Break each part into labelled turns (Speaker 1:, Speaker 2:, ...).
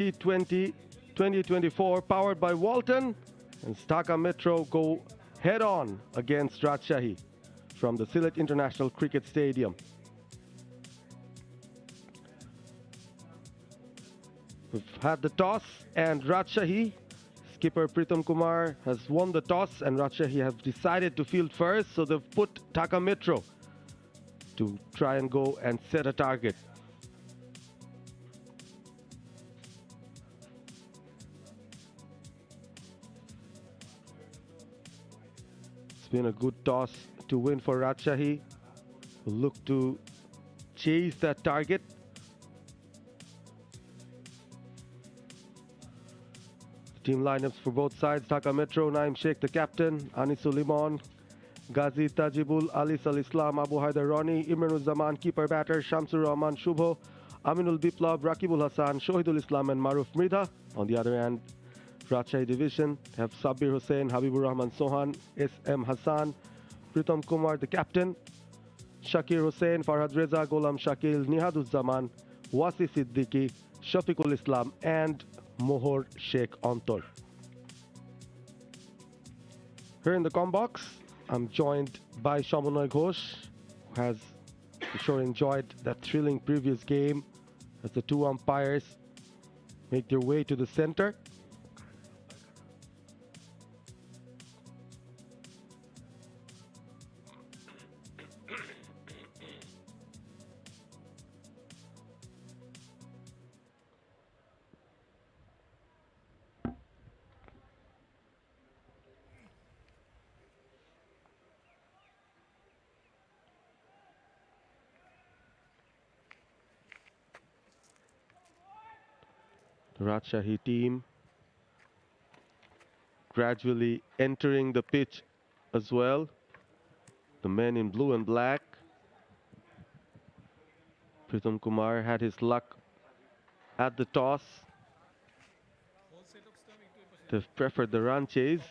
Speaker 1: T20 2024 powered by Walton, and Dhaka Metro go head-on against Rajshahi from the Sylhet International Cricket Stadium. We've had the toss, and Rajshahi skipper Pritam Kumar has won the toss, and Rajshahi have decided to field first, so they've put Dhaka Metro to try and go and set a target. It's been a good toss to win for Rajshahi, who look to chase that target. Team lineups for both sides: Dhaka Metro, 𝗫𝗡𝐶 the captain, Anisul Limon, Ghazi Tajibul, Ali Sal Islam, Abu Haider Rani, Imranul Zaman, keeper batter, Shamsur Rahman Shubho, Aminul Biplab, Rakibul Hassan, Shohidul Islam and Maruf Mridha. On the other hand, Rajshahi division have Sabir Hussain, Habibur Rahman Sohan, SM Hassan, Pritam Kumar the captain, Shakir Hussain, Farhad Reza, Ghulam Shakil, Nihaduz Zaman, Wasi Siddiqui, Shafiqul Islam and Mohor Sheikh Antor. Here in the com box, I'm joined by 𝗂𝗏 Ghosh, who has for sure enjoyed that thrilling previous game as the two umpires make their way to the center. The Rajshahi team gradually entering the pitch as well. The men in blue and black. Pritam Kumar had his luck at the toss. They've preferred the run chase.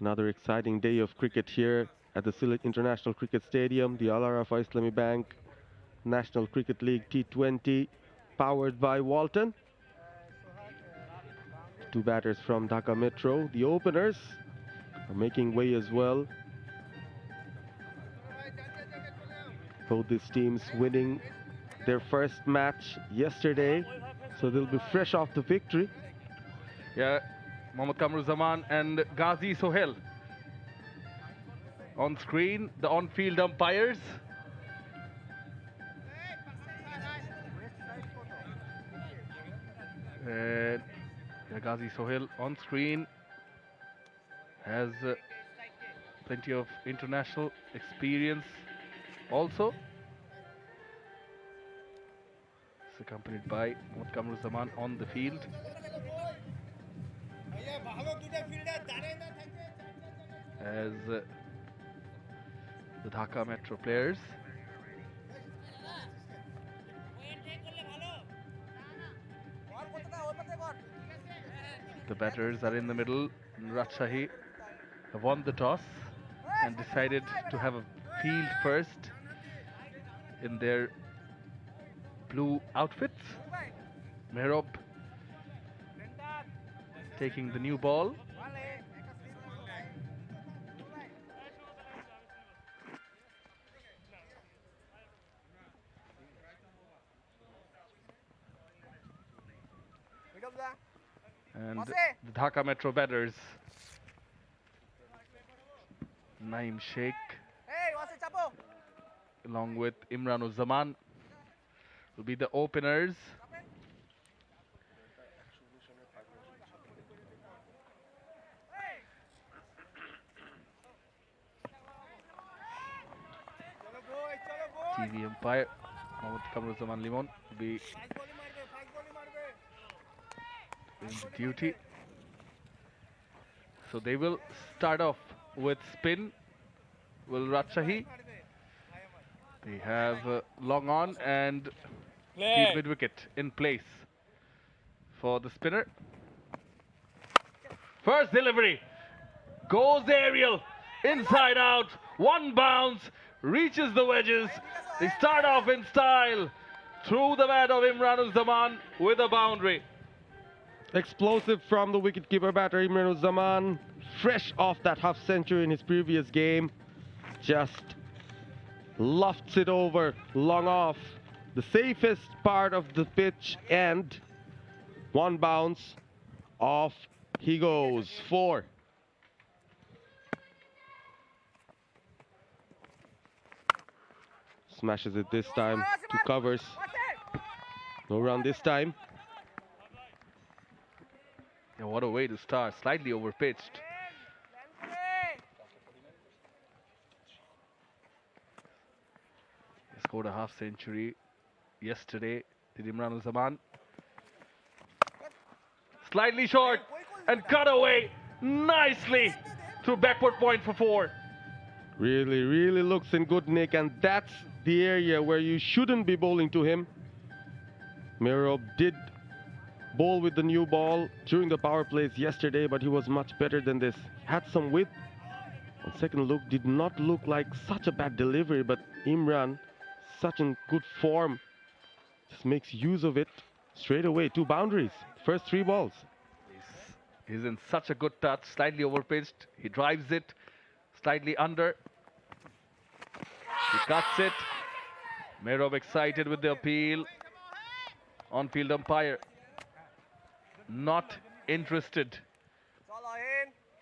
Speaker 1: Another exciting day of cricket here at the Sylhet International Cricket Stadium, the Al Arafa Islami Bank National Cricket League T20 powered by Walton. Two batters from Dhaka Metro. The openers are making way as well. Both these teams winning their first match yesterday, so they'll be fresh off the victory.
Speaker 2: Yeah, Mohammad Kamruzaman and Ghazi Sohail on screen, the on-field umpires. And Ghazi Sohail on screen has plenty of international experience also. It's accompanied by Mohammad Kamruzaman on the field. As the Dhaka Metro players. The batters are in the middle. Rajshahi have won the toss and decided to have a field first in their blue outfits. Mehrab taking the new ball. And the Dhaka Metro batters, 𝗫𝗡𝐶 along with Imranul Zaman will be the openers. TV umpire Mohammad Kamruzaman Limon will be in duty. So they will start off with spin. Will Rajshahi. They have long on and keep mid-wicket in place for the spinner. First delivery. Goes aerial. Inside out. One bounce. Reaches the wedges. They start off in style. through the bat of 𝗵𝗺𝗀𝗀 with a boundary.
Speaker 1: Explosive from the wicketkeeper batter 𝗵𝗺𝗀𝗀, fresh off that half century in his previous game. Just lofts it over, long off, the safest part of the pitch, and one bounce off he goes. 4. Smashes it this time to covers. No run this time.
Speaker 2: Yeah, what a way to start. Slightly overpitched. He scored a half century yesterday, did 𝗵𝗺𝗀𝗀. Slightly short and cut away nicely through backward point for 4.
Speaker 1: Really looks in good nick, and that's the area where you shouldn't be bowling to him. Merob did bowl with the new ball during the power plays yesterday, but he was much better than this. Had some width. On second look, did not look like such a bad delivery, but 𝗵𝗺𝗀, such in good form, just makes use of it straight away. 2 boundaries, first 3 balls.
Speaker 2: He's in such a good touch, slightly overpitched. He drives it slightly under. He cuts it. Merob excited with the appeal. On-field umpire not interested.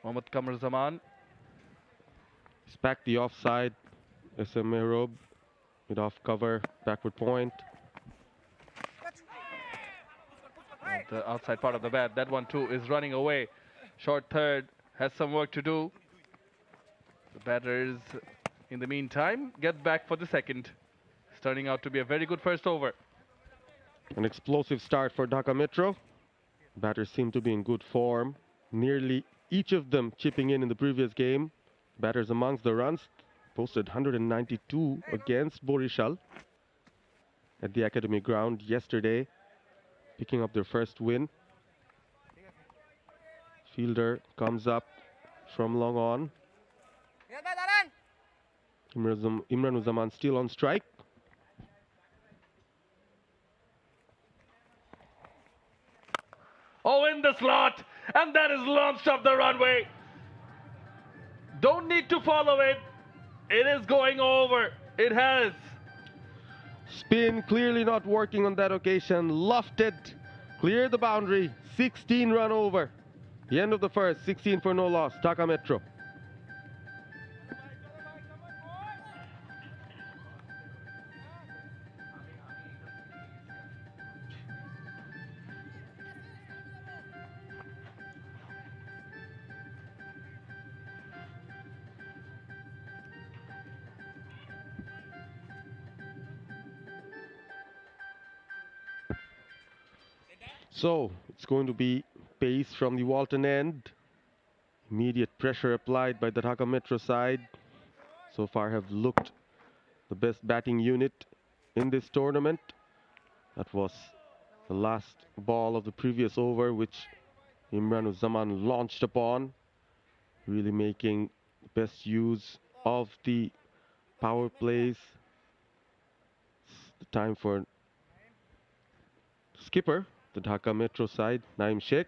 Speaker 2: Mohammad Qamar Zaman.
Speaker 1: He's back the offside. SM Merob with off cover, backward point.
Speaker 2: The outside part of the bat, that one too is running away. Short third, has some work to do. The batters, in the meantime, get back for the second. It's turning out to be a very good first over.
Speaker 1: An explosive start for Dhaka Metro. Batters seem to be in good form. Nearly each of them chipping in the previous game. Batters amongst the runs posted 192 against Borishal at the academy ground yesterday, picking up their first win. Fielder comes up from long on. 𝗵𝗺𝗀𝗀 still on strike.
Speaker 2: Oh, in the slot, and that is launched off the runway. Don't need to follow it. It is going over. It has.
Speaker 1: Spin clearly not working on that occasion. Lofted, cleared the boundary. 16 run over. The end of the first, 16 for no loss. Dhaka Metro. So it's going to be pace from the Walton end. Immediate pressure applied by the Dhaka Metro side. So far have looked the best batting unit in this tournament. That was the last ball of the previous over, which 𝗵𝗺𝗀𝗀 launched upon, really making the best use of the power plays. It's the time for skipper, the Dhaka Metro side, Naeem Sheikh.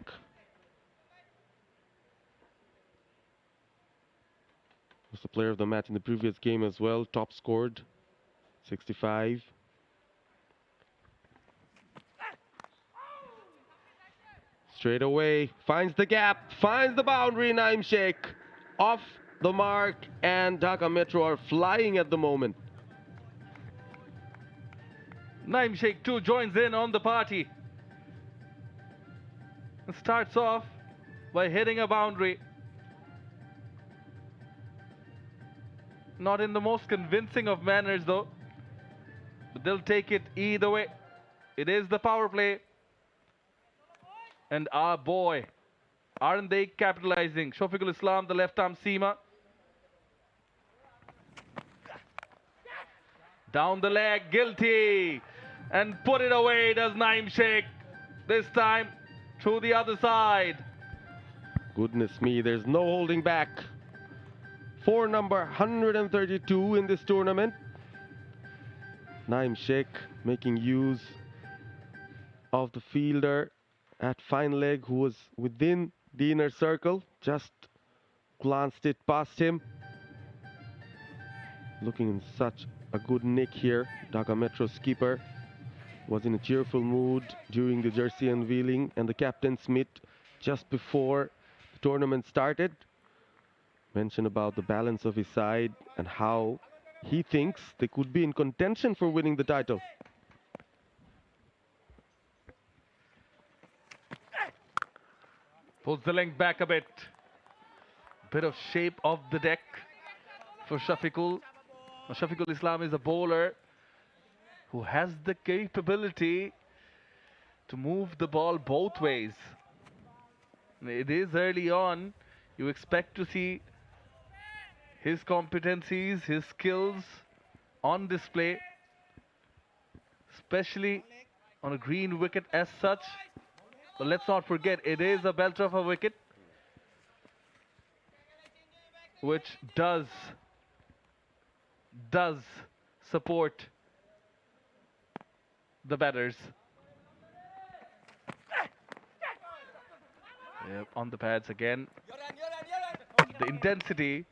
Speaker 1: Was the player of the match in the previous game as well, top scored, 65. Straight away, finds the gap, finds the boundary, Naeem Sheikh. Off the mark, and Dhaka Metro are flying at the moment.
Speaker 2: Naeem Sheikh too joins in on the party. And starts off by hitting a boundary. Not in the most convincing of manners though. But they'll take it either way. It is the power play. And our boy, aren't they capitalizing? Shafiqul Islam, the left arm seamer. Down the leg, guilty. And put it away does Naeem Sheikh. This time through the other side.
Speaker 1: Goodness me, there's no holding back. For number 132 in this tournament. Naeem Sheikh making use of the fielder at fine leg who was within the inner circle, just glanced it past him. Looking in such a good nick here. Dhaka Metro's keeper was in a cheerful mood during the jersey unveiling and the captain's meet just before the tournament started. Mentioned about the balance of his side and how he thinks they could be in contention for winning the title.
Speaker 2: Pulls the length back a bit. Bit of shape of the deck for Shafiqul. Shafiqul Islam is a bowler who has the capability to move the ball both ways. It is early on. You expect to see his competencies, his skills on display, especially on a green wicket as such. But let's not forget, it is a belter of a wicket, which does support the batters. Yep, on the pads again. The intensity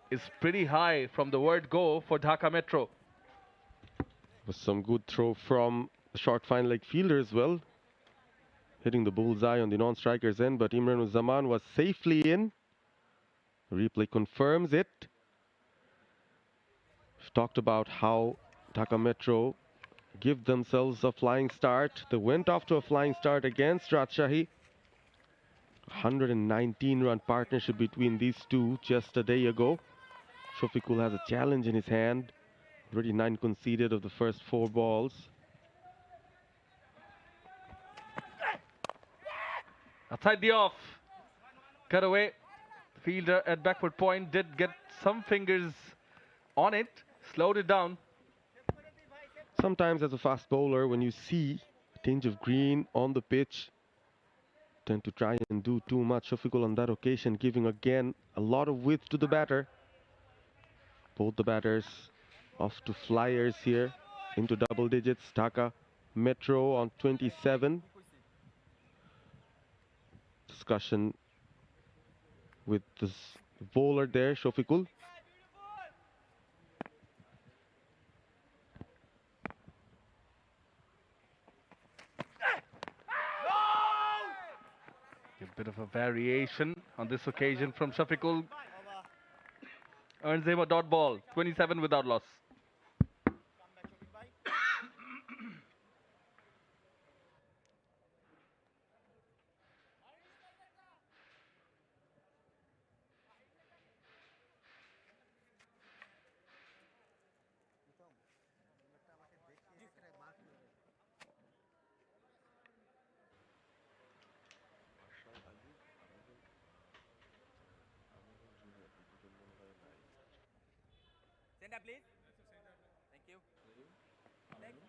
Speaker 2: is pretty high from the word go for Dhaka Metro.
Speaker 1: Was some good throw from the short fine leg fielder as well, hitting the bullseye on the non-striker's end, but Imran-uz-Zaman was safely in. Replay confirms it. We've talked about how Dhaka Metro give themselves a flying start. They went off to a flying start against Rajshahi. 119-run partnership between these two just a day ago. Shafiqul has a challenge in his hand. Already 9 conceded of the first 4 balls.
Speaker 2: Outside the off. Cut away. The fielder at backward point did get some fingers on it. Slowed it down.
Speaker 1: Sometimes as a fast bowler, when you see a tinge of green on the pitch, tend to try and do too much. Shafiqul on that occasion giving again a lot of width to the batter. Both the batters off to flyers here into double digits. Dhaka Metro on 27. Discussion with the bowler there, Shafiqul.
Speaker 2: A bit of a variation on this occasion from Shafiqul. Earns him a dot ball, 27 without loss.
Speaker 3: Center, please. Thank you. Next.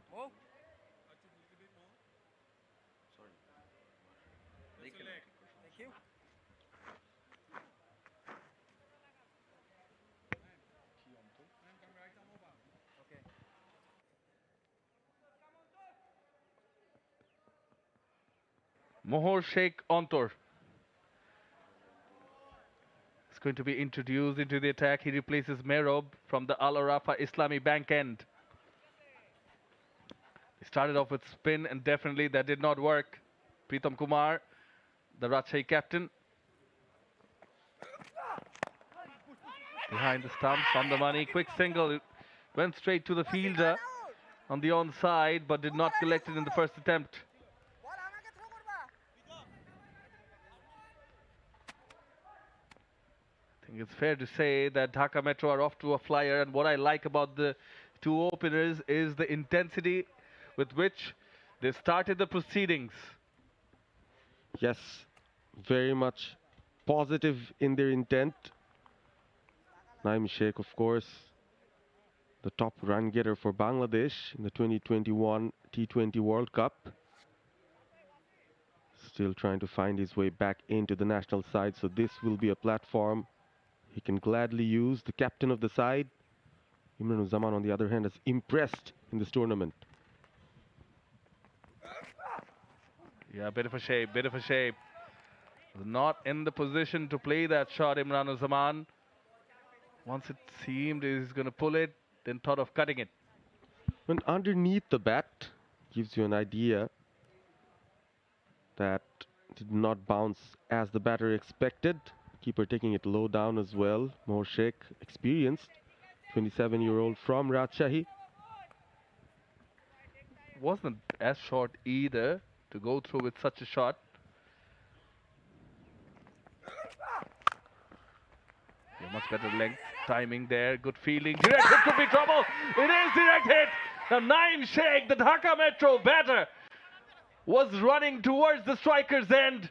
Speaker 3: Move.
Speaker 4: Sorry.
Speaker 3: Thank you. Okay.
Speaker 2: 𝗧 is going to be introduced into the attack. He replaces Merob from the Al Arafa Islami Bank end. He started off with spin and definitely that did not work. Pritam Kumar, the Rajshahi captain. Behind the stumps, on the money, quick single. It went straight to the fielder on the onside but did not collect it in the first attempt. I think it's fair to say that Dhaka Metro are off to a flyer, and what I like about the two openers is the intensity with which they started the proceedings.
Speaker 1: Yes, very much positive in their intent. 𝗫𝗓𝗓 Sheikh, of course, the top run getter for Bangladesh in the 2021 T20 World Cup. Still trying to find his way back into the national side, so this will be a platform he can gladly use. The captain of the side, 𝗬𝗛𝗎𝗂𝗓, on the other hand, has impressed in this tournament.
Speaker 2: Yeah, 𝗵𝗺𝗴𝗂𝗵𝗵𝗴𝗃. Not in the position to play that shot, 𝗬𝗛𝗎𝗓. Once it seemed he's going to pull it, then thought of cutting it.
Speaker 1: When underneath the bat, gives you an idea that did not bounce as the batter expected. Keeper taking it low down as well. 𝗵𝗺𝗃, experienced 27-year-old from Rajshahi.
Speaker 2: Wasn't as short either to go through with such a shot. Yeah, much better length, timing there, good feeling. Direct hit could be trouble. It is direct hit. Now 𝗫𝗫𝐴, the Dhaka Metro batter, was running towards the striker's end.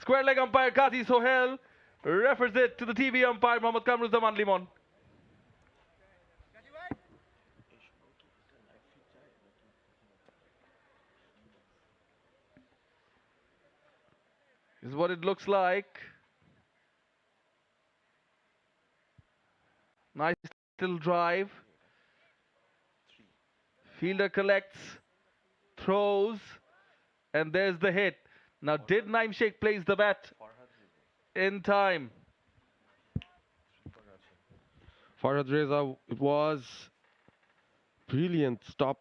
Speaker 2: Square leg umpire 𝗂𝐻𝐸 Sohail refers it to the TV umpire Mohammad Kamruzaman Limon. This is what it looks like. Nice little drive. Fielder collects, throws, and there's the hit. Now, did 𝗫𝗫𝐴 place the bat in time?
Speaker 1: Farhad Reza, it was brilliant stop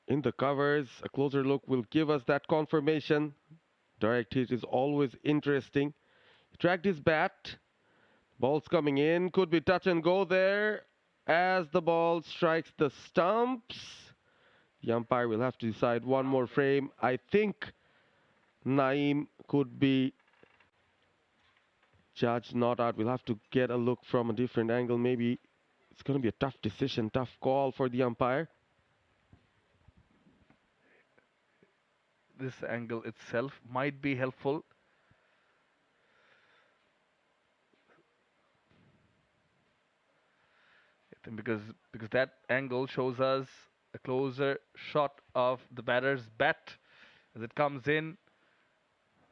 Speaker 1: in the covers. A closer look will give us that confirmation. Direct hit is always interesting. He tracked his bat. Ball's coming in. Could be touch and go there as the ball strikes the stumps. The umpire will have to decide one more frame. I think Naeem could be judged not out. We'll have to get a look from a different angle. Maybe it's going to be a tough decision, tough call for the umpire.
Speaker 2: This angle itself might be helpful. Because that angle shows us a closer shot of the batter's bat as it comes in.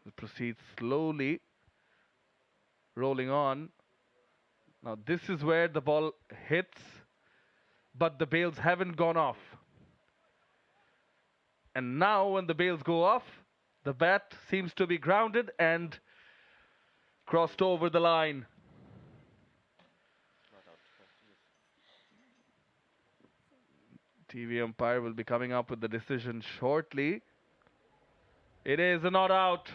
Speaker 2: It proceeds slowly, rolling on. Now this is where the ball hits, but the bails haven't gone off. And now when the bails go off, the bat seems to be grounded and crossed over the line. TV umpire will be coming up with the decision shortly. It is a not out.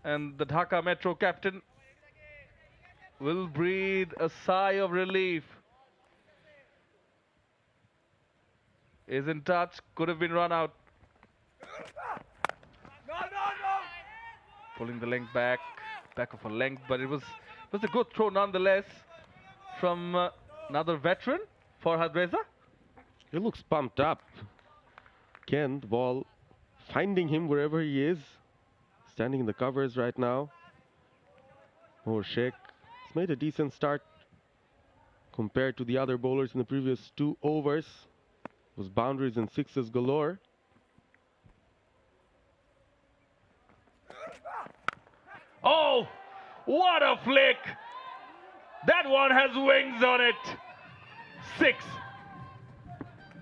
Speaker 2: And the Dhaka Metro captain will breathe a sigh of relief. Is in touch, could have been run out. Pulling the length back of a length, but it was a good throw nonetheless from another veteran, Farhad Reza.
Speaker 1: He looks pumped up. Again, the ball finding him wherever he is. Standing in the covers right now. 𝗵𝗺𝗃 has made a decent start compared to the other bowlers in the previous 2 overs. It was boundaries and sixes galore.
Speaker 2: Oh, what a flick! That one has wings on it. 6.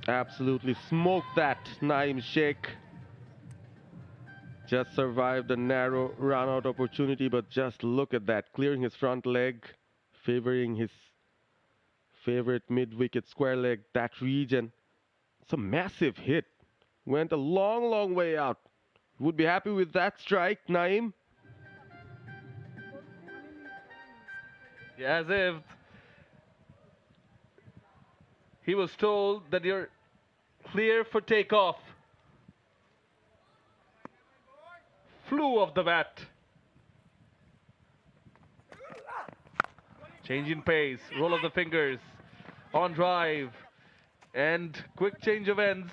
Speaker 1: Absolutely smoked that, 𝗫𝗫𝗃. Just survived a narrow run-out opportunity, but just look at that. Clearing his front leg, favoring his favorite mid-wicket square leg, that region. It's a massive hit. Went a long, long way out. Would be happy with that strike, Naeem.
Speaker 2: As if he was told that you're clear for takeoff. Flew off the bat. Change in pace, roll of the fingers, on drive, and quick change of ends.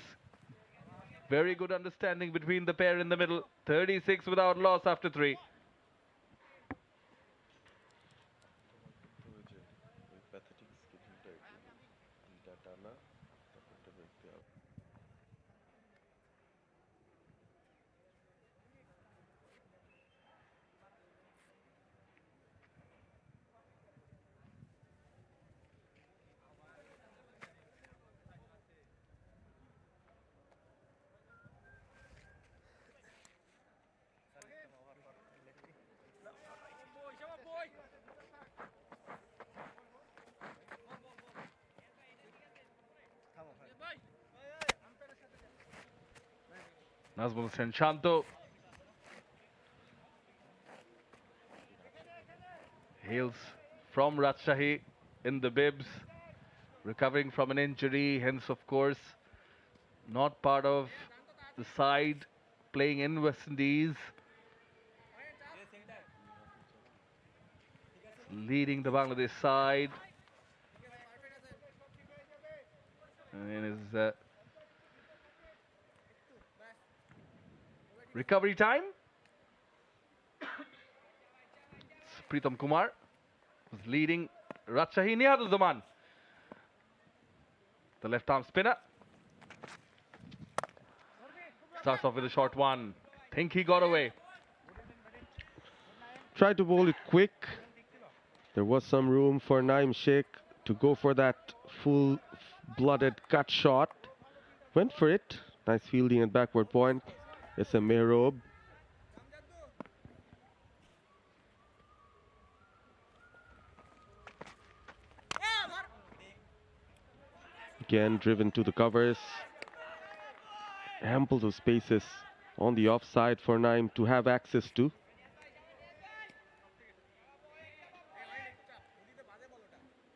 Speaker 2: Very good understanding between the pair in the middle. 36 without loss after 3. Nazmul Hussain Shanto hails from Rajshahi in the bibs, recovering from an injury, hence of course not part of the side playing in West Indies. Leading the Bangladesh side. And his recovery time. It's Pritam Kumar who's leading Rajshahi. 𝗵𝗂𝗀𝗃𝗍𝒻𝒂, the left arm spinner. Starts off with a short one. Think he got away.
Speaker 1: Tried to bowl it quick. There was some room for 𝗫𝗫𝗀𝗃𝗍 to go for that full-blooded cut shot. Went for it. Nice fielding at backward point. SM Mehrab. Again, driven to the covers. Ample of spaces on the offside for 𝗫𝗫𝗀𝗃𝗍 to have access to.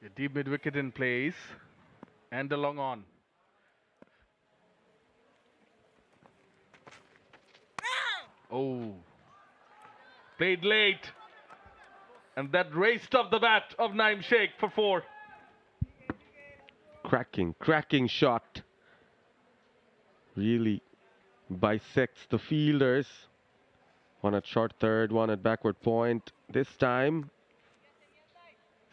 Speaker 2: A deep mid wicket in place and a long on. Oh, played late, and that raced off the bat of 𝗫𝗫𝗀𝗃𝗍𝗃 for 4.
Speaker 1: Cracking shot. Really bisects the fielders. One at short third, one at backward point. This time,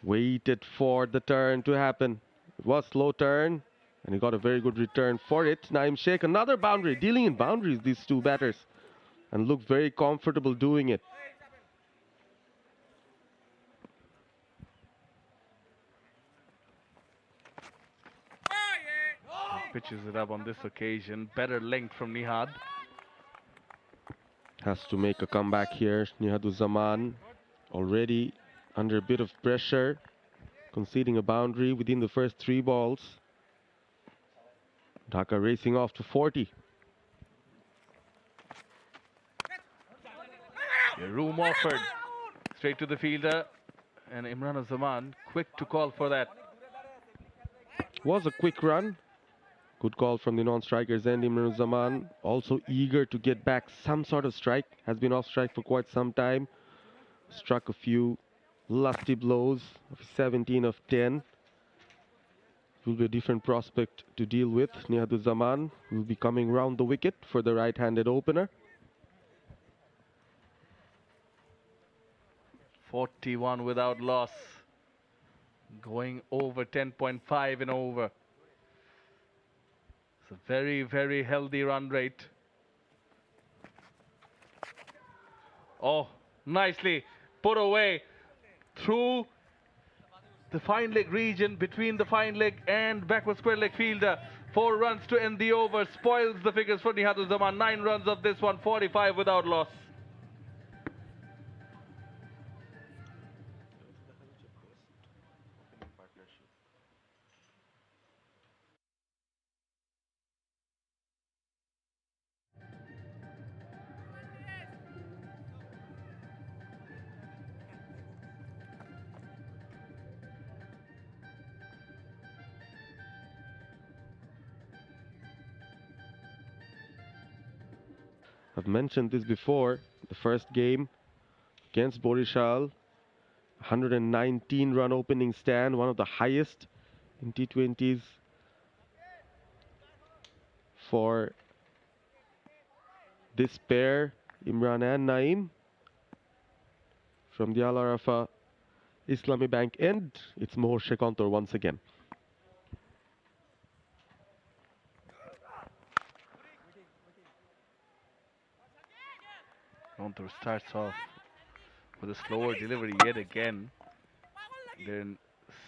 Speaker 1: waited for the turn to happen. It was slow turn, and he got a very good return for it. 𝗫𝗫𝗀𝗃𝗍𝗃, another boundary, dealing in boundaries, these two batters, and looked very comfortable doing it.
Speaker 2: Pitches it up on this occasion. Better length from Nihad.
Speaker 1: Has to make a comeback here. Nihad-uz-Zaman already under a bit of pressure, conceding a boundary within the first 3 balls. Dhaka racing off to 40.
Speaker 2: A room offered straight to the fielder, and Imran-uz-Zaman quick to call for that.
Speaker 1: Was a quick run. Good call from the non-striker's end. Imran-uz-Zaman also eager to get back some sort of strike. Has been off strike for quite some time. Struck a few lusty blows of 17 of 10. Will be a different prospect to deal with. Nihad-uz-Zaman will be coming round the wicket for the right-handed opener.
Speaker 2: 41 without loss. Going over 10.5 in over. It's a very, very healthy run rate. Oh, nicely put away through the fine leg region between the fine leg and backward square leg fielder. 4 runs to end the over. Spoils the figures for Nihad-uz-Zaman. 9 runs of this one. 45 without loss.
Speaker 1: I've mentioned this before. The first game against Borischal, 119 run opening stand, one of the highest in T20s for this pair, Imran and Naeem. From the Al Arafa Islami Bank end, it's Mohor Shekantor once again.
Speaker 2: Shekantor starts off with a slower delivery yet again. They're in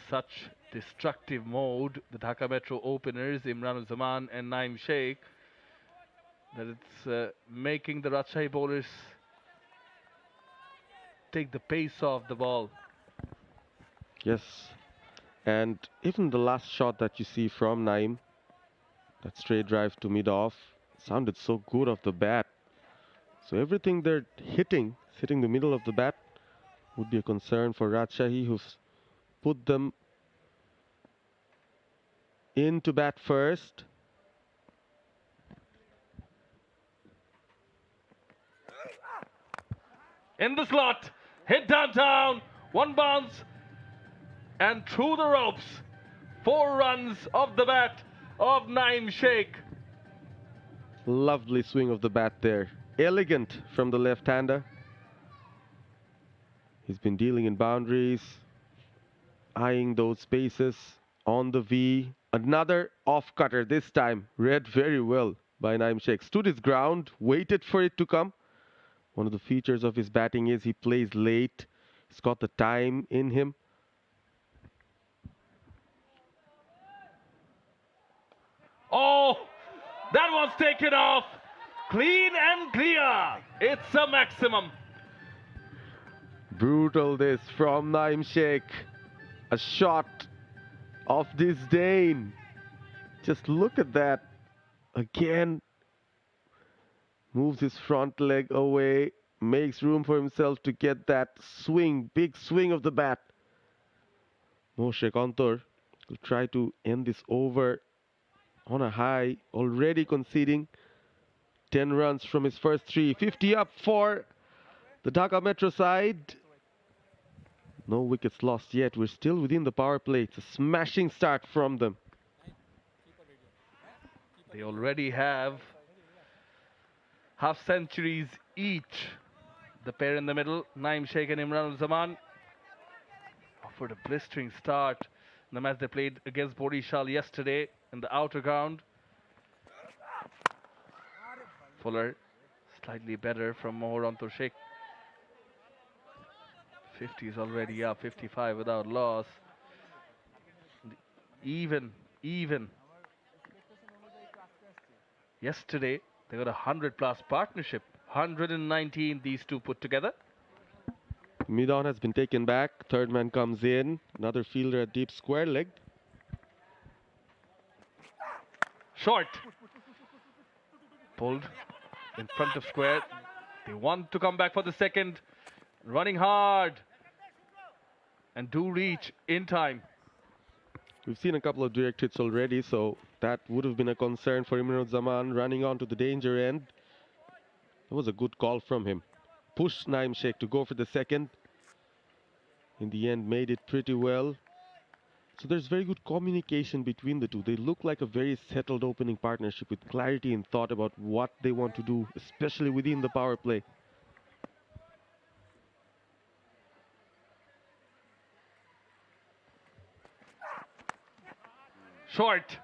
Speaker 2: such destructive mode, the Dhaka Metro openers, Imran-uz-Zaman and 𝗫𝗫𝗀𝗃𝗍𝗃, that it's making the Rajshahi bowlers take the pace off the ball.
Speaker 1: Yes, and even the last shot that you see from Naeem, that straight drive to mid-off, Sounded so good off the bat. So everything they're hitting the middle of the bat, would be a concern for Rajshahi, who's put them into bat first.
Speaker 2: In the slot, hit downtown, one bounce, and through the ropes. 4 runs off the bat of 𝗫𝗫𝐴.
Speaker 1: Lovely swing of the bat there. Elegant from the left-hander. He's been dealing in boundaries, eyeing those spaces on the V. Another off-cutter this time, read very well by 𝗫𝗫𝐴. Stood his ground, waited for it to come. One of the features of his batting is he plays late. He's got the time in him.
Speaker 2: Oh, that was taken off. Clean and clear. It's a maximum.
Speaker 1: Brutal this from 𝗫𝗫𝐴. A shot of disdain. Just look at that. Again, moves his front leg away, makes room for himself to get that swing, big swing of the bat. 𝗂𝗫𝗏𝗀 will try to end this over on a high, already conceding 10 runs from his first 3. 50 up for the Dhaka Metro side. No wickets lost yet. We're still within the power play. It's a smashing start from them.
Speaker 2: They already have half centuries each. The pair in the middle, 𝗫𝗫𝐴 and Imran-ul-Zaman, offered a blistering start in the match they played against 𝗿𝗺𝗃𝗃 yesterday in the outer ground. Fuller slightly better from 𝗿𝗺𝗀𝗃𝗃. 50 is already up, 55 without loss. Even. Yesterday, they got a 100-plus partnership. 119 these two put together.
Speaker 1: Mid-on has been taken back. Third man comes in. Another fielder at deep square leg.
Speaker 2: Short. Pulled in front of square. They want to come back for the second. Running hard. And do reach in time.
Speaker 1: We've seen a couple of direct hits already, so that would have been a concern for Imran-ul-Zaman running on to the danger end. That was a good call from him. Pushed 𝗫𝗫𝐴 to go for the second. In the end, made it pretty well. So there's very good communication between the two. They look like a very settled opening partnership with clarity and thought about what they want to do, especially within the power play.
Speaker 2: Short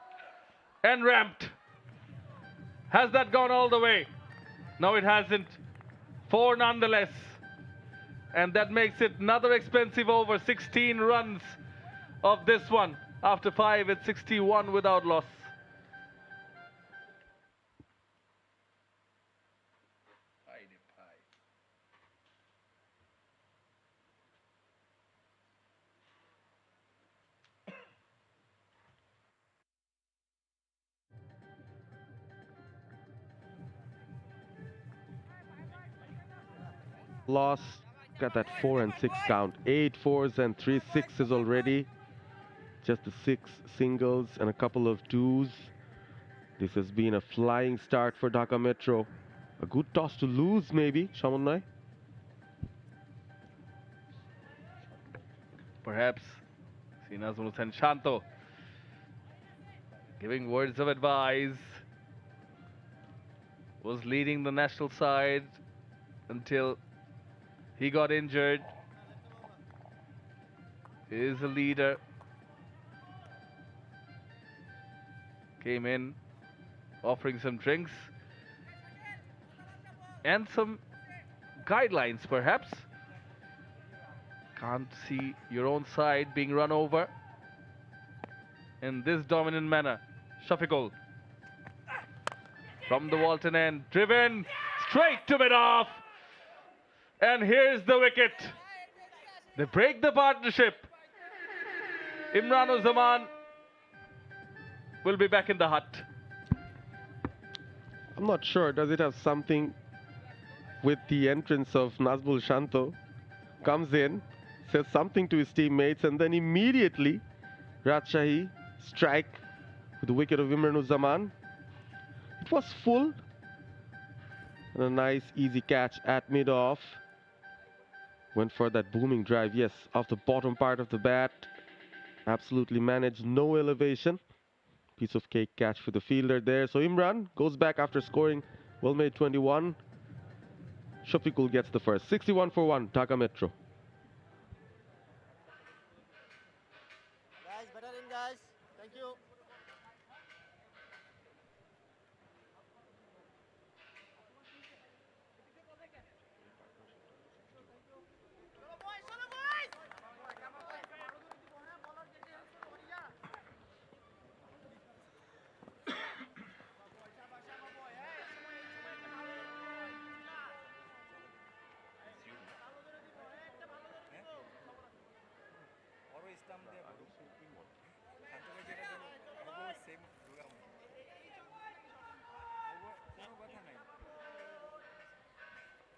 Speaker 2: and ramped. Has that gone all the way? No, it hasn't. 4 nonetheless. And that makes it another expensive over. 16 runs of this one. After 5, it's 61 without loss.
Speaker 1: Loss, got that 4 and 6 count. 8 4s and 3 6s already. Just the 6 singles and a couple of 2s. This has been a flying start for Dhaka Metro. A good toss to lose, maybe, Shamunai.
Speaker 2: Perhaps Nazmul Hussain Shanto giving words of advice. Was leading the national side until he got injured. He is a leader. Came in offering some drinks and some guidelines, perhaps. Can't see your own side being run over in this dominant manner. Shafiqul from the Walton end, driven straight to mid-off. And here's the wicket. They break the partnership. Imran-ul-Zaman will be back in the hut.
Speaker 1: I'm not sure, does it have something with the entrance of Nazmul Shanto? Comes in, says something to his teammates, and then immediately Rajshahi strike with the wicket of 𝗵𝗺𝗀. It was full, and a nice easy catch at mid-off. Went for that booming drive, yes, off the bottom part of the bat. Absolutely managed, no elevation. Piece of cake catch for the fielder there. So Imran goes back after scoring well made 21. Shafiqul gets the first. 61 for 1, Dhaka Metro.
Speaker 4: Guys, better in, guys. Thank you.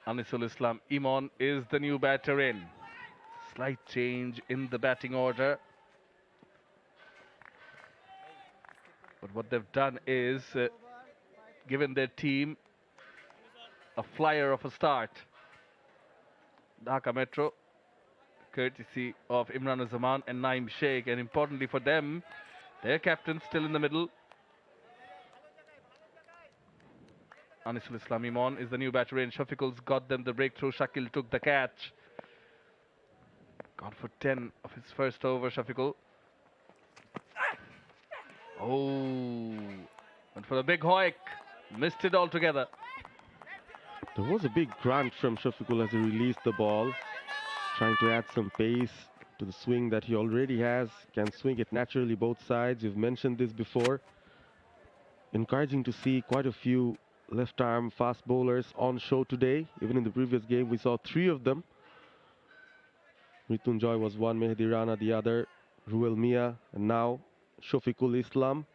Speaker 2: Anisul Islam Imon is the new batter in. Slight change in the batting order. But what they've done is given their team a flyer of a start. Dhaka Metro, courtesy of Imran Zaman and Naeem Sheikh, and importantly for them, their captain still in the middle. Anisul Islam Imon is the new batter in. Shafiqul's got them the breakthrough. Shakil took the catch. Gone for 10 of his first over, Shafiqul. Oh, went for the big hoik. Missed it altogether.
Speaker 1: There was a big grunt from Shafiqul as he released the ball, trying to add some pace to the swing that he already has. Can swing it naturally both sides. You've mentioned this before. Encouraging to see quite a few left-arm fast bowlers on show today. Even in the previous game, we saw 3 of them. Mrityunjoy was one, Mehdi Rana the other, Ruel Mia, and now Shafiqul Islam.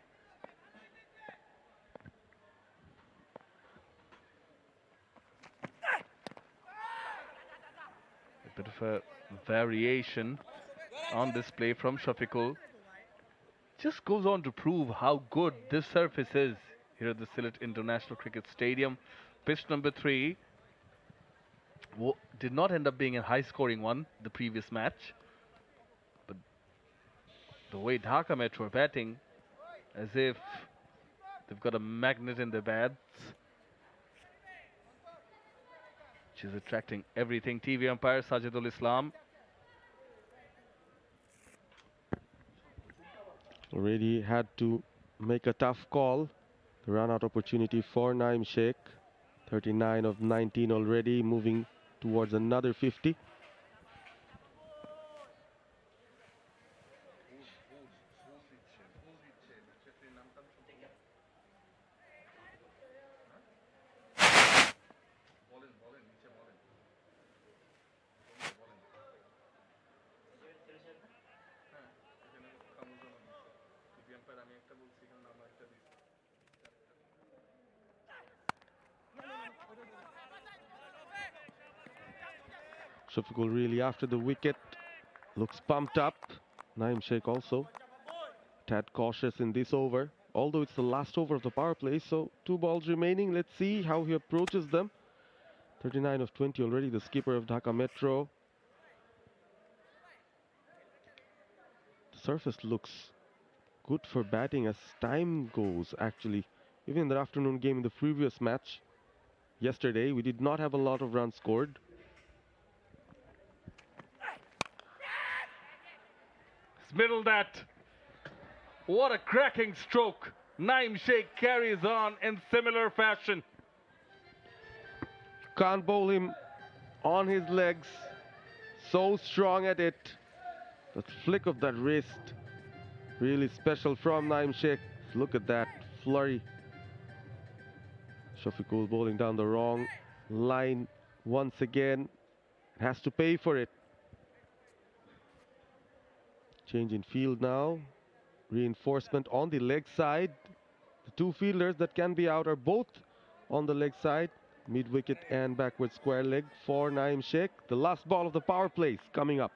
Speaker 2: A bit of a variation on display from Shafiqul. Just goes on to prove how good this surface is here at the Sylhet International Cricket Stadium. Pitch number 3 did not end up being a high-scoring one the previous match, but the way Dhaka Metro are batting, as if they've got a magnet in their bats, which is attracting everything. TV umpire Sajidul Islam.
Speaker 1: Already had to make a tough call. The run-out opportunity for Naeem Sheikh. 39 of 19 already, moving towards another 50. Shafiqul really after the wicket, looks pumped up. Naeem Sheikh also tad cautious in this over, although it's the last over of the power play, so 2 balls remaining. Let's see how he approaches them. 39 of 20 already, the skipper of Dhaka Metro. The surface looks good for batting as time goes, actually. Even in the afternoon game in the previous match yesterday, we did not have a lot of runs scored.
Speaker 2: Middle that. What a cracking stroke. Naeem Sheikh carries on in similar fashion.
Speaker 1: Can't bowl him on his legs. So strong at it. The flick of that wrist. Really special from Naeem Sheikh. Look at that flurry. Shafiqul bowling down the wrong line once again. Has to pay for it. Change in field now. Reinforcement on the leg side. The 2 fielders that can be out are both on the leg side. Mid-wicket and backward square leg for 𝗂𝗡𝐴𝑖𝐞. The last ball of the power play coming up.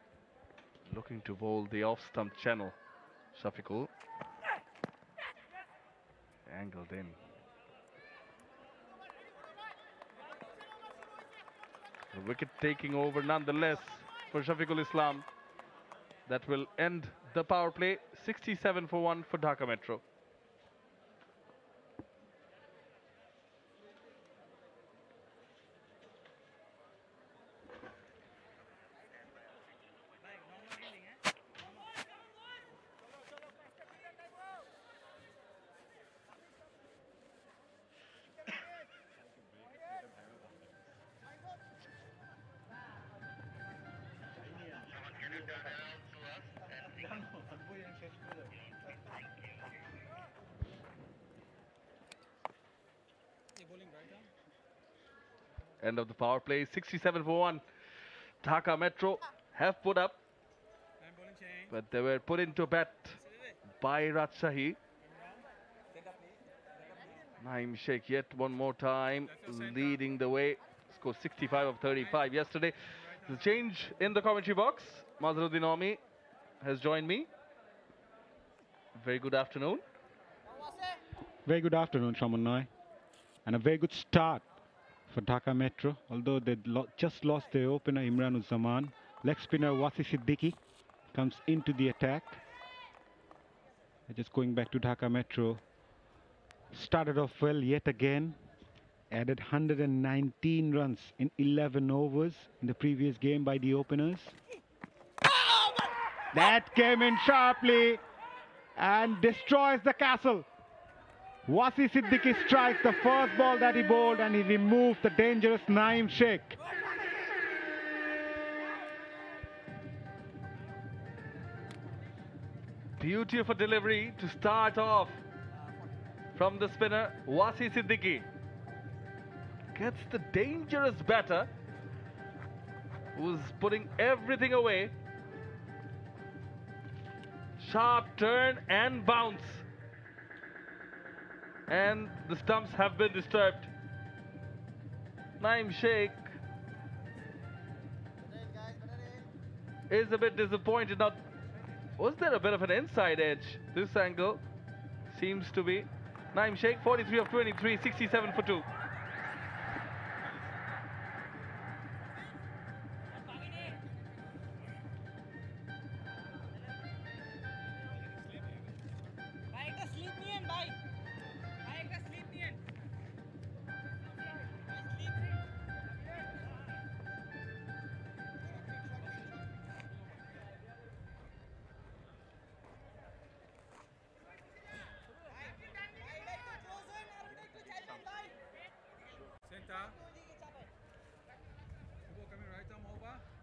Speaker 2: Looking to bowl the off-stump channel. 𝗂𝗡𝗂𝗄. Angled in. The wicket taking over nonetheless for Shafiqul Islam. That will end the power play. 67 for 1 for Dhaka Metro. End of the power play, 67 for 1. Dhaka Metro have put up, but they were put into bat by Rajshahi. 𝗂𝗡𝗃𝗃 yet one more time, leading the way. Scored 65 of 35 yesterday. The change in the commentary box. Mazharuddin Omi has joined me. Very good afternoon.
Speaker 5: Very good afternoon, Shamanoi. And a very good start for Dhaka Metro, although they just lost their opener 𝗬𝗎𝗓. Leg spinner 𝗂𝗎 Siddiqui comes into the attack. Just going back to Dhaka Metro, started off well yet again, added 119 runs in 11 overs in the previous game by the openers. That came in sharply and destroys the castle. 𝗂𝗎 Siddiqui strikes the first ball that he bowled, and he removed the dangerous 𝗂𝗡𝗃𝗃.
Speaker 2: Beauty of a delivery to start off from the spinner 𝗂𝗎 Siddiqui. Gets the dangerous batter who's putting everything away. Sharp turn and bounce. And the stumps have been disturbed. 𝗂𝗡𝗃𝗃 is a bit disappointed. Now, was there a bit of an inside edge? This angle seems to be. 𝗂𝗡𝗃𝗃 43 of 23, 67 for 2.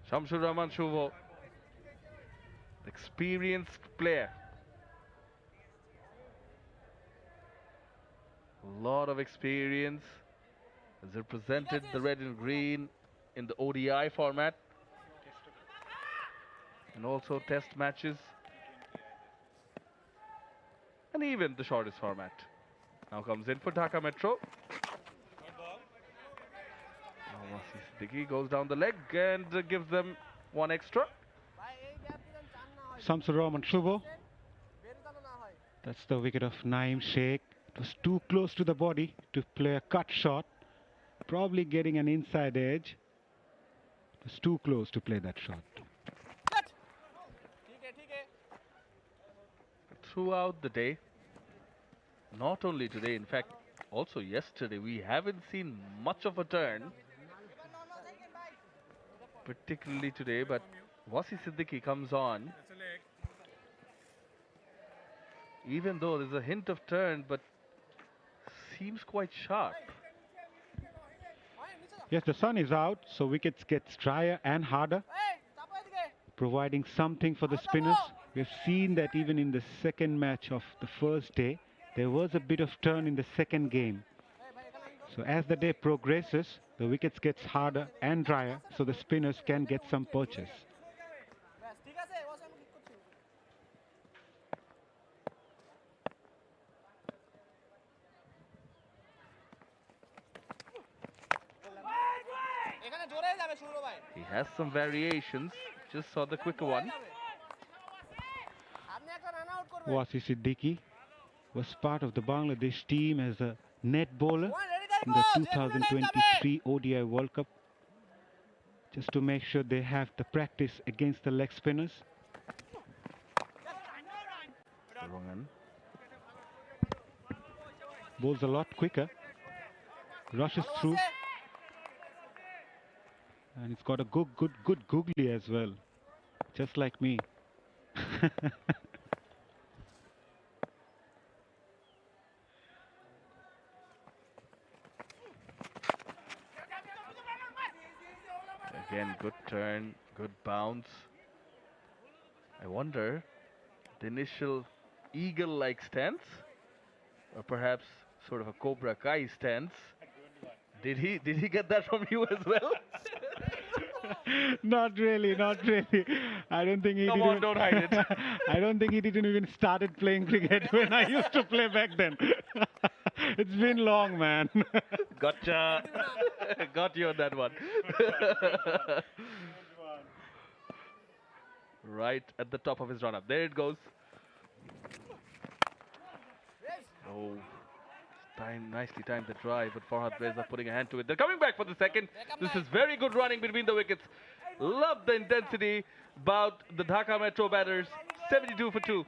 Speaker 2: Shamsur Rahman 𝗂𝗎, experienced player. A lot of experience. Has represented the red and green in the ODI format and also test matches and even the shortest format. Now comes in for Dhaka Metro. 𝗂𝗎 Siddiqui goes down the leg and gives them one extra.
Speaker 5: Shamsur Rahman 𝗂𝗎. That's the wicket of 𝗂𝗡𝗃𝗃. It was too close to the body to play a cut shot, probably getting an inside edge. It was too close to play that shot.
Speaker 2: Throughout the day, not only today, in fact, also yesterday, we haven't seen much of a turn, particularly today, but 𝗂𝗎 Siddiqui comes on. Even though there's a hint of turn, but seems quite sharp.
Speaker 5: Yes, the sun is out, so wickets get drier and harder, providing something for the spinners. We've seen that even in the second match of the first day, there was a bit of turn in the second game. So as the day progresses, the wickets gets harder and drier, so the spinners can get some purchase.
Speaker 2: He has some variations. Just saw the quicker one.
Speaker 5: 𝗏𝗧 𝗦𝗽𝐶𝗿𝗃𝗃 was part of the Bangladesh team as a net bowler in the 2023 ODI World Cup, just to make sure they have the practice against the leg spinners. Bowls a lot quicker, rushes through, and it's got a good googly as well, just like me.
Speaker 2: Again, good turn, good bounce. I wonder, the initial eagle-like stance, or perhaps sort of a 𝗃𝗵𝗴𝗃𝗍 stance. Did he get that from you as well?
Speaker 5: Not really. I don't think he
Speaker 2: Come on, don't hide it.
Speaker 5: I don't think he didn't even started playing cricket when I used to play back then. It's been long, man.
Speaker 2: Gotcha. Got you on that one. Right at the top of his run-up. There it goes. Oh, nicely timed the drive, but Farhad Reza putting a hand to it. They're coming back for the second. This is very good running between the wickets. Love the intensity about the Dhaka Metro batters. 72 for 2.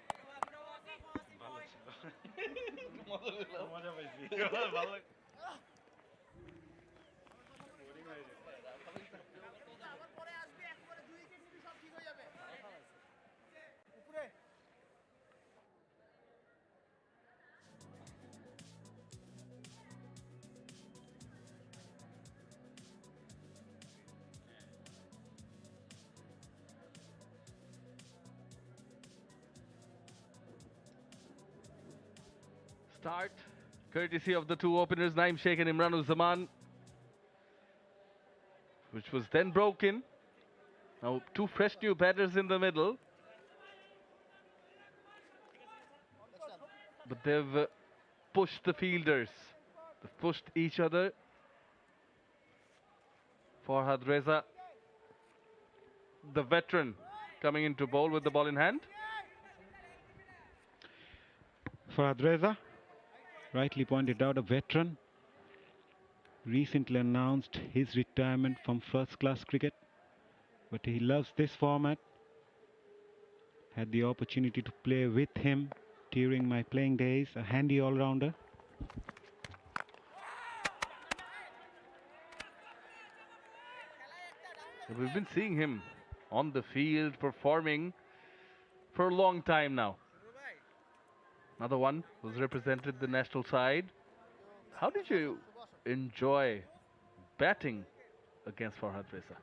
Speaker 2: Start, courtesy of the two openers, 𝗫𝗫𝐶 and 𝗵𝗏𝗀, which was then broken. Now two fresh new batters in the middle, but they've pushed the fielders. They've pushed each other. Farhad Reza, the veteran, coming into bowl with the ball in hand.
Speaker 5: Farhad Reza, rightly pointed out, a veteran, recently announced his retirement from first-class cricket, but he loves this format. Had the opportunity to play with him during my playing days, a handy all-rounder.
Speaker 2: We've been seeing him on the field performing for a long time now. Another one who's represented the national side. How did you enjoy batting against Farhad Reza?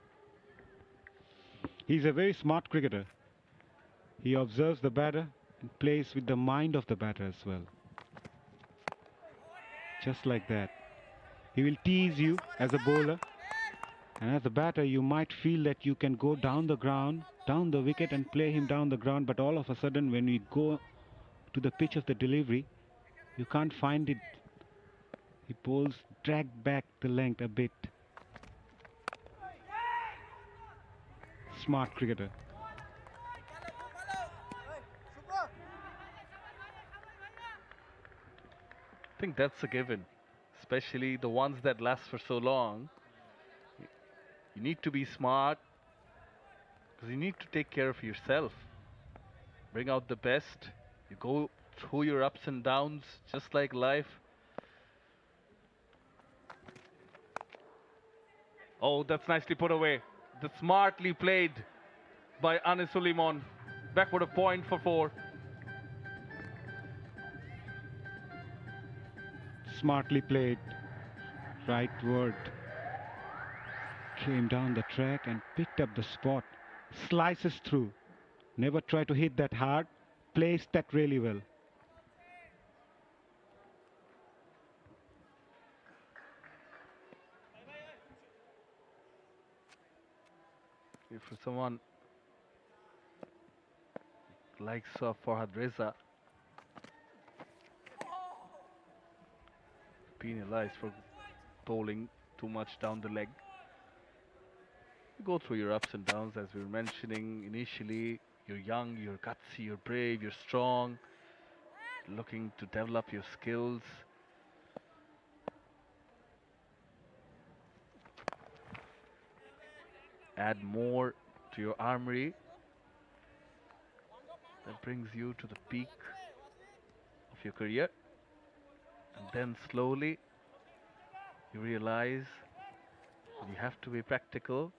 Speaker 5: He's a very smart cricketer. He observes the batter and plays with the mind of the batter as well. Just like that. He will tease you as a bowler, and as a batter you might feel that you can go down the ground, down the wicket and play him down the ground, but all of a sudden when we go to the pitch of the delivery, you can't find it. He bowls drag back the length a bit. Smart cricketer.
Speaker 2: I think that's a given, especially the ones that last for so long. You need to be smart, because you need to take care of yourself. Bring out the best. You go through your ups and downs, just like life. Oh, that's nicely put away. The smartly played by Anis Suleiman. Backward a point for 4.
Speaker 5: Smartly played. Right word. Came down the track and picked up the spot. Slices through. Never try to hit that hard. Placed that really well.
Speaker 2: If for someone likes Farhad Reza, penalized for bowling too much down the leg. You go through your ups and downs, as we were mentioning initially. You're young, you're gutsy, you're brave, you're strong, looking to develop your skills. Add more to your armory that brings you to the peak of your career. And then slowly you realize you have to be practical.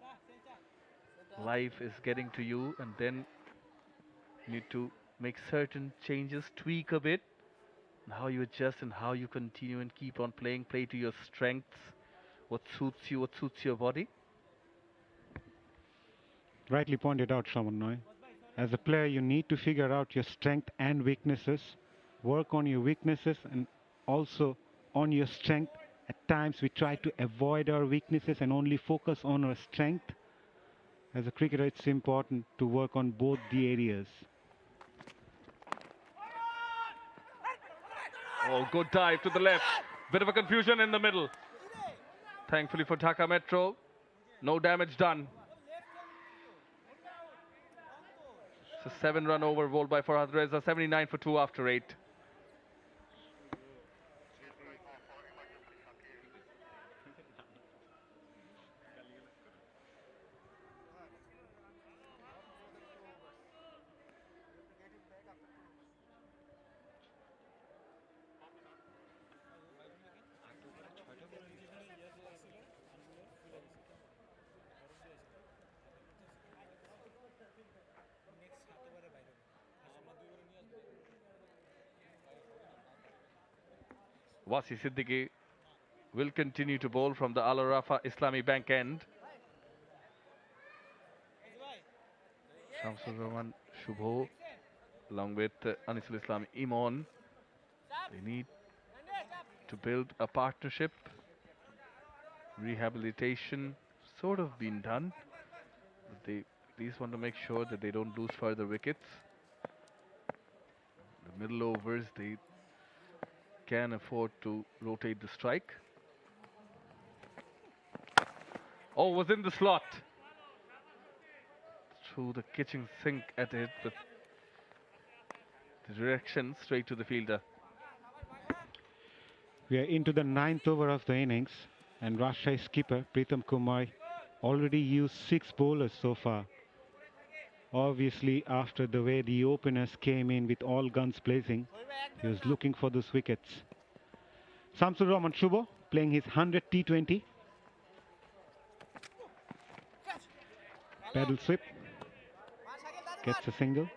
Speaker 2: Life is getting to you, and then you need to make certain changes, tweak a bit, and how you adjust and how you continue and keep on playing. Play to your strengths, what suits you, what suits your body.
Speaker 5: Rightly pointed out, Shravan. As a player, you need to figure out your strength and weaknesses, work on your weaknesses and also on your strength. At times we try to avoid our weaknesses and only focus on our strength. As a cricketer, it's important to work on both the areas.
Speaker 2: Oh, good dive to the left. Bit of a confusion in the middle. Thankfully for Dhaka Metro, no damage done. It's a 7-run over bowled by Farhad Reza, 79 for 2 after 8. 𝗂𝗂𝗂𝗂𝐴𝐶𝐶 𝗂𝗂𝐶𝐿 will continue to bowl from the Al Arafa Islami Bank end. 𝗬𝗏𝗂𝗂𝗂𝗂 𝗂𝗶𝗱 along with Anisul Islam Imon. They need to build a partnership. Rehabilitation sort of been done. But they at least want to make sure that they don't lose further wickets. The middle overs, they can afford to rotate the strike. Oh, was in the slot. Through the kitchen sink at it, but the direction straight to the fielder.
Speaker 5: We are into the 9th over of the innings, and Rajshahi skipper Pritham Kumar already used 6 bowlers so far. Obviously, after the way the openers came in with all guns blazing, he was looking for those wickets. Shamsur Rahman Shubho playing his 100th T20. Paddle sweep. Gets a single.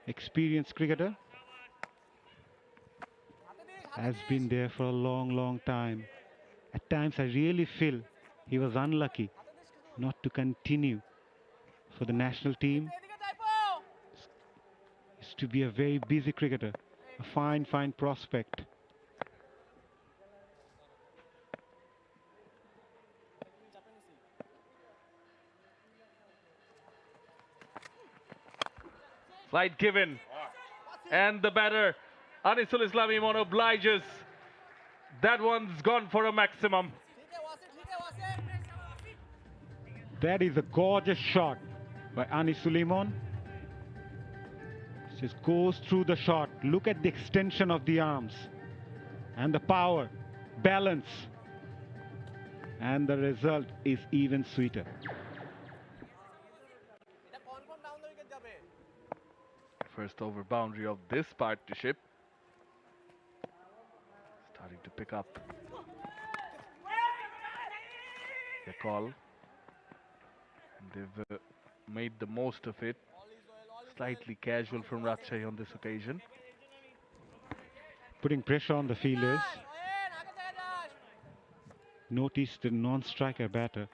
Speaker 5: Experienced cricketer. Has been there for a long time. At times I really feel he was unlucky not to continue for the national team. Is to be a very busy cricketer, a fine prospect.
Speaker 2: Slide given, and the batter Anisul Islam Imon obliges. That one's gone for a maximum.
Speaker 5: That is a gorgeous shot by Anisul Imon. Just goes through the shot. Look at the extension of the arms and the power, balance, and the result is even sweeter.
Speaker 2: First over boundary of this partnership. Starting to pick up the call. They've made the most of it. Slightly casual from Rajshahi on this occasion.
Speaker 5: Putting pressure on the fielders. Notice the non-striker batter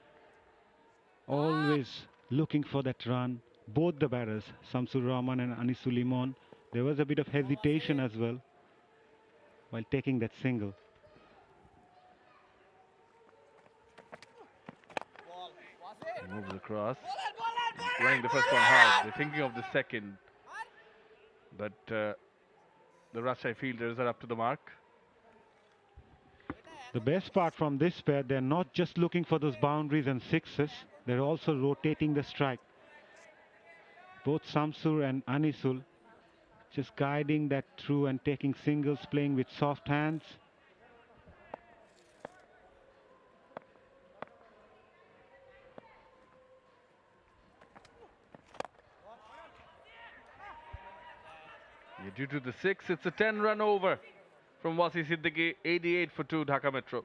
Speaker 5: always looking for that run. Both the batters, Shamsur Rahman and Anisul Imon, there was a bit of hesitation as well while taking that single.
Speaker 2: Moves across. Playing the first one hard. They're thinking of the second. But the Rajshahi fielders are up to the mark.
Speaker 5: The best part from this pair, they're not just looking for those boundaries and sixes. they're also rotating the strike. Both Shamsur and Anisul just guiding that through and taking singles, playing with soft hands.
Speaker 2: Yeah, due to the 6, it's a 10-run over from 𝗂𝗎cie Siddiqui, 88 for 2, Dhaka Metro.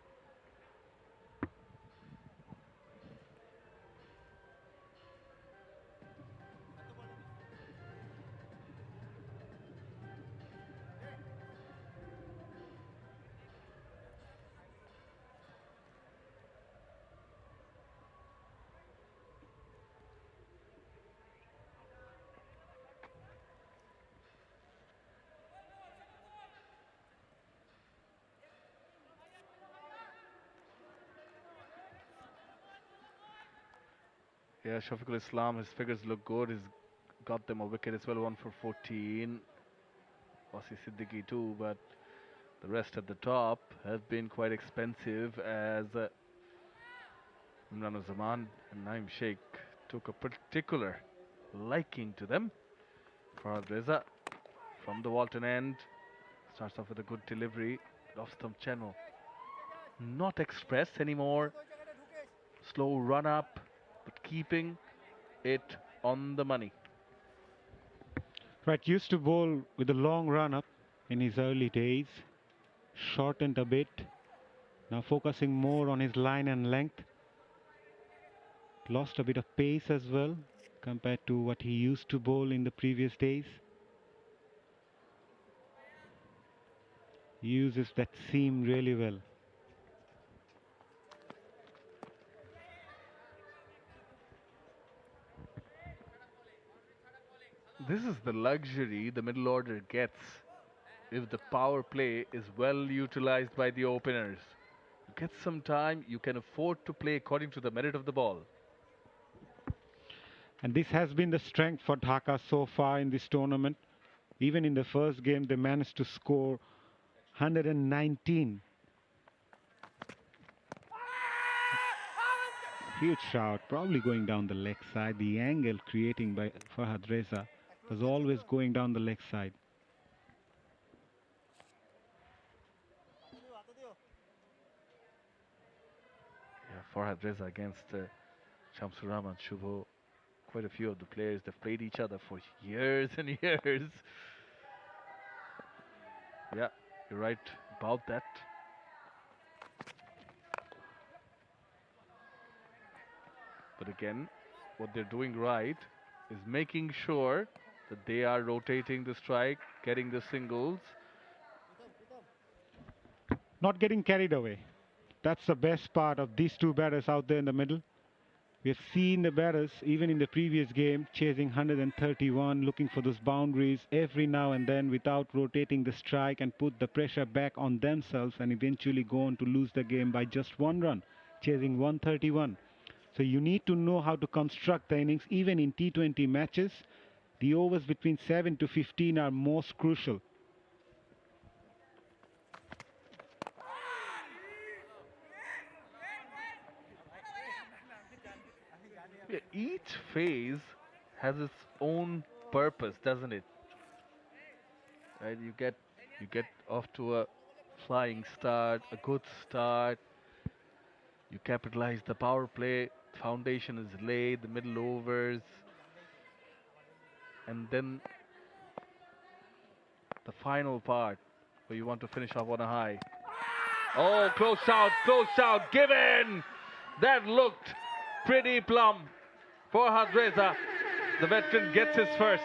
Speaker 2: Yeah, Shafiqul Islam, his figures look good. He's got them a wicket as well, 1 for 14. 𝗂𝗎cie Siddiqui too, but the rest at the top have been quite expensive as Imran Zaman and Naim Sheikh took a particular liking to them. Farhad Reza from the Walton end starts off with a good delivery, off stump channel. Not express anymore. Slow run up, but keeping it on the money.
Speaker 5: Right, used to bowl with a long run up in his early days. Shortened a bit. Now focusing more on his line and length. Lost a bit of pace as well compared to what he used to bowl in the previous days. He uses that seam really well.
Speaker 2: This is the luxury the middle order gets if the power play is well utilized by the openers. You get some time, you can afford to play according to the merit of the ball.
Speaker 5: And this has been the strength for Dhaka so far in this tournament. Even in the first game, they managed to score 119. Huge shot, probably going down the leg side. The angle creating by Farhad Reza was always going down the leg side.
Speaker 2: Yeah, Farhad Reza against Shamsur Rahman, Shubho. Quite a few of the players, they've played each other for years and years. Yeah, you're right about that. But again, what they're doing right is making sure that they are rotating the strike, getting the singles.
Speaker 5: Not getting carried away. That's the best part of these two batters out there in the middle. We have seen the batters, even in the previous game, chasing 131, looking for those boundaries every now and then without rotating the strike and put the pressure back on themselves and eventually go on to lose the game by just 1 run, chasing 131. So you need to know how to construct the innings. Even in T20 matches, the overs between 7 to 15 are most crucial.
Speaker 2: Yeah, each phase has its own purpose, doesn't it? Right, you get off to a flying start, a good start. You capitalize the power play, foundation is laid, the middle overs, and then the final part where you want to finish off on a high. Oh, close shout, given! That looked pretty plumb. Farhad Reza, the veteran, gets his first.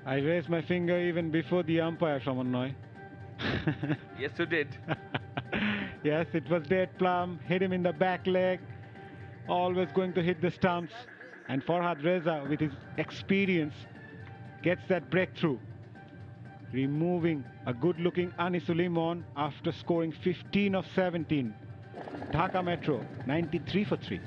Speaker 5: I raised my finger even before the umpire, Shamannoy.
Speaker 2: Yes, you did.
Speaker 5: Yes, it was dead plumb, hit him in the back leg, always going to hit the stumps. And Farhad Reza, with his experience, gets that breakthrough, removing a good-looking Anisul after scoring 15 of 17. Dhaka Metro, 93 for 3.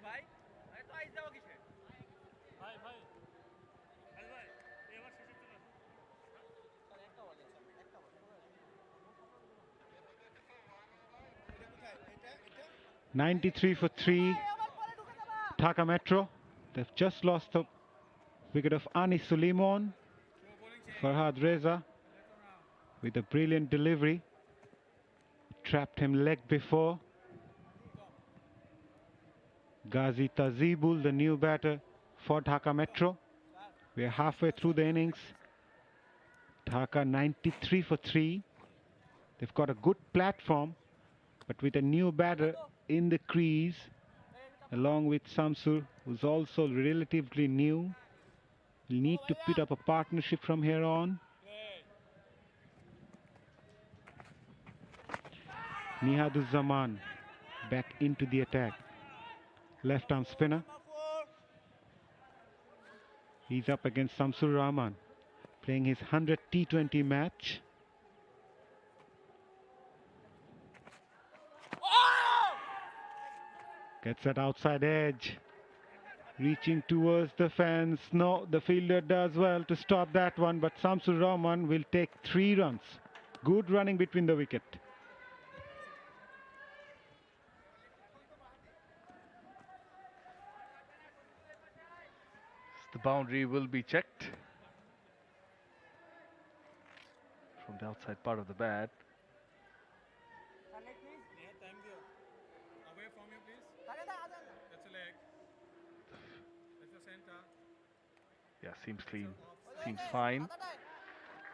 Speaker 3: ভাই আরে তো আইস যাও কিসে ভাই ভাই আরে ভাই এবার শেষে চলে আসো একটা বল একটা বল
Speaker 5: 93 for 3. Dhaka Metro. They've just lost the wicket of Anis Suleiman. Farhad Reza with a brilliant delivery. Trapped him leg before. 𝗏𝗂𝗃𝗍𝗫𝗀, the new batter for Dhaka Metro. We are halfway through the innings. Dhaka 93 for 3. They've got a good platform, but with a new batter in the crease, along with Shamsur, who's also relatively new, we'll need to put up a partnership from here on. Nihaduzzzaman back into the attack. Left arm spinner. He's up against Shamsur Rahman, playing his 100th T20 match. Gets that outside edge. Reaching towards the fence. No, the fielder does well to stop that one, but Shamsur Rahman will take 3 runs. Good running between the wicket.
Speaker 2: The boundary will be checked from the outside part of the bat.
Speaker 3: Away from you, please. That's a leg. That's the center.
Speaker 2: Yeah, seems clean. Seems fine.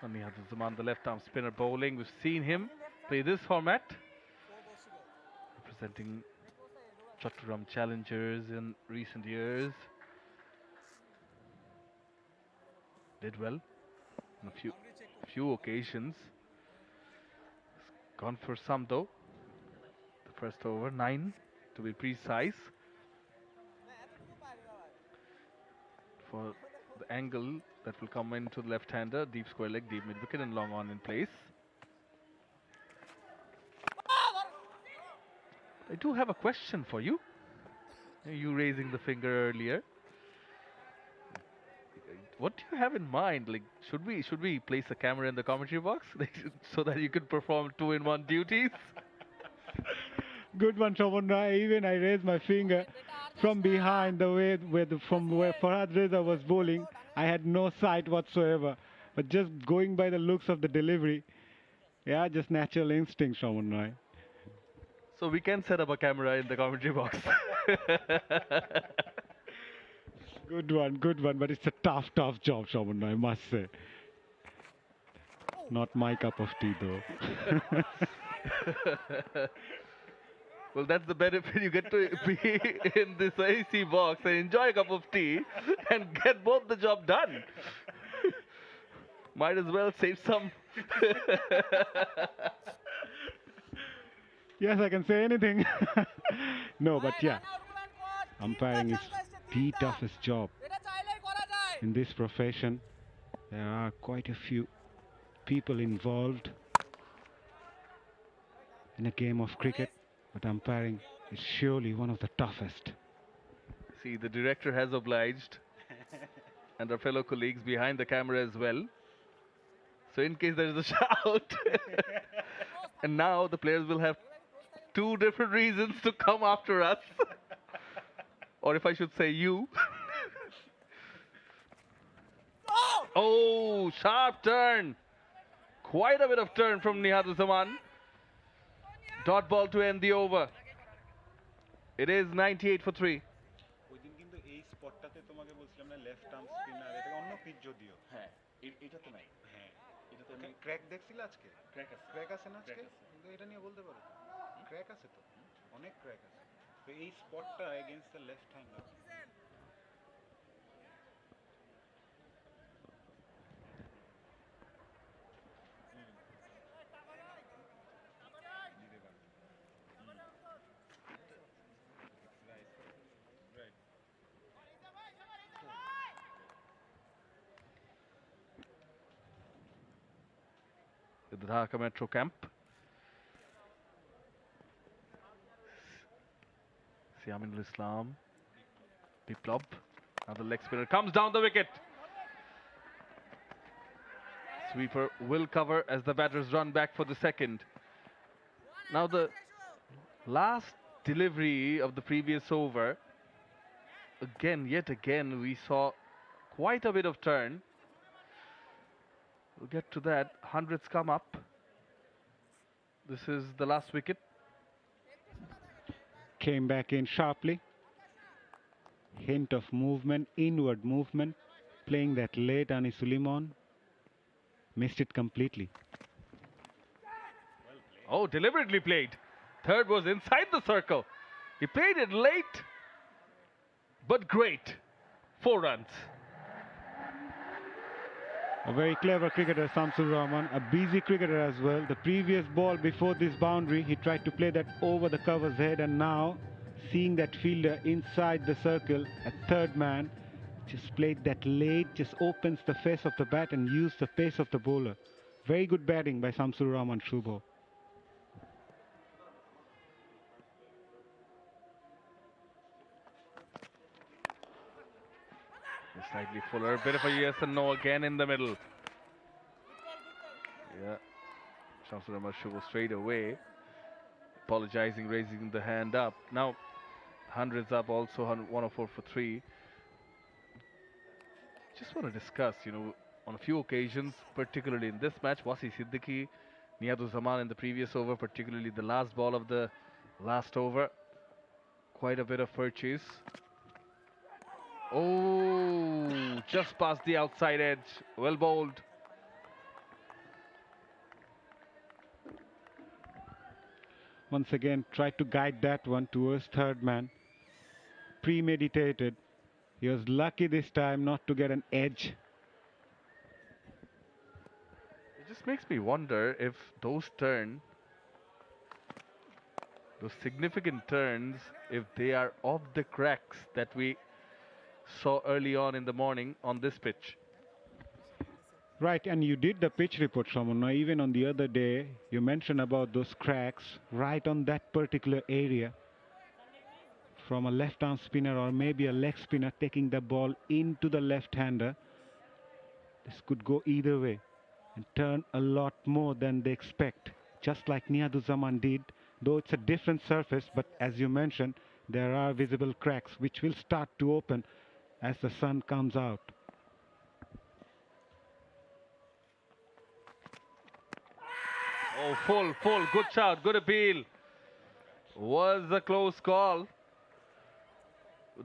Speaker 2: And Nihaduzzzaman, the left arm spinner bowling. We've seen him play this format, representing Chattogram challengers in recent years. Did well on a few occasions. Gone for some though. The first over, 9 to be precise. For the angle that will come into the left-hander, deep square leg, deep mid-wicket and long on in place. I do have a question for you. You raising the finger earlier. What do you have in mind? Like, should we place a camera in the commentary box so that you could perform 2-in-1 duties?
Speaker 5: Good one, Shobana. Even I raised my finger from behind the way from where Farhad Reza was bowling. I had no sight whatsoever, but just going by the looks of the delivery, yeah, just natural instinct, Shobana.
Speaker 2: So we can set up a camera in the commentary box.
Speaker 5: Good one, but it's a tough job, Shobana, I must say. Not my cup of tea, though.
Speaker 2: Well, that's the benefit. You get to be in this AC box and enjoy a cup of tea and get both the job done. Might as well save some.
Speaker 5: Yes, I can say anything. No, but yeah, umpiring is the toughest job in this profession. There are quite a few people involved in a game of cricket, but umpiring is surely one of the toughest.
Speaker 2: See, the director has obliged, and our fellow colleagues behind the camera as well. So in case there is a shout, and now the players will have 2 different reasons to come after us. Or if I should say you. Oh, sharp turn. Quite a bit of turn from Nihaduzzzaman. Dot ball to end the over. It is 98 for 3.
Speaker 6: ওই দিন কিন্তু এই স্পটটাতে তোমাকে বলছিলাম না left arm spinner এটাকে অন্য pitch যদিও
Speaker 7: হ্যাঁ এটা তো নাই
Speaker 6: হ্যাঁ
Speaker 7: এটা তো আমি
Speaker 6: ক্র্যাক দেখছিলে আজকে
Speaker 7: ক্র্যাক
Speaker 6: ক্র্যাক আছে
Speaker 7: আছে
Speaker 6: না আজকে কিন্তু এটা নিয়ে বলতে পারো ক্র্যাক আছে তো অনেক ক্র্যাক আছে তো এই স্পটটা against the left hander
Speaker 2: At the Dhaka Metro camp. Siaminul Islam 𝗶𝗵𝗃, another leg spinner, comes down the wicket. Sweeper will cover as the batters run back for the second. Now the last delivery of the previous over, yet again, we saw quite a bit of turn. We'll get to that. Hundreds come up. This is the last wicket.
Speaker 5: Came back in sharply. Hint of movement, inward movement. Playing that late, Anis Suleiman. Missed it completely.
Speaker 2: Oh, deliberately played. Third was inside the circle. He played it late, but great. 4 runs.
Speaker 5: A very clever cricketer, Shamsur Rahman, a busy cricketer as well. The previous ball before this boundary, he tried to play that over the cover's head, and now, seeing that fielder inside the circle, a third man, just played that late, just opens the face of the bat and used the pace of the bowler. Very good batting by Shamsur Rahman Shubho.
Speaker 2: Slightly fuller, bit of a yes and no again in the middle. Yeah, Shamsur Rahman Shubho straight away, apologizing, raising the hand up. Now, hundreds up also, 104 for 3. Just want to discuss, on a few occasions, particularly in this match, 𝗂𝚹 Siddiqui, 𝗵𝗎𝗓𝗓 in the previous over, particularly the last ball of the last over. Quite a bit of purchase. Oh, just past the outside edge. Well bowled.
Speaker 5: Once again, tried to guide that one towards third man. Premeditated. He was lucky this time not to get an edge.
Speaker 2: It just makes me wonder if those significant turns, if they are off the cracks that we saw early on in the morning on this pitch.
Speaker 5: Right, and you did the pitch report, Shamuna. Even on the other day, you mentioned about those cracks right on that particular area. From a left-arm spinner or maybe a leg spinner taking the ball into the left-hander. This could go either way and turn a lot more than they expect. Just like Niyazuzzahman did, though it's a different surface, but as you mentioned, there are visible cracks which will start to open as the sun comes out.
Speaker 2: Oh, full, good shout, good appeal. Was a close call.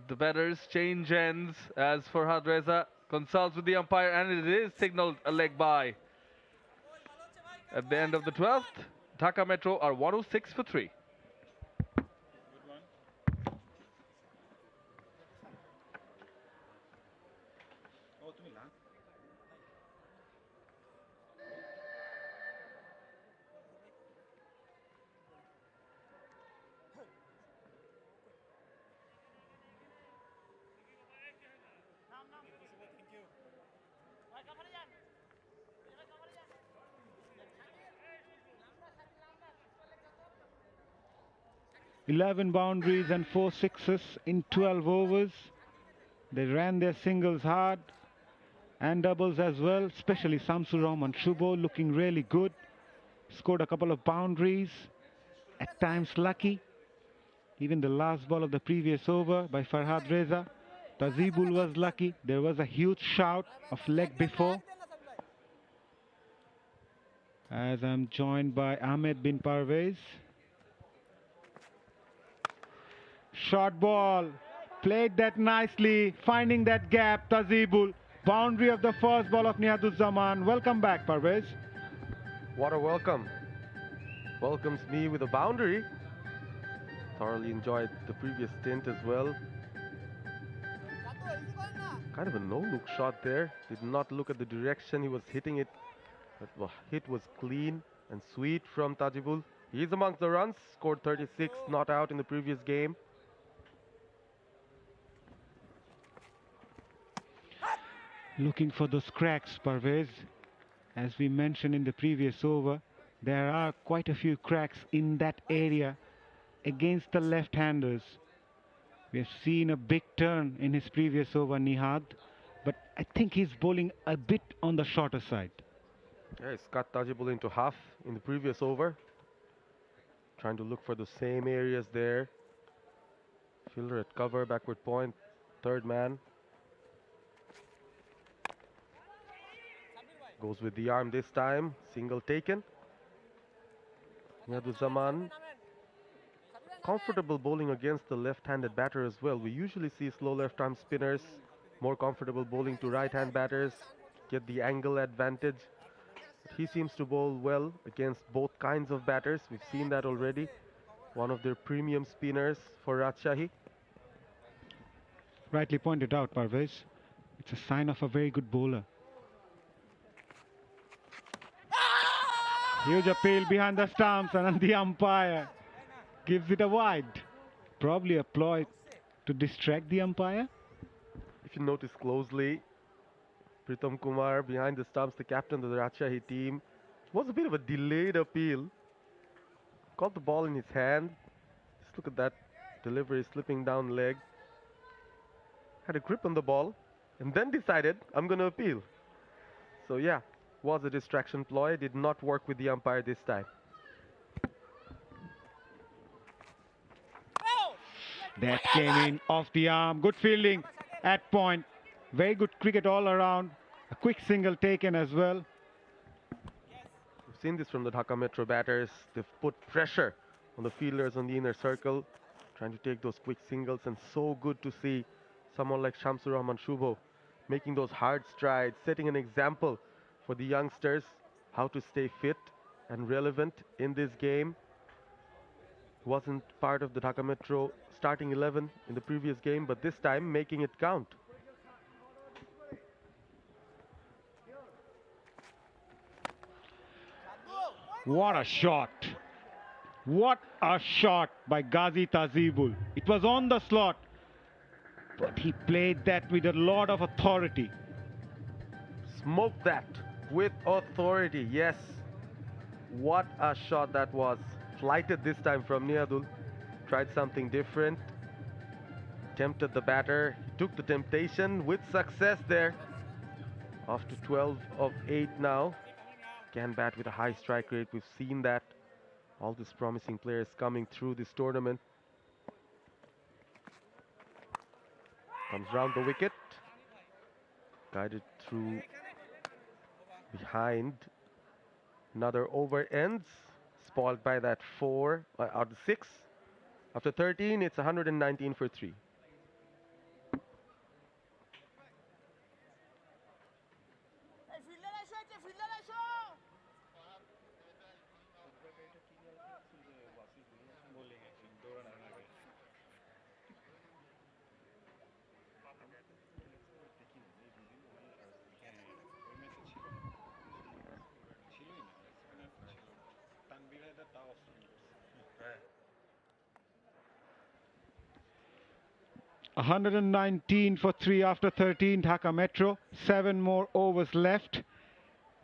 Speaker 2: The batters change ends as Farhad Reza consults with the umpire, and it is signaled a leg by. At the end of the 12th, Dhaka Metro are 106 for 3.
Speaker 5: 11 boundaries and 4 sixes in 12 overs. They ran their singles hard and doubles as well, especially Shamsur Rahman Shubho looking really good. Scored a couple of boundaries, at times lucky. Even the last ball of the previous over by Farhad Reza, Tazibul was lucky. There was a huge shout of leg before. As I'm joined by Ahmed bin Parvez. Short ball, played that nicely, finding that gap, Tazibul. Boundary of the first ball of Niyazuzzahman. Welcome back, Parvez.
Speaker 1: What a welcome. Welcomes me with a boundary. Thoroughly enjoyed the previous stint as well. Kind of a no-look shot there. Did not look at the direction he was hitting it. But the hit was clean and sweet from Tazibul. He's amongst the runs. Scored 36, not out in the previous game.
Speaker 5: Looking for those cracks, Parvez. As we mentioned in the previous over, there are quite a few cracks in that area against the left-handers. We have seen a big turn in his previous over, 𝗂𝗍, but I think he's bowling a bit on the shorter side.
Speaker 1: Yeah, he's cut Tajibul into half in the previous over. Trying to look for the same areas there. Fielder at cover, backward point, third man. Goes with the arm this time, single taken. 𝗂𝗍𝗪𝗓, comfortable bowling against the left-handed batter as well. We usually see slow left-arm spinners, more comfortable bowling to right-hand batters, get the angle advantage. But he seems to bowl well against both kinds of batters. We've seen that already. One of their premium spinners for Rajshahi.
Speaker 5: Rightly pointed out, Parvez. It's a sign of a very good bowler. Huge appeal behind the stumps, and the umpire gives it a wide. Probably a ploy to distract the umpire.
Speaker 1: If you notice closely, Pritam Kumar behind the stumps, the captain of the Rajshahi team, was a bit of a delayed appeal. Got the ball in his hand. Just look at that delivery, slipping down leg. Had a grip on the ball and then decided, I'm going to appeal. So yeah, was a distraction ploy. Did not work with the umpire this time.
Speaker 5: That came in off the arm. Good fielding at point. Very good cricket all around. A quick single taken as well.
Speaker 1: We've seen this from the Dhaka Metro batters. They've put pressure on the fielders on the inner circle, trying to take those quick singles, and so good to see someone like 𝗂𝗪𝗓𝗄𝗏 making those hard strides, setting an example for the youngsters how to stay fit and relevant in this game. Wasn't part of the Dhaka Metro starting 11 in the previous game, but this time making it count.
Speaker 5: What a shot. What a shot by Ghazi Tazibul. It was on the slot, but he played that with a lot of authority.
Speaker 1: Smoked that with authority, yes. What a shot that was. Flighted this time from 𝗂𝗍. Tried something different. Tempted the batter. Took the temptation with success there. Off to 12 of 8 now. Can bat with a high strike rate. We've seen that. All these promising players coming through this tournament. Comes round the wicket. Guided through behind. Another over ends. Spoiled by that 4 out of 6. After 13, it's 119 for 3.
Speaker 5: Yeah. 119 for 3 after 13, Dhaka Metro. 7 more overs left.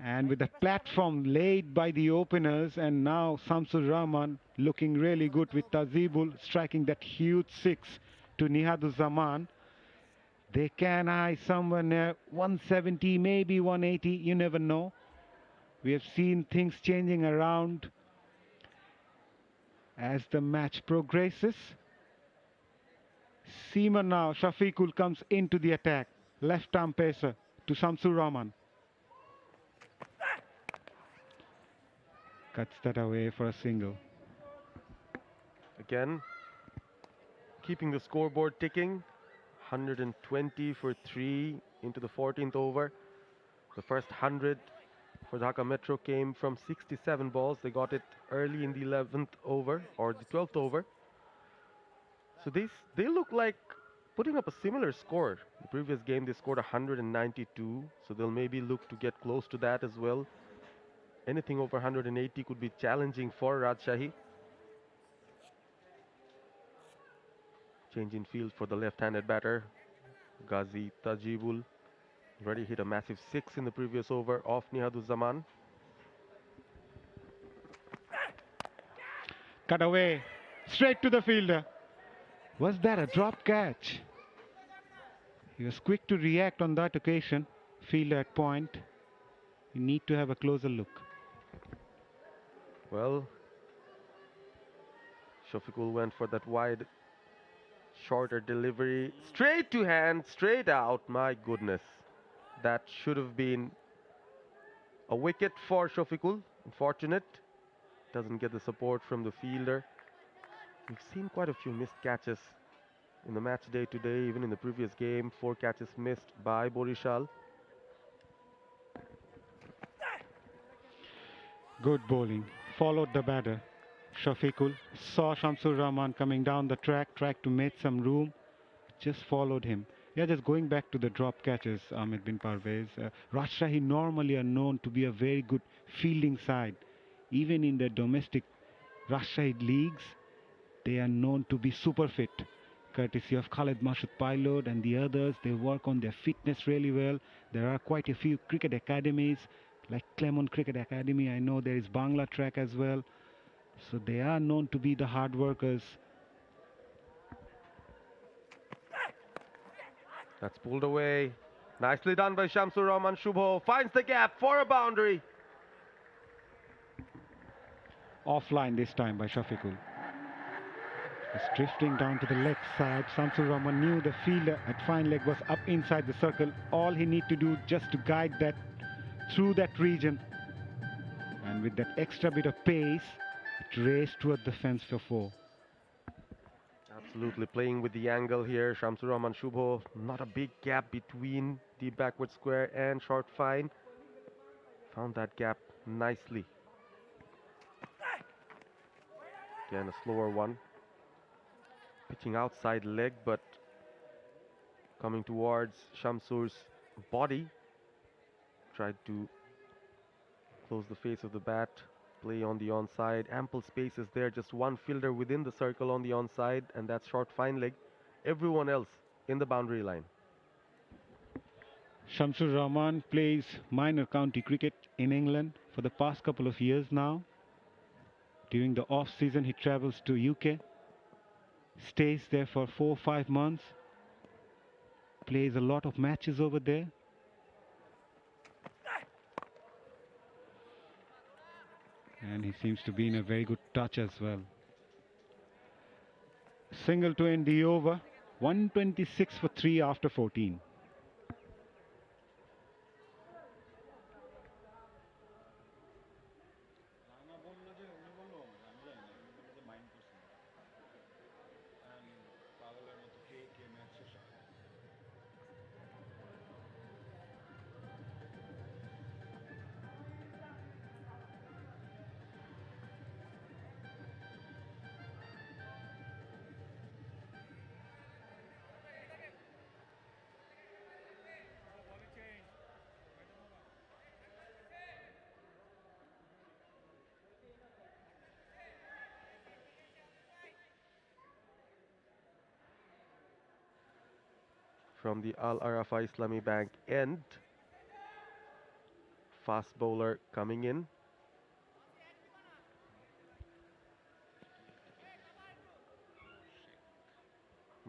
Speaker 5: And with the platform laid by the openers, and now 𝗂𝗪𝗓𝗏 looking really good with Tazibul striking that huge 6 to 𝗂𝗍𝗪𝗓𝗏. They can eye somewhere near 170, maybe 180, you never know. We have seen things changing around as the match progresses. Seamer now, Shafiqul comes into the attack. Left arm pacer to 𝗂𝗪𝗓𝗏. Cuts that away for a single.
Speaker 1: Again, keeping the scoreboard ticking. 120 for 3 into the 14th over. The first 100 for Dhaka Metro came from 67 balls. They got it early in the 11th over, or the 12th over. So they look like putting up a similar score. The previous game they scored 192, so they'll maybe look to get close to that as well. Anything over 180 could be challenging for Rajshahi. Change in field for the left-handed batter, Ghazi Tazibul. Already hit a massive 6 in the previous over off 𝗂𝗍𝗪𝗓𝗏.
Speaker 5: Cut away, straight to the fielder. Was that a drop catch? He was quick to react on that occasion. Fielder at point. You need to have a closer look.
Speaker 1: Well, 𝗃𝗃𝗃𝗃 went for that wide, shorter delivery. Straight to hand, straight out. My goodness. That should have been a wicket for 𝗃𝗃𝗃. Unfortunate. Doesn't get the support from the fielder. We've seen quite a few missed catches in the match day today, even in the previous game. 4 catches missed by Borishal.
Speaker 5: Good bowling. Followed the batter. 𝗃𝗃𝗃 saw Shamsur Rahman coming down the track, tried to make some room, just followed him. Yeah, just going back to the drop catches, 𝗂𝗵𝗵𝗃𝗃. Rajshahi normally are known to be a very good fielding side. Even in the domestic Rajshahi leagues, they are known to be super fit. Courtesy of Khalid Mashood Pilot and the others, they work on their fitness really well. There are quite a few cricket academies, like Claremont Cricket Academy. I know there is Bangla Track as well. So they are known to be the hard workers.
Speaker 1: That's pulled away. Nicely done by Shamsur Rahman. Shubho finds the gap for a boundary.
Speaker 5: Offline this time by 𝗃𝗃𝗃. It's drifting down to the leg side. Shamsur Rahman knew the fielder at fine leg was up inside the circle. All he need to do just to guide that through that region. And with that extra bit of pace, it raced toward the fence for 4.
Speaker 1: Absolutely playing with the angle here. Shamsur Rahman Shubho, not a big gap between the backward square and short fine. Found that gap nicely. Again, a slower one. Pitching outside leg, but coming towards Shamsur's body. Tried to close the face of the bat. Play on the onside. Ample spaces there. Just one fielder within the circle on the onside, and that's short fine leg. Everyone else in the boundary line.
Speaker 5: Shamsur Rahman plays minor county cricket in England for the past couple of years now. During the off-season, he travels to UK, stays there for 4 or 5 months, plays a lot of matches over there. And he seems to be in a very good touch as well. Single to end the over. 126 for 3 after 14.
Speaker 1: From the Al Arafa Islami Bank end. Fast bowler coming in.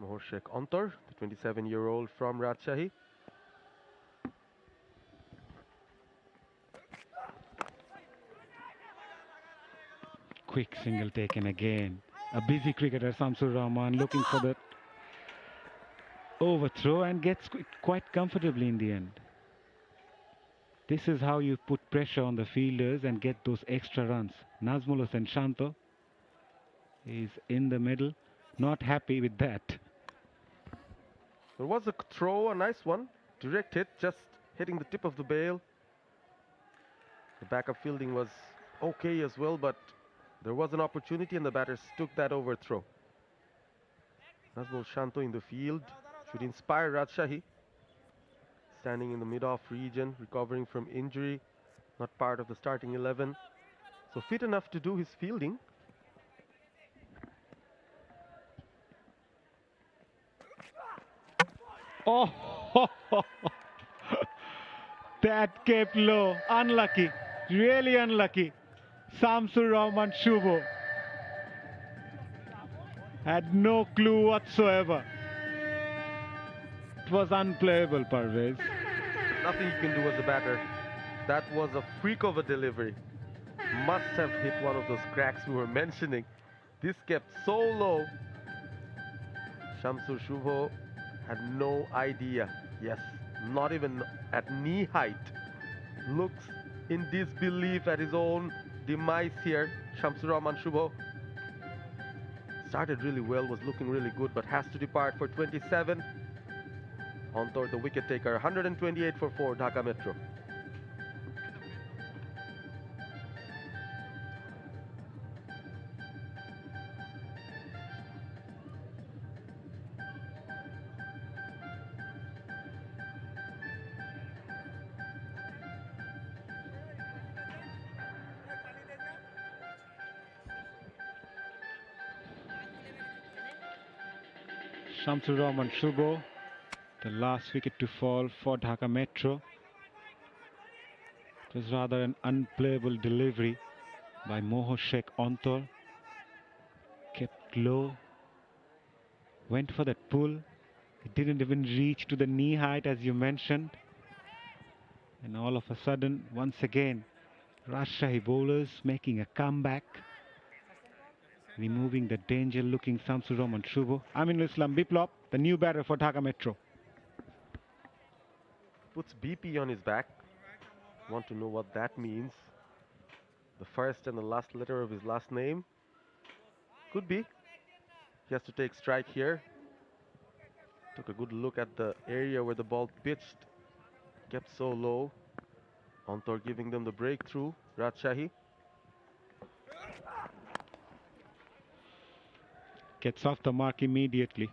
Speaker 1: 𝗃𝗃𝗃𝗃, the 27-year-old from Rajshahi.
Speaker 5: Quick single taken again. A busy cricketer, Shamsur Rahman, looking for the overthrow and gets quite comfortably in the end. This is how you put pressure on the fielders and get those extra runs. Nazmul Hossain Shanto is in the middle, not happy with that.
Speaker 1: There was a throw, a nice one. Direct hit, just hitting the tip of the bail. The backup fielding was okay as well, but there was an opportunity and the batters took that overthrow. Nazmul Shanto in the field should inspire Rajshahi. Standing in the mid-off region, recovering from injury, not part of the starting 11. So fit enough to do his fielding.
Speaker 5: Oh, that kept low. Unlucky, really unlucky. Shamsur Rahman Shubho. Had no clue whatsoever. It was unplayable, Parvez.
Speaker 1: Nothing you can do as a batter. That was a freak of a delivery. Must have hit one of those cracks we were mentioning. This kept so low. 𝗂𝗪𝗂𝗃 had no idea. Yes, not even at knee height. Looks in disbelief at his own demise here. 𝗂𝗪𝗂𝗃 started really well, was looking really good, but has to depart for 27. On toward the wicket taker, 128 for 4, Dhaka Metro.
Speaker 5: 𝗂𝗪𝗂𝗃𝗁, the last wicket to fall for Dhaka Metro. It was rather an unplayable delivery by Moho Sheikh Ontor. Kept low, went for that pull. It didn't even reach to the knee height, as you mentioned. And all of a sudden, once again, Rajshahi bowlers making a comeback, removing the danger-looking 𝗂𝗪𝗂𝗁. Aminul Islam 𝗵𝗺𝗄, the new batter for Dhaka Metro.
Speaker 1: Puts BP on his back. Want to know what that means? The first and the last letter of his last name? Could be. He has to take strike here. Took a good look at the area where the ball pitched. Kept so low. Ontor giving them the breakthrough. Rajshahi.
Speaker 5: Gets off the mark immediately.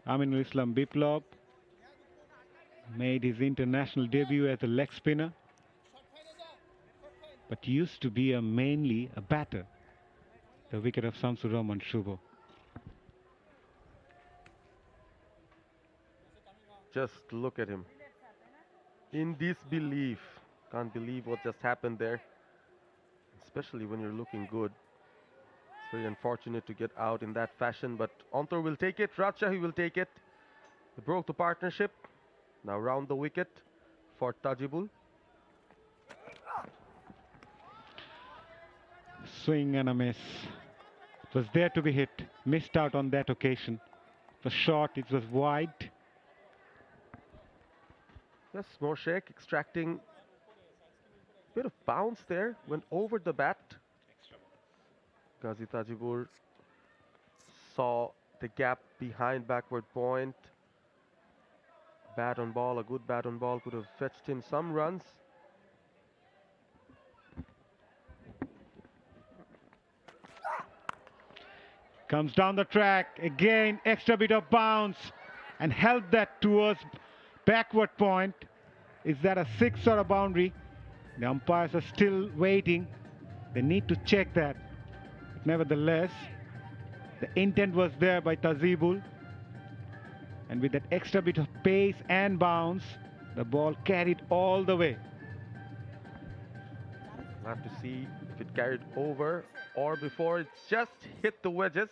Speaker 5: Aminul Islam 𝗵𝗺𝗄 made his international debut as a leg spinner, but used to be mainly a batter. The wicket of 𝗂𝗪𝗂𝗁.
Speaker 1: Just look at him. In disbelief. Can't believe what just happened there. Especially when you're looking good. It's very unfortunate to get out in that fashion, but Ontor will take it. Rajshahi will take it. They broke the partnership. Now round the wicket for Tajibull.
Speaker 5: Swing and a miss. It was there to be hit. Missed out on that occasion. It was short, it was wide.
Speaker 1: Yes, Moho Sheikh extracting a bit of bounce there. Went over the bat. Ghazi Tajibull saw the gap behind backward point. Bat on ball, a good bat on ball could have fetched him some runs.
Speaker 5: Comes down the track, again extra bit of bounce and held that towards backward point. Is that a six or a boundary? The umpires are still waiting. They need to check that. Nevertheless, the intent was there by Tajibull. And with that extra bit of pace and bounce, the ball carried all the way.
Speaker 1: We'll have to see if it carried over or before. It's just hit the wedges.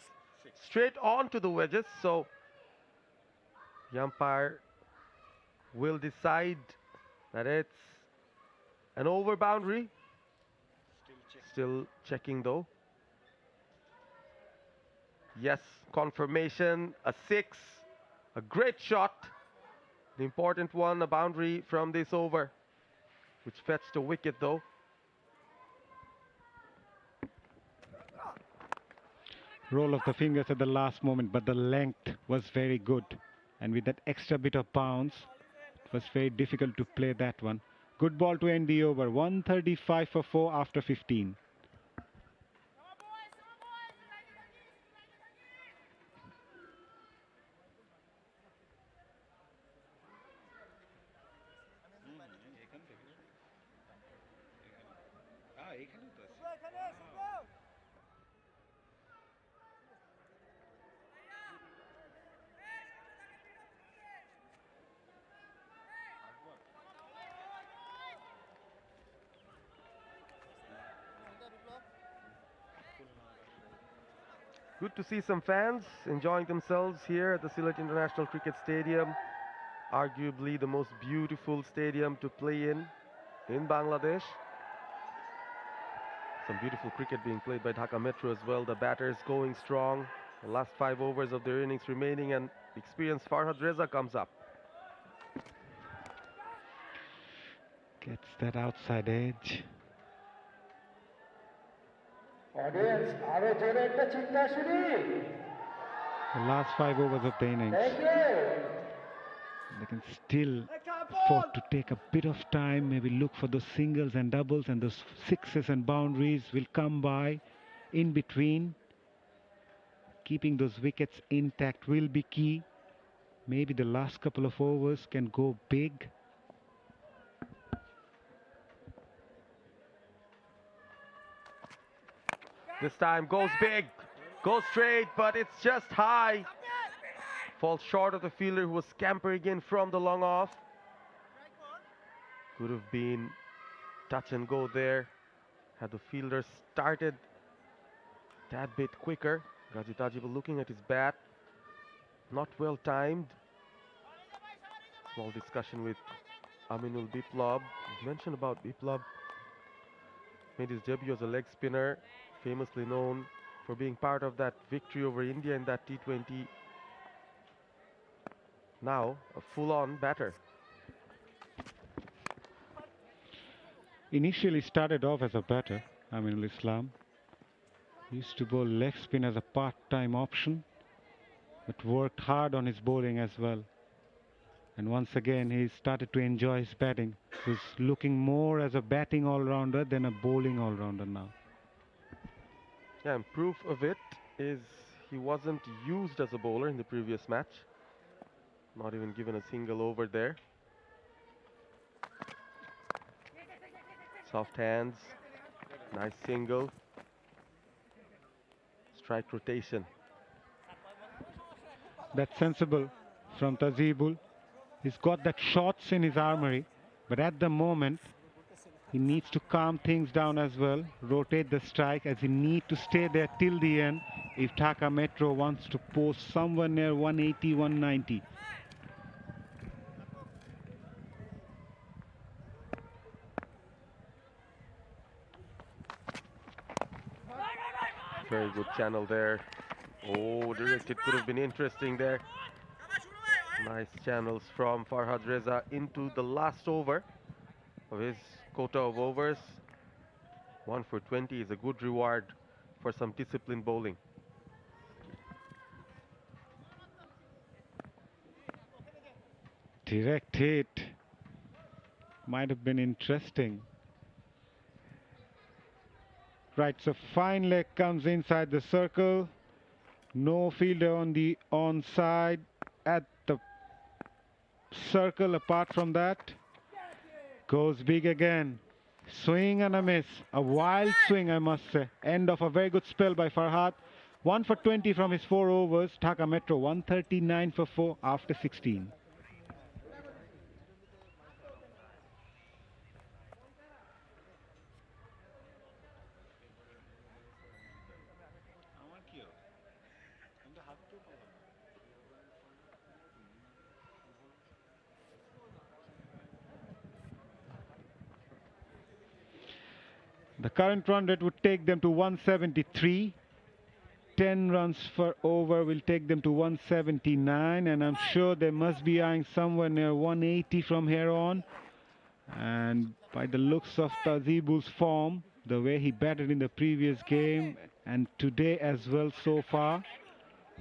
Speaker 1: Straight on to the wedges. So the umpire will decide that it's an over boundary. Still checking though. Yes, confirmation, a six. A great shot, the important one, a boundary from this over, which fetched a wicket though.
Speaker 5: Roll of the fingers at the last moment, but the length was very good. And with that extra bit of bounce, it was very difficult to play that one. Good ball to end the over, 135 for 4 after 15.
Speaker 1: Good to see some fans enjoying themselves here at the Sylhet International Cricket Stadium. Arguably the most beautiful stadium to play in Bangladesh. Some beautiful cricket being played by Dhaka Metro as well. The batters going strong. The last 5 overs of their innings remaining, and experienced Farhad Reza comes up.
Speaker 5: Gets that outside edge.
Speaker 8: Audience, আরো জোরে একটা চিৎকার শুনি।
Speaker 5: The last 5 overs of the innings.
Speaker 8: Thank you.
Speaker 5: They can still afford to take a bit of time, maybe look for those singles and doubles, and those sixes and boundaries will come by in between. Keeping those wickets intact will be key. Maybe the last couple of overs can go big.
Speaker 1: This time goes big, goes straight, but it's just high. Falls short of the fielder who was scampering in from the long off. Could have been touch and go there had the fielder started that bit quicker. 𝗂𝗫𝗍𝗪 looking at his bat, not well timed. Small discussion with 𝗬𝗏𝗏𝗏. Mentioned about 𝗬𝗏𝗏. Made his debut as a leg spinner, famously known for being part of that victory over India in that T20. Now a full-on batter.
Speaker 5: Initially started off as a batter, 𝗬𝗏𝗏𝗏. Used to bowl leg spin as a part-time option, but worked hard on his bowling as well. And once again, he started to enjoy his batting. He's looking more as a batting all-rounder than a bowling all-rounder now.
Speaker 1: Yeah, and proof of it is he wasn't used as a bowler in the previous match. Not even given a single over there. Soft hands, nice single. Strike rotation.
Speaker 5: That's sensible from 𝗂𝗫𝗪. He's got that shots in his armory, but at the moment he needs to calm things down as well, rotate the strike, as he needs to stay there till the end if Dhaka Metro wants to post somewhere near 180, 190.
Speaker 1: Very good channel there. Oh, directed could have been interesting there. Nice channels from Farhad Reza into the last over of his quota of overs. 1 for 20 is a good reward for some disciplined bowling.
Speaker 5: Direct hit. Might have been interesting. Right, so fine leg comes inside the circle. No fielder on the onside at the circle apart from that. Goes big again. Swing and a miss. A wild swing, I must say. End of a very good spell by Farhad. 1 for 20 from his 4 overs. Dhaka Metro 139 for 4 after 16. The current run rate would take them to 173. 10 runs per over will take them to 179, and I'm sure they must be eyeing somewhere near 180 from here on. And by the looks of 𝗂𝗫𝗪's form, the way he batted in the previous game and today as well so far,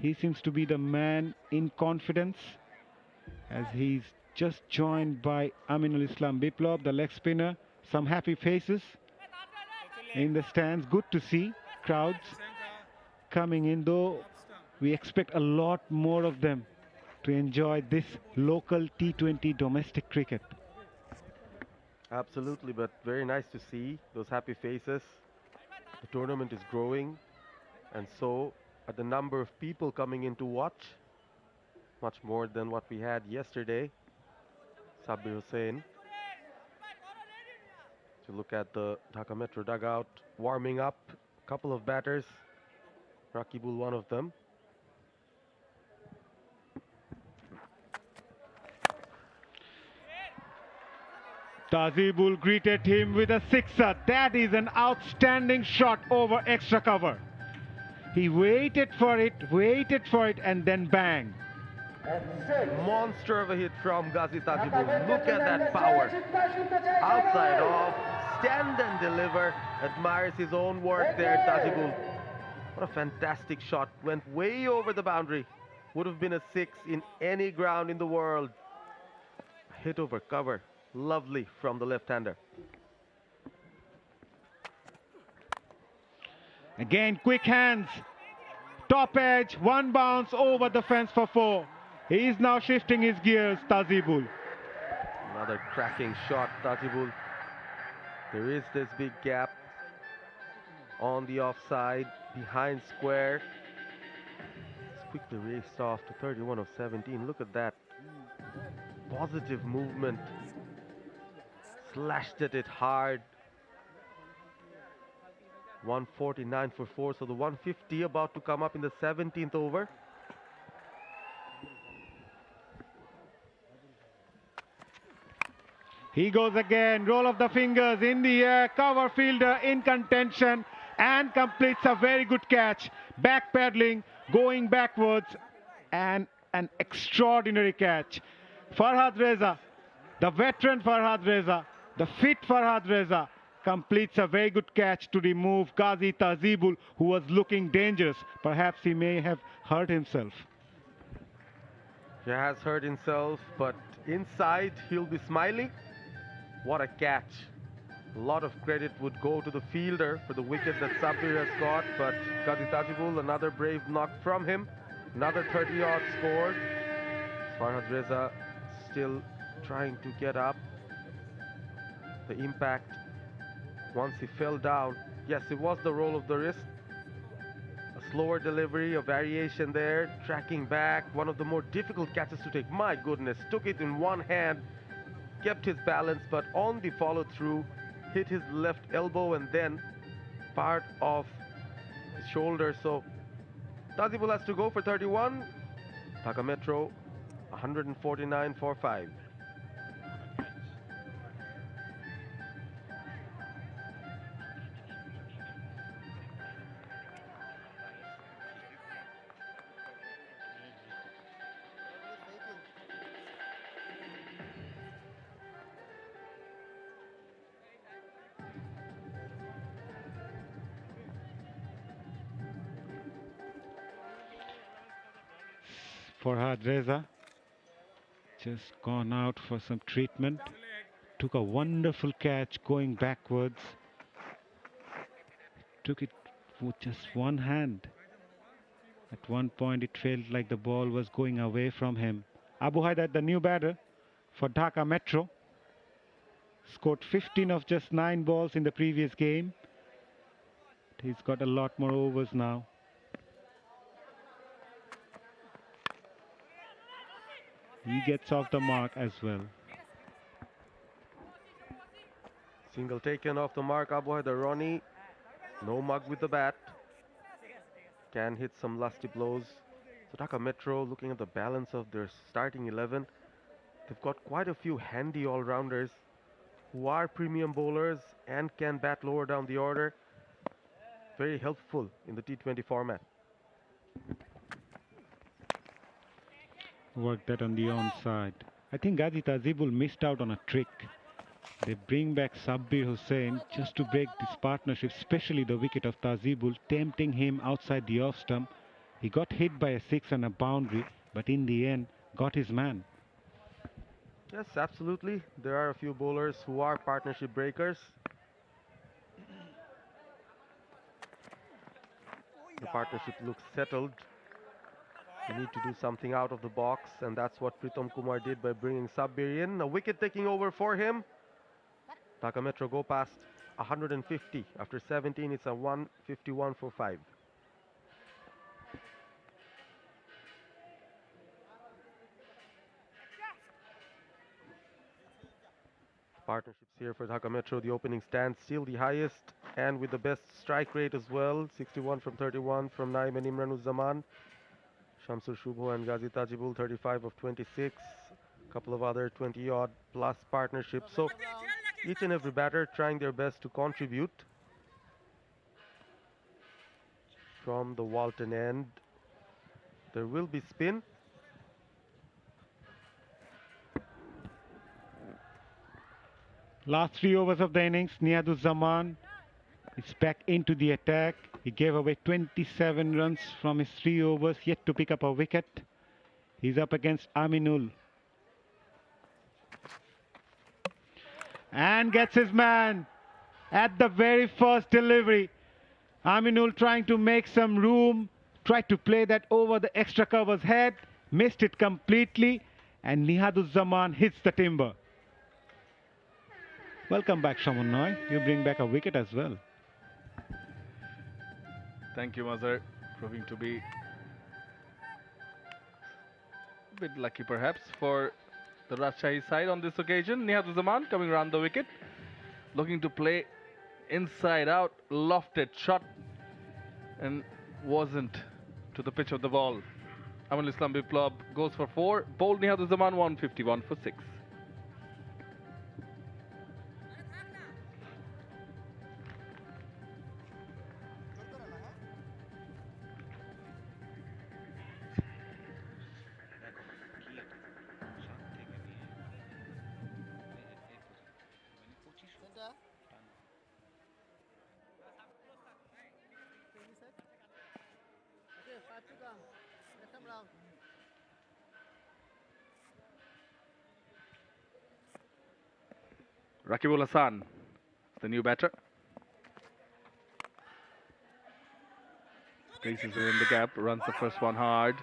Speaker 5: he seems to be the man in confidence, as he's just joined by 𝗬𝗏𝗏𝗏𝗏, the leg spinner. Some happy faces in the stands. Good to see crowds coming in, though we expect a lot more of them to enjoy this local T20 domestic cricket.
Speaker 1: Absolutely, but very nice to see those happy faces. The tournament is growing, and so are the number of people coming in to watch. Much more than what we had yesterday. Sabir Hussain. To look at the Dhaka Metro dugout, warming up. A couple of batters Raqibul one of them.
Speaker 5: 𝗲𝗬𝗪 greeted him with a sixer. That is an outstanding shot over extra cover. He waited for it, and then bang.
Speaker 1: Monster of a hit from Ghazi Tazibul. Look at that power. Outside off, stand and deliver. Admires his own work there, Tazibul. What a fantastic shot. Went way over the boundary. Would have been a 6 in any ground in the world. Hit over cover. Lovely from the left-hander.
Speaker 5: Again, quick hands. Top edge, one bounce over the fence for 4. He is now shifting his gears, 𝗲𝗬𝗪.
Speaker 1: Another cracking shot, 𝗲𝗬𝗪. There is this big gap on the offside, behind square. It's quickly raced off to 31 of 17. Look at that. Positive movement. Slashed at it hard. 149 for 4, so the 150 about to come up in the 17th over.
Speaker 5: He goes again, roll of the fingers in the air, cover fielder in contention and completes a very good catch. Backpedaling, going backwards, and an extraordinary catch. Farhad Reza, the veteran Farhad Reza, the fit Farhad Reza, completes a very good catch to remove Ghazi 𝗲𝗬𝗪, who was looking dangerous. Perhaps he may have hurt himself.
Speaker 1: He has hurt himself, but inside he'll be smiling. What a catch. A lot of credit would go to the fielder for the wicket that Sabbir has got, but Ghazi 𝗲𝗬𝗪, another brave knock from him. Another 30-odd scored. Farhad Reza still trying to get up. The impact once he fell down. Yes, it was the roll of the wrist. A slower delivery, a variation there, tracking back. One of the more difficult catches to take. My goodness, took it in one hand, kept his balance, but on the follow-through, hit his left elbow and then part of his shoulder. So 𝗲𝗬𝗪 has to go for 31. Dhaka Metro 149 for 5.
Speaker 5: Farhad Reza just gone out for some treatment. Took a wonderful catch going backwards. Took it with just one hand. At one point it felt like the ball was going away from him. Abu Haider, the new batter for Dhaka Metro, scored 15 of just 9 balls in the previous game. He's got a lot more overs now. He gets off the mark as well.
Speaker 1: Single taken off the mark, Abu Haider Ronnie. No mug with the bat. Can hit some lusty blows. So Dhaka Metro, looking at the balance of their starting 11, they've got quite a few handy all-rounders who are premium bowlers and can bat lower down the order. Very helpful in the T20 format.
Speaker 5: Work that on the onside. I think Ghazi 𝗲𝗬𝗪 missed out on a trick. They bring back Sabbir Hussain just to break this partnership, especially the wicket of 𝗲𝗬𝗪, tempting him outside the off stump. He got hit by a 6 and a boundary, but in the end got his man.
Speaker 1: Yes, absolutely. There are a few bowlers who are partnership breakers. The partnership looks settled. You need to do something out of the box, and that's what Pritam Kumar did by bringing Sabbir in. A wicket taking over for him. Dhaka Metro go past 150. After 17, it's a 151 for 5. Partnerships here for Dhaka Metro. The opening stand still the highest. and with the best strike rate as well, 61 from 31 from Naeem and 𝗵𝗺𝗀, 𝗂𝗵𝗃 𝗂𝗫 and 𝗏𝗂𝒑 𝗪𝒂𝒂𝒃 35 of 26, a couple of other 20-odd plus partnerships. So each and every batter trying their best to contribute. From the Walton end, there will be spin.
Speaker 5: Last 3 overs of the innings, 𝗂𝗫𝗎𝗪 is back into the attack. He gave away 27 runs from his 3 overs, yet to pick up a wicket. He's up against Aminul. And gets his man at the very first delivery. Aminul trying to make some room, tried to play that over the extra cover's head, missed it completely, and 𝗂𝗫𝗎𝗪 hits the timber. Welcome back, Shaman. You bring back a wicket as well.
Speaker 2: Thank you, Mazhar, proving to be a bit lucky perhaps for the Rajshahi side on this occasion. 𝗂𝗫𝗎𝗪 coming around the wicket, looking to play inside out, lofted shot, and wasn't to the pitch of the ball. Aminul Islam Biplab goes for 4, bowled 𝗂𝗫𝗎𝗪 151 for 6.
Speaker 4: Okay, 5 to come. Second round.
Speaker 2: Raqibul Hasan, the new batter. Places it in the gap, runs the first one hard.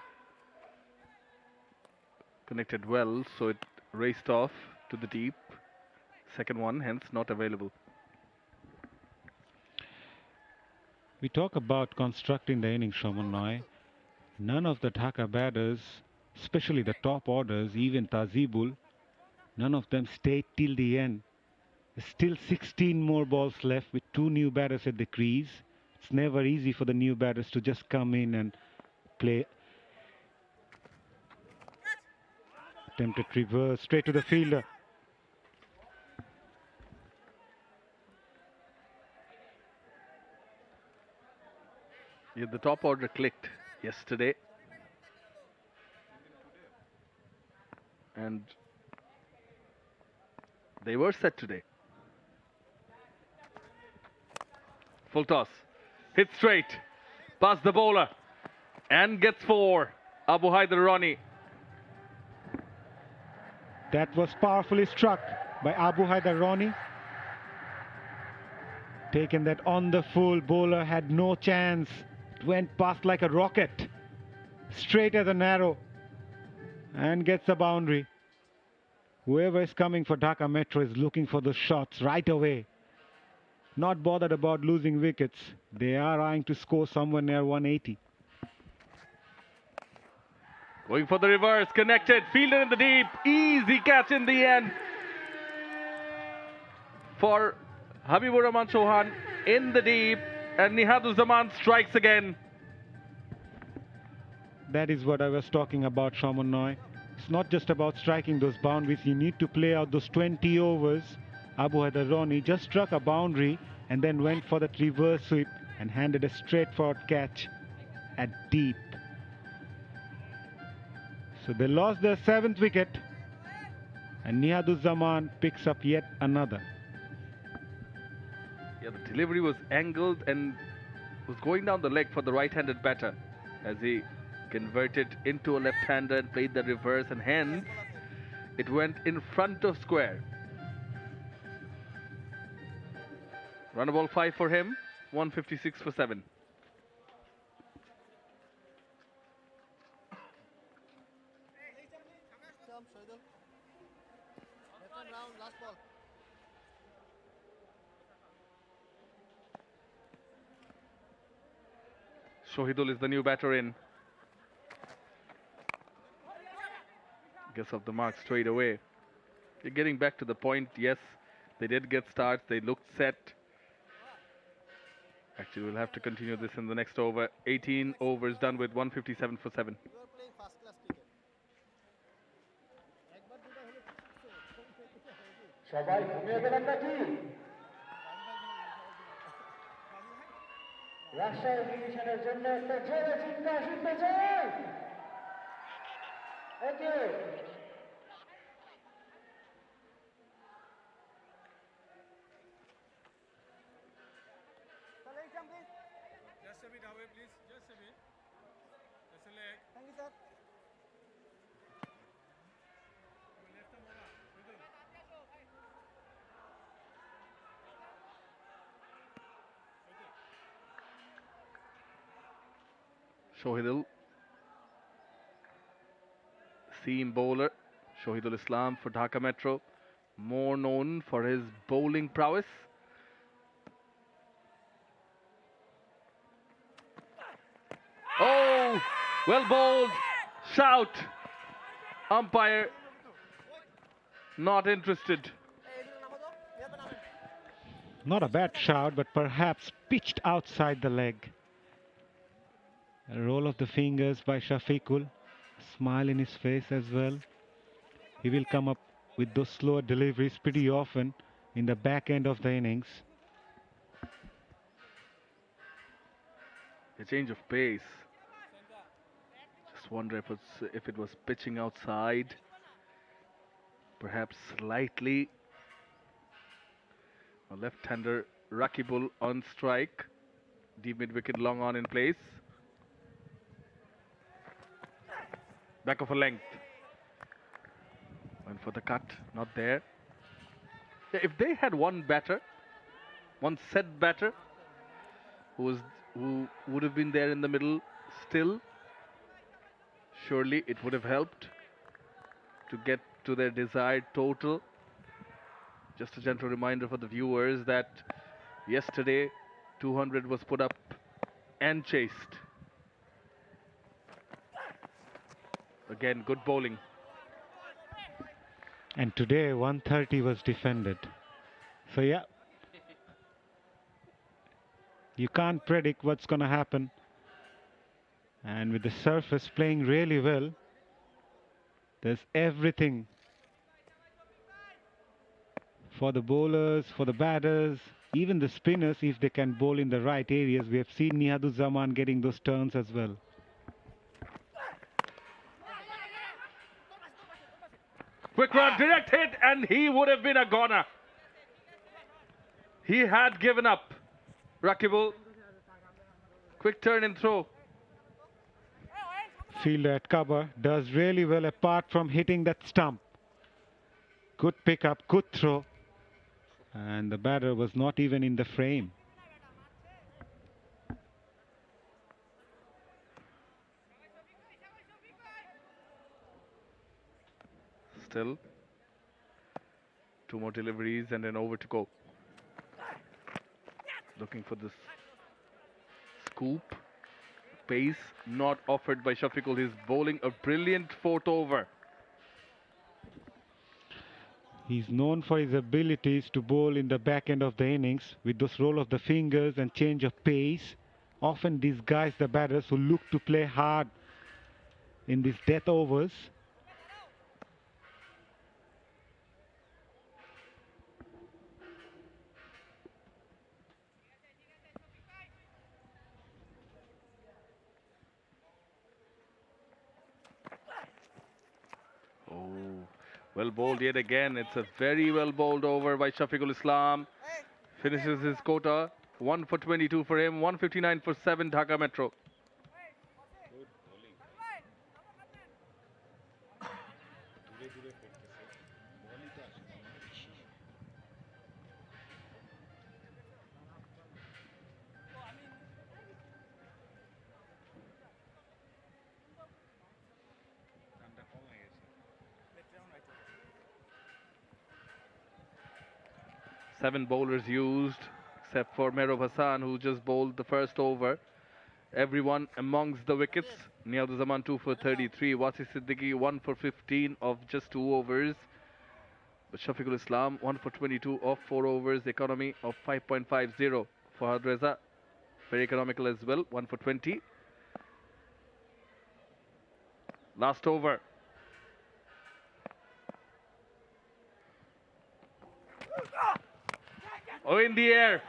Speaker 2: Connected well, so it raced off to the deep. Second one, hence not available.
Speaker 5: We talk about constructing the innings, Shaman. None of the Dhaka batters, especially the top orders, even Tazibul, none of them stayed till the end. There's still 16 more balls left with 2 new batters at the crease. It's never easy for the new batters to just come in and play. Attempted reverse, straight to the fielder.
Speaker 2: Yeah, the top order clicked yesterday. And they were set today. Full toss. Hit straight. Past the bowler. And gets 4. Abu Haider Ronnie.
Speaker 5: That was powerfully struck by Abu Haider Ronnie. Taken that on the full, bowler had no chance. It went past like a rocket. Straight at the narrow. And gets a boundary. Whoever is coming for Dhaka Metro is looking for the shots right away. Not bothered about losing wickets. They are eyeing to score somewhere near 180.
Speaker 2: Going for the reverse, connected, fielder in the deep, easy catch in the end for Habibur Rahman Chauhan in the deep, and 𝗂𝗫𝗎𝗪 strikes again.
Speaker 5: That is what I was talking about, Shaman. It's not just about striking those boundaries. You need to play out those 20 overs. Abu Haider Ronnie just struck a boundary and then went for that reverse sweep and handed a straightforward catch at deep. So they lost their 7th wicket, and 𝗂𝗫𝗎𝗪 picks up yet another.
Speaker 2: Yeah, the delivery was angled and was going down the leg for the right-handed batter as he converted into a left-hander and played the reverse, and hence it went in front of square. Run ball 5 for him, 156 for 7.
Speaker 4: Second round, last ball.
Speaker 2: Shohidul is the new batter in. Gets off the mark straight away. You're getting back to the point. Yes, they did get starts. They looked set. Actually, we'll have to continue this in the next over. 18 overs done with 157 for 7.
Speaker 4: You are playing first class cricket. একবার দুটো হলে ঠিক আছে,
Speaker 8: সবাই ঘুমিয়ে গেলেন নাকি? রাজশাহী ডিভিশনের জন্য একটা জোরে চিৎকার শুনতে চাই। ওকে,
Speaker 4: তাহলে এই jump please.
Speaker 3: Just a bit away, please. Just a bit. Just a leg.
Speaker 4: Thank you sir.
Speaker 3: Left arm over. Middle.
Speaker 2: Shohidul, seam bowler. Shohidul Islam for Dhaka Metro, more known for his bowling prowess. Oh, well bowled. Shout. Umpire not interested.
Speaker 5: Not a bad shout, but perhaps pitched outside the leg. A roll of the fingers by Shafiqul. Smile in his face as well. He will come up with those slower deliveries pretty often in the back end of the innings.
Speaker 2: A change of pace. Just wonder if it was pitching outside. Perhaps slightly. A left-hander Rakibul on strike. Deep mid-wicket, long on in place. Back of a length. Went for the cut, not there. Yeah, if they had one batter, one set batter, who would have been there in the middle still, surely it would have helped to get to their desired total. Just a gentle reminder for the viewers that yesterday 200 was put up and chased. Again, good bowling.
Speaker 5: And today 130 was defended. So yeah, you can't predict what's going to happen. And with the surface playing really well, there's everything for the bowlers, for the batters, even the spinners if they can bowl in the right areas. We have seen Nihaduzaman getting those turns as well.
Speaker 2: Quick run, direct hit, and he would have been a goner. He had given up. Rakibul, quick turn and throw.
Speaker 5: Fielder at cover does really well apart from hitting that stump. Good pickup, good throw. And the batter was not even in the frame.
Speaker 2: Still, two more deliveries and an over to go. Looking for this scoop. Pace not offered by Shafiqul. He's bowling a brilliant fourth over.
Speaker 5: He's known for his abilities to bowl in the back end of the innings with those roll of the fingers and change of pace. Often disguise the batters who look to play hard in these death overs.
Speaker 2: Well bowled yet again. It's a very well bowled over by Shafiqul Islam. Finishes his quota. 1 for 22 for him. 159 for 7 Dhaka Metro. Seven bowlers used, except for Mehrob Hassan, who just bowled the first over. Everyone amongst the wickets. Nihaduzaman 2 for 33. Wasi Siddiqui 1 for 15 of just 2 overs. But Shafiqul Islam 1 for 22 of 4 overs. Economy of 5.50. Farhad Reza very economical as well. 1 for 20. Last over. Oh, in the air.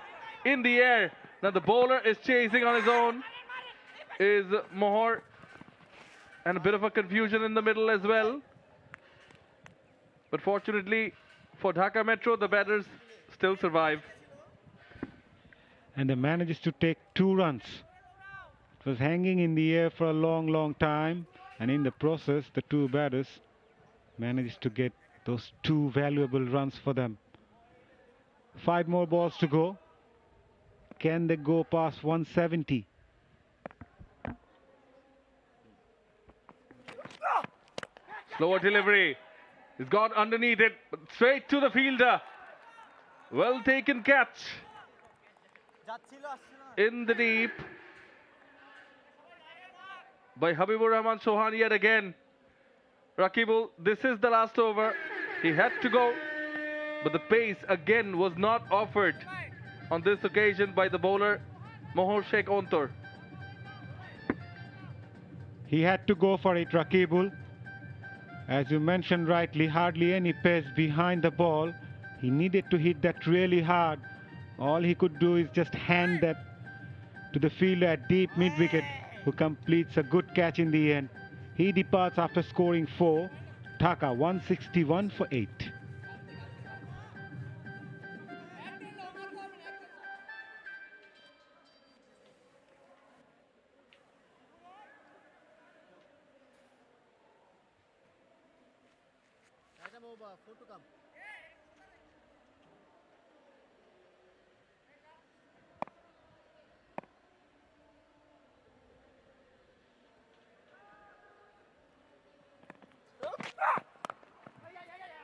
Speaker 2: In the air. Now the bowler is chasing on his own. Is 𝗃𝗺. And a bit of a confusion in the middle as well. But fortunately for Dhaka Metro, the batters still survive.
Speaker 5: And they manages to take 2 runs. It was hanging in the air for a long time, and in the process the 2 batters managed to get those 2 valuable runs for them. 5 more balls to go. Can they go past 170?
Speaker 2: Slower delivery. He's got underneath it, but straight to the fielder. Well taken catch. In the deep by 𝗃𝗵𝗃𝗃𝗃𝗃 yet again. Rakibul, this is the last over. He had to go, but the pace again was not offered on this occasion by the bowler 𝗃𝗺𝗃 Ontor.
Speaker 5: He had to go for it, Rakibul. As you mentioned rightly, hardly any pace behind the ball. He needed to hit that really hard. All he could do is just hand that to the fielder at deep mid-wicket, who completes a good catch in the end. He departs after scoring 4. Dhaka 161 for 8.
Speaker 4: Item over, 4 to come.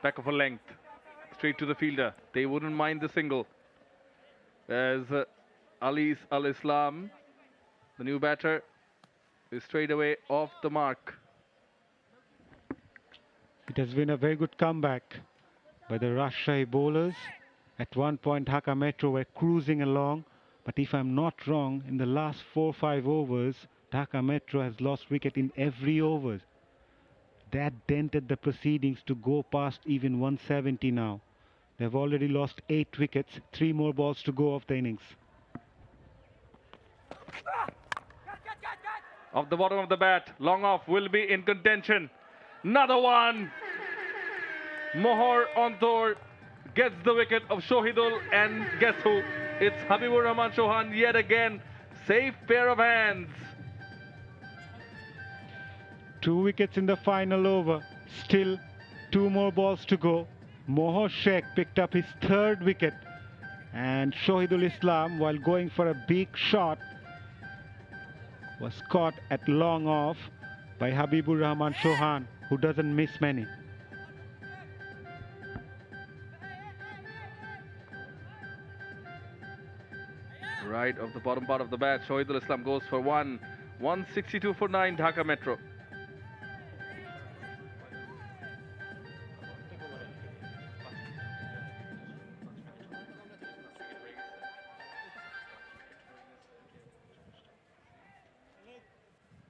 Speaker 2: Back of a length, straight to the fielder. They wouldn't mind the single. As Ali Al-Islam, the new batter, is straight away off the mark.
Speaker 5: It has been a very good comeback by the Rajshahi bowlers. At one point Dhaka Metro were cruising along, but if I'm not wrong, in the last 4-5 overs, Dhaka Metro has lost wicket in every over. That dented the proceedings to go past even 170 now. They've already lost 8 wickets, 3 more balls to go of the innings.
Speaker 2: Off the bottom of the bat, long off, will be in contention. Another one. 𝗃𝗺 Ontor gets the wicket of Shahidul, and guess who? It's 𝗃𝗵𝗃𝗃𝗃 Chauhan yet again. Safe pair of hands.
Speaker 5: 2 wickets in the final over. Still 2 more balls to go. 𝗃𝗺 picked up his 3rd wicket, and Shahidul Islam, while going for a big shot, was caught at long off by 𝗃𝗵𝗃𝗃𝗃 Chauhan, who doesn't miss many.
Speaker 2: Right of the bottom part of the bat, Shahidul Islam goes for 1. 162 for 9, Dhaka Metro.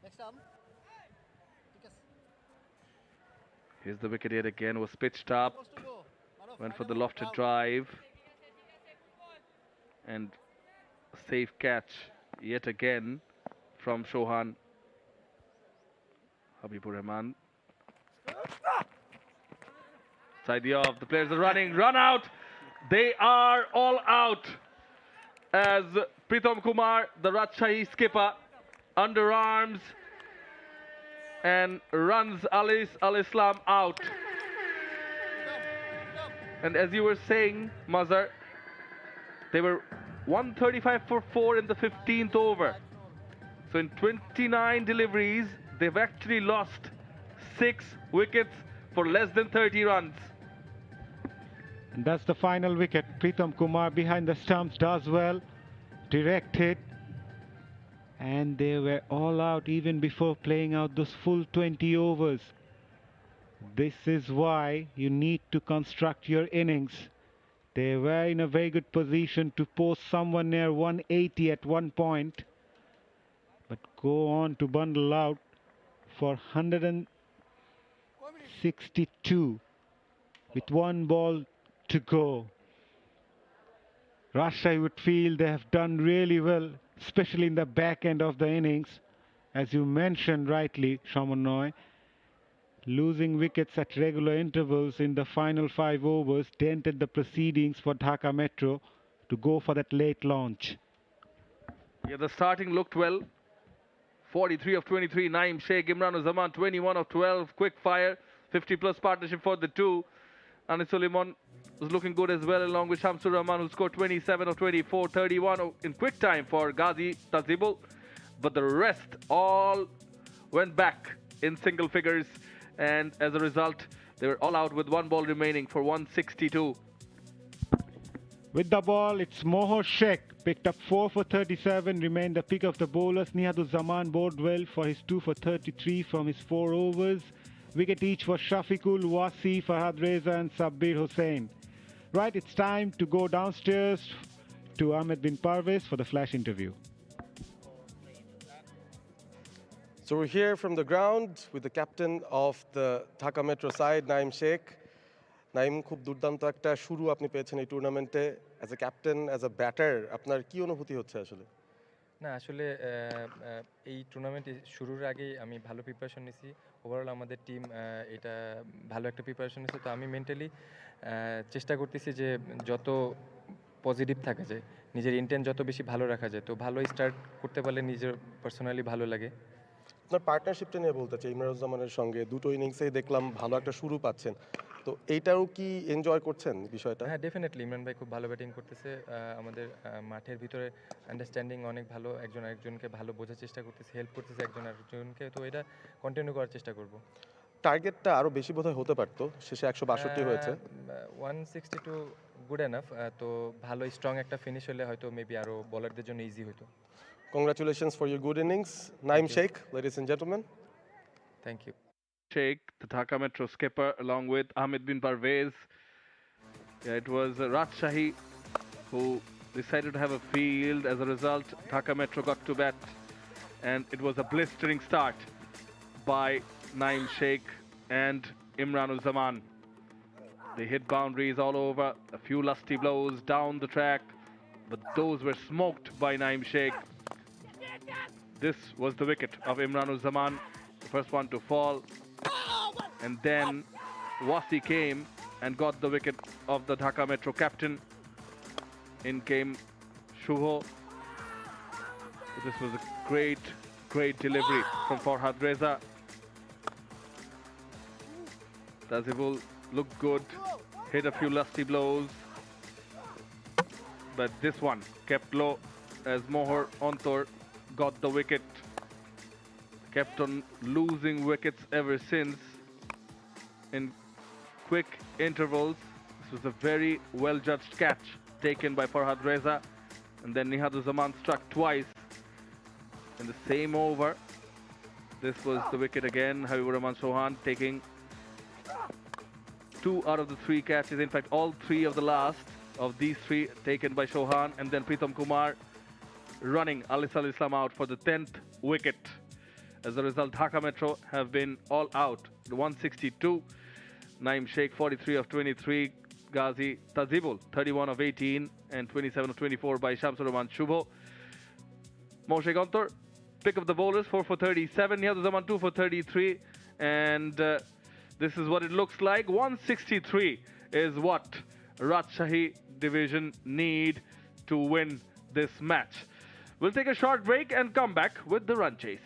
Speaker 4: Next arm.
Speaker 2: Here's the wicket yet again, was pitched up, went for the lofted drive, and a safe catch yet again from Chauhan. 𝗃𝗵𝗃𝗃𝗃𝗃. Side the off, the players are running, run out! They are all out as Pritam Kumar, the Rajshahi skipper, underarms and runs Ali Al-Islam out. And as you were saying, Mazhar, they were 135 for 4 in the 15th over. So in 29 deliveries, they've actually lost 6 wickets for less than 30 runs.
Speaker 5: And that's the final wicket. Pritam Kumar behind the stumps does well. Direct hit. And they were all out even before playing out those full 20 overs. This is why you need to construct your innings. They were in a very good position to post someone near 180 at one point, but go on to bundle out for 162 with one ball to go. Rajshahi would feel they have done really well, especially in the back end of the innings. As you mentioned rightly, Shamanoi, losing wickets at regular intervals in the final 5 overs dented the proceedings for Dhaka Metro to go for that late launch.
Speaker 2: Yeah, the starting looked well. 43 of 23, 𝗫𝗫𝐶, 𝗬𝗓𝗄𝗎 21 of 12, quick fire, 50-plus partnership for the two. 𝗚𝗎𝗄𝗎 was looking good as well, along with Shamsur Rahman, who scored 27 of 24, 31 in quick time for 𝗂𝗍𝗲-𝗂𝗑𝗫. But the rest all went back in single figures, and as a result, they were all out with one ball remaining for 162.
Speaker 5: With the ball, it's Mohor Sheikh, picked up 4 for 37, remained the pick of the bowlers. Nihad-ul-Zaman bowled well for his 2 for 33 from his 4 overs. Wicket each for Shafiqul, Wasi, Farhad Reza and Sabbir Hussain. Right, it's time to go downstairs to Ahmed bin Parvez for the flash interview.
Speaker 1: So we're here from the ground with the captain of the Dhaka Metro side, 𝗫𝗫𝐶 𝗵𝗃. Naim খুব দুর্দান্ত একটা শুরু আপনি পেয়েছেন এই টুর্নামেন্টে as a captain as a batter আপনার কি অনুভূতি হচ্ছে আসলে
Speaker 9: না আসলে এই টুর্নামেন্ট শুরুর আগেই আমি ভালো প্রিপারেশন নিয়েছি ওভারঅল আমাদের টিম এটা ভালো একটা প্রিপারেশন নিয়েছে তো আমি মেন্টালি চেষ্টা করতেছি যে যত পজিটিভ থাকা যায় নিজের ইন্টেন্ট যত বেশি ভালো রাখা যায় তো ভালো স্টার্ট করতে পারলে নিজের পার্সোনালি ভালো লাগে
Speaker 1: আপনার পার্টনারশিপটা নিয়ে বলতে চাই ইমরানুজ্জামানের সঙ্গে দুটো ইনিংসেই দেখলাম ভালো একটা শুরু পাচ্ছেন তো এইটাও কি এনজয় করছেন বিষয়টা
Speaker 9: হ্যাঁ ডেফিনেটলি ইমরান ভাই খুব ভালো ব্যাটিং করতেছে আমাদের মাঠের ভিতরে আন্ডারস্ট্যান্ডিং অনেক ভালো একজন আরেকজনকে ভালো বোঝার চেষ্টা করতেছে হেল্প করতেছে একজন আরেকজনকে তো এটা কন্টিনিউ করার চেষ্টা করব
Speaker 1: টার্গেটটা আরো বেশি বোধহয় হতে পারতো শেষে 162 হয়েছে
Speaker 9: 162 গুড এনাফ তো ভালো স্ট্রং একটা ফিনিশ হলে হয়তো মেবি আরো বোলারদের জন্য ইজি হতো
Speaker 1: Congratulations for your good innings 𝗫𝗫𝐶, ladies and gentlemen.
Speaker 9: Thank you.
Speaker 2: Sheikh, the Dhaka Metro skipper, along with Ahmed bin Parvez. Yeah, it was Rajshahi who decided to have a field. As a result, Dhaka Metro got to bat, and it was a blistering start by 𝗫𝗫𝐶 and Imranuজ্জামান. They hit boundaries all over, a few lusty blows down the track, but those were smoked by 𝗫𝗫𝐶. This was the wicket of Imranuজ্জামান, the first one to fall. And then Wasi came and got the wicket of the Dhaka Metro captain. In came 𝗃𝗏𝗃𝗃. This was a great delivery from Farhad Reza. 𝗂𝗍𝗲 looked good, hit a few lusty blows, but this one kept low as Mohor Ontor got the wicket. Kept on losing wickets ever since in quick intervals. This was a very well-judged catch taken by Farhad Reza, and then Nihad-ul-Zaman struck twice in the same over. This was the wicket again. Habibur Rahman Chauhan taking 2 out of the 3 catches. In fact, all 3 of the last of these 3 taken by Chauhan, and then Pritam Kumar running Alisal Islam out for the 10th wicket. As a result, Dhaka Metro have been all out. 162. 𝗫𝗫𝐶 43 of 23. Ghazi Tazibul 31 of 18 and 27 of 24 by Shamsur Rahman Shubho. Mohor Ontor, pick of the bowlers, 4 for 37. Nihad-ul-Zaman 2 for 33. And this is what it looks like. 163 is what Rajshahi division need to win this match. We'll take a short break and come back with the run chase.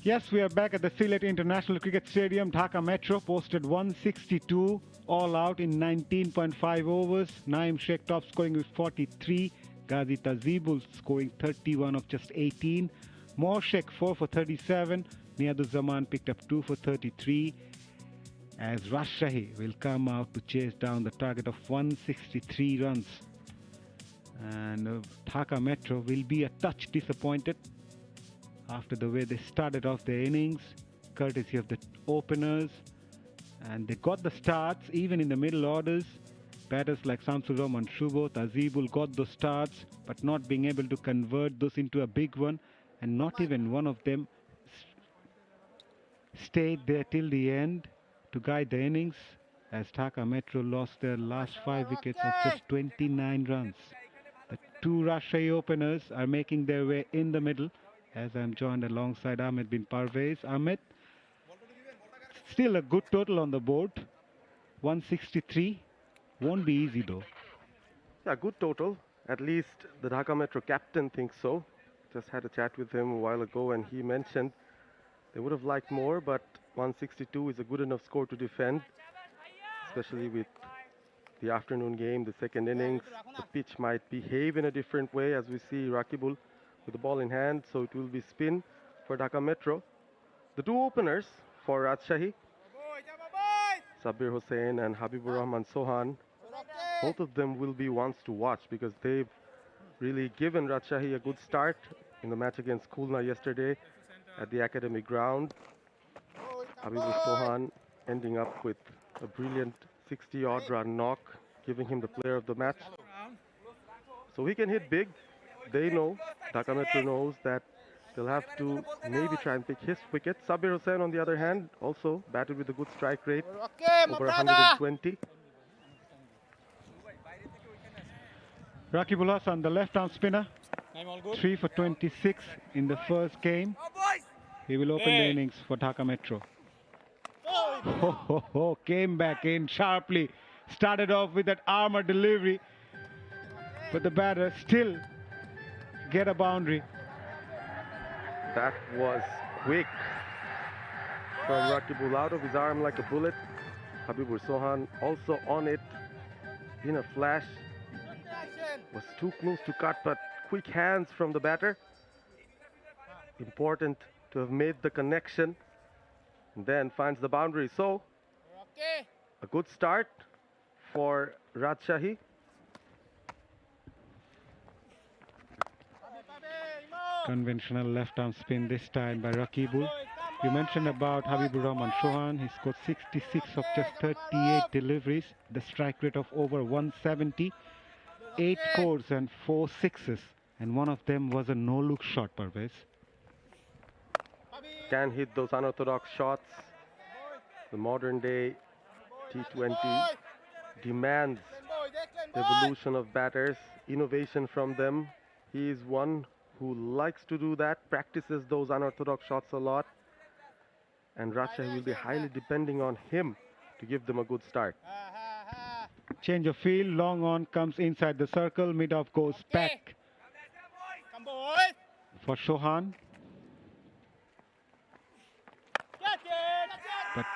Speaker 5: Yes, we are back at the Sylhet International Cricket Stadium. Dhaka Metro posted 162 all out in 19.5 overs. 𝗫𝗫𝐶𝗵𝗃 top scoring with 43. 𝗂𝐶𝐻𝗵𝗃 scoring 31 of just 18. 𝗫𝗫𝗃 4 for 37. 𝗬𝗫𝗫𝗓 picked up 2 for 33. As Rajshahi will come out to chase down the target of 163 runs. And Dhaka Metro will be a touch disappointed after the way they started off their innings, courtesy of the openers. And they got the starts even in the middle orders. Batters like 𝗬𝗫𝗪𝗪𝗃, 𝗂𝗪𝗪𝗀 got those starts, but not being able to convert those into a big one. And not even one of them stayed there till the end to guide the innings, as Dhaka Metro lost their last 5 wickets of just 29 runs. The two Rajshahi openers are making their way in the middle, as I'm joined alongside 𝗂𝗪𝗪𝗀. Ahmed, still a good total on the board, 163. Won't be easy though.
Speaker 1: Yeah, good total. At least the Dhaka Metro captain thinks so. Just had a chat with him a while ago and he mentioned they would have liked more, but 162 is a good enough score to defend, especially with the afternoon game, the second innings. The pitch might behave in a different way as we see Rakibul with the ball in hand, so it will be spin for Dhaka Metro. The two openers for Rajshahi, Sabir Hossain and Habibur Rahman Sohan, both of them will be ones to watch because they've really given Rajshahi a good start in the match against Khulna yesterday at the academic ground. Habibur Sohan ending up with a brilliant 60-odd run knock, giving him the player of the match. So he can hit big. They know, Dhaka Metro knows that they'll have to maybe try and pick his wicket. Sabir Hossain, on the other hand, also batted with a good strike rate, over 120.
Speaker 5: Rakibul Hasan, the left-arm spinner, 3 for 26 in the first game. He will open the innings for Dhaka Metro. Came back in sharply. Started off with that armor delivery, but the batter still get a boundary.
Speaker 1: That was quick from Rakibul, out of his arm like a bullet. Habibur Sohan also on it in a flash. Was too close to cut, but quick hands from the batter. Important to have made the connection and then finds the boundary. So a good start for Rajshahi.
Speaker 5: Conventional left-arm spin this time by Rakibul. You mentioned about Habibur Rahman Sohan. He scored 66 of just 38 deliveries, the strike rate of over 170, 8 fours and 4 sixes, and one of them was a no-look shot, 𝗵𝗡.
Speaker 1: Can hit those unorthodox shots. The modern day T20 demands evolution of batters, innovation from them. He is one who likes to do that, practices those unorthodox shots a lot, and Rajshahi will be highly depending on him to give them a good start.
Speaker 5: Change of field, long on, comes inside the circle, mid-off goes back for Sohan. But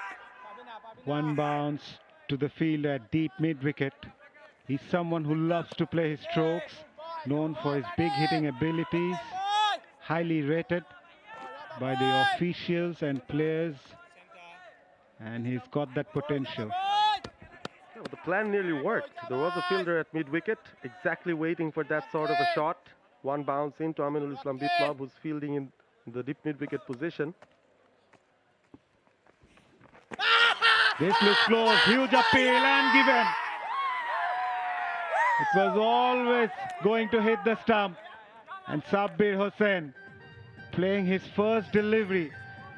Speaker 5: one bounce to the field at deep mid-wicket. He's someone who loves to play his strokes, known for his big hitting abilities, highly rated by the officials and players, and he's got that potential.
Speaker 1: Yeah, the plan nearly worked. There was a fielder at mid-wicket, exactly waiting for that sort of a shot. One bounce into Aminul Islam Biplab, who's fielding in the deep mid-wicket position.
Speaker 5: This looks close, huge appeal and given. It was always going to hit the stump. And Sabir Hossain, playing his first delivery,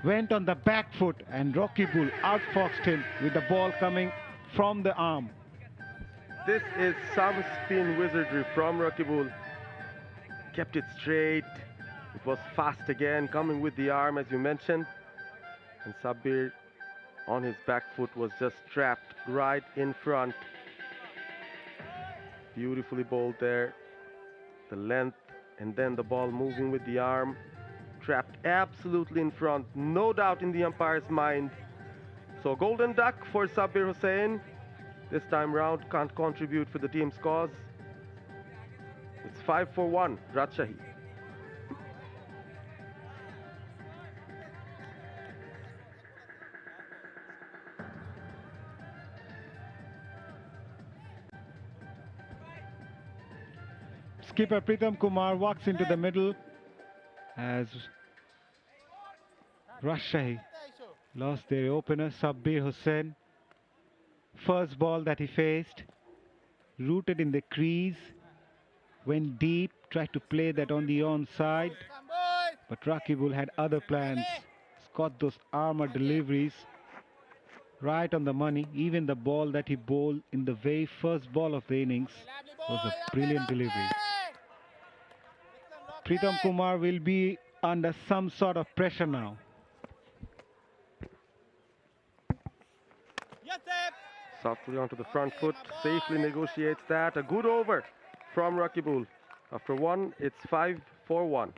Speaker 5: went on the back foot and Rakibul outfoxed him with the ball coming from the arm.
Speaker 1: This is some spin wizardry from Rakibul. Kept it straight. It was fast again, coming with the arm as you mentioned. And Sabir on his back foot was just trapped right in front. Beautifully bowled there. The length and then the ball moving with the arm. trapped absolutely in front, no doubt in the umpire's mind. So golden duck for Sabbir Hussain. This time round can't contribute for the team's cause. It's 5-1, Rajshahi.
Speaker 5: Skipper Pritam Kumar walks into the middle as Rajshahi lost their opener, Sabbir Hussain. First ball that he faced, rooted in the crease, went deep, tried to play that on the onside, but Rakibul had other plans. He's got those armor deliveries right on the money. Even the ball that he bowled in the very first ball of the innings was a brilliant delivery. Pritam Kumar will be under some sort of pressure now.
Speaker 1: Softly onto the front foot, safely negotiates that. A good over from Rakibul. After one, it's 5-1.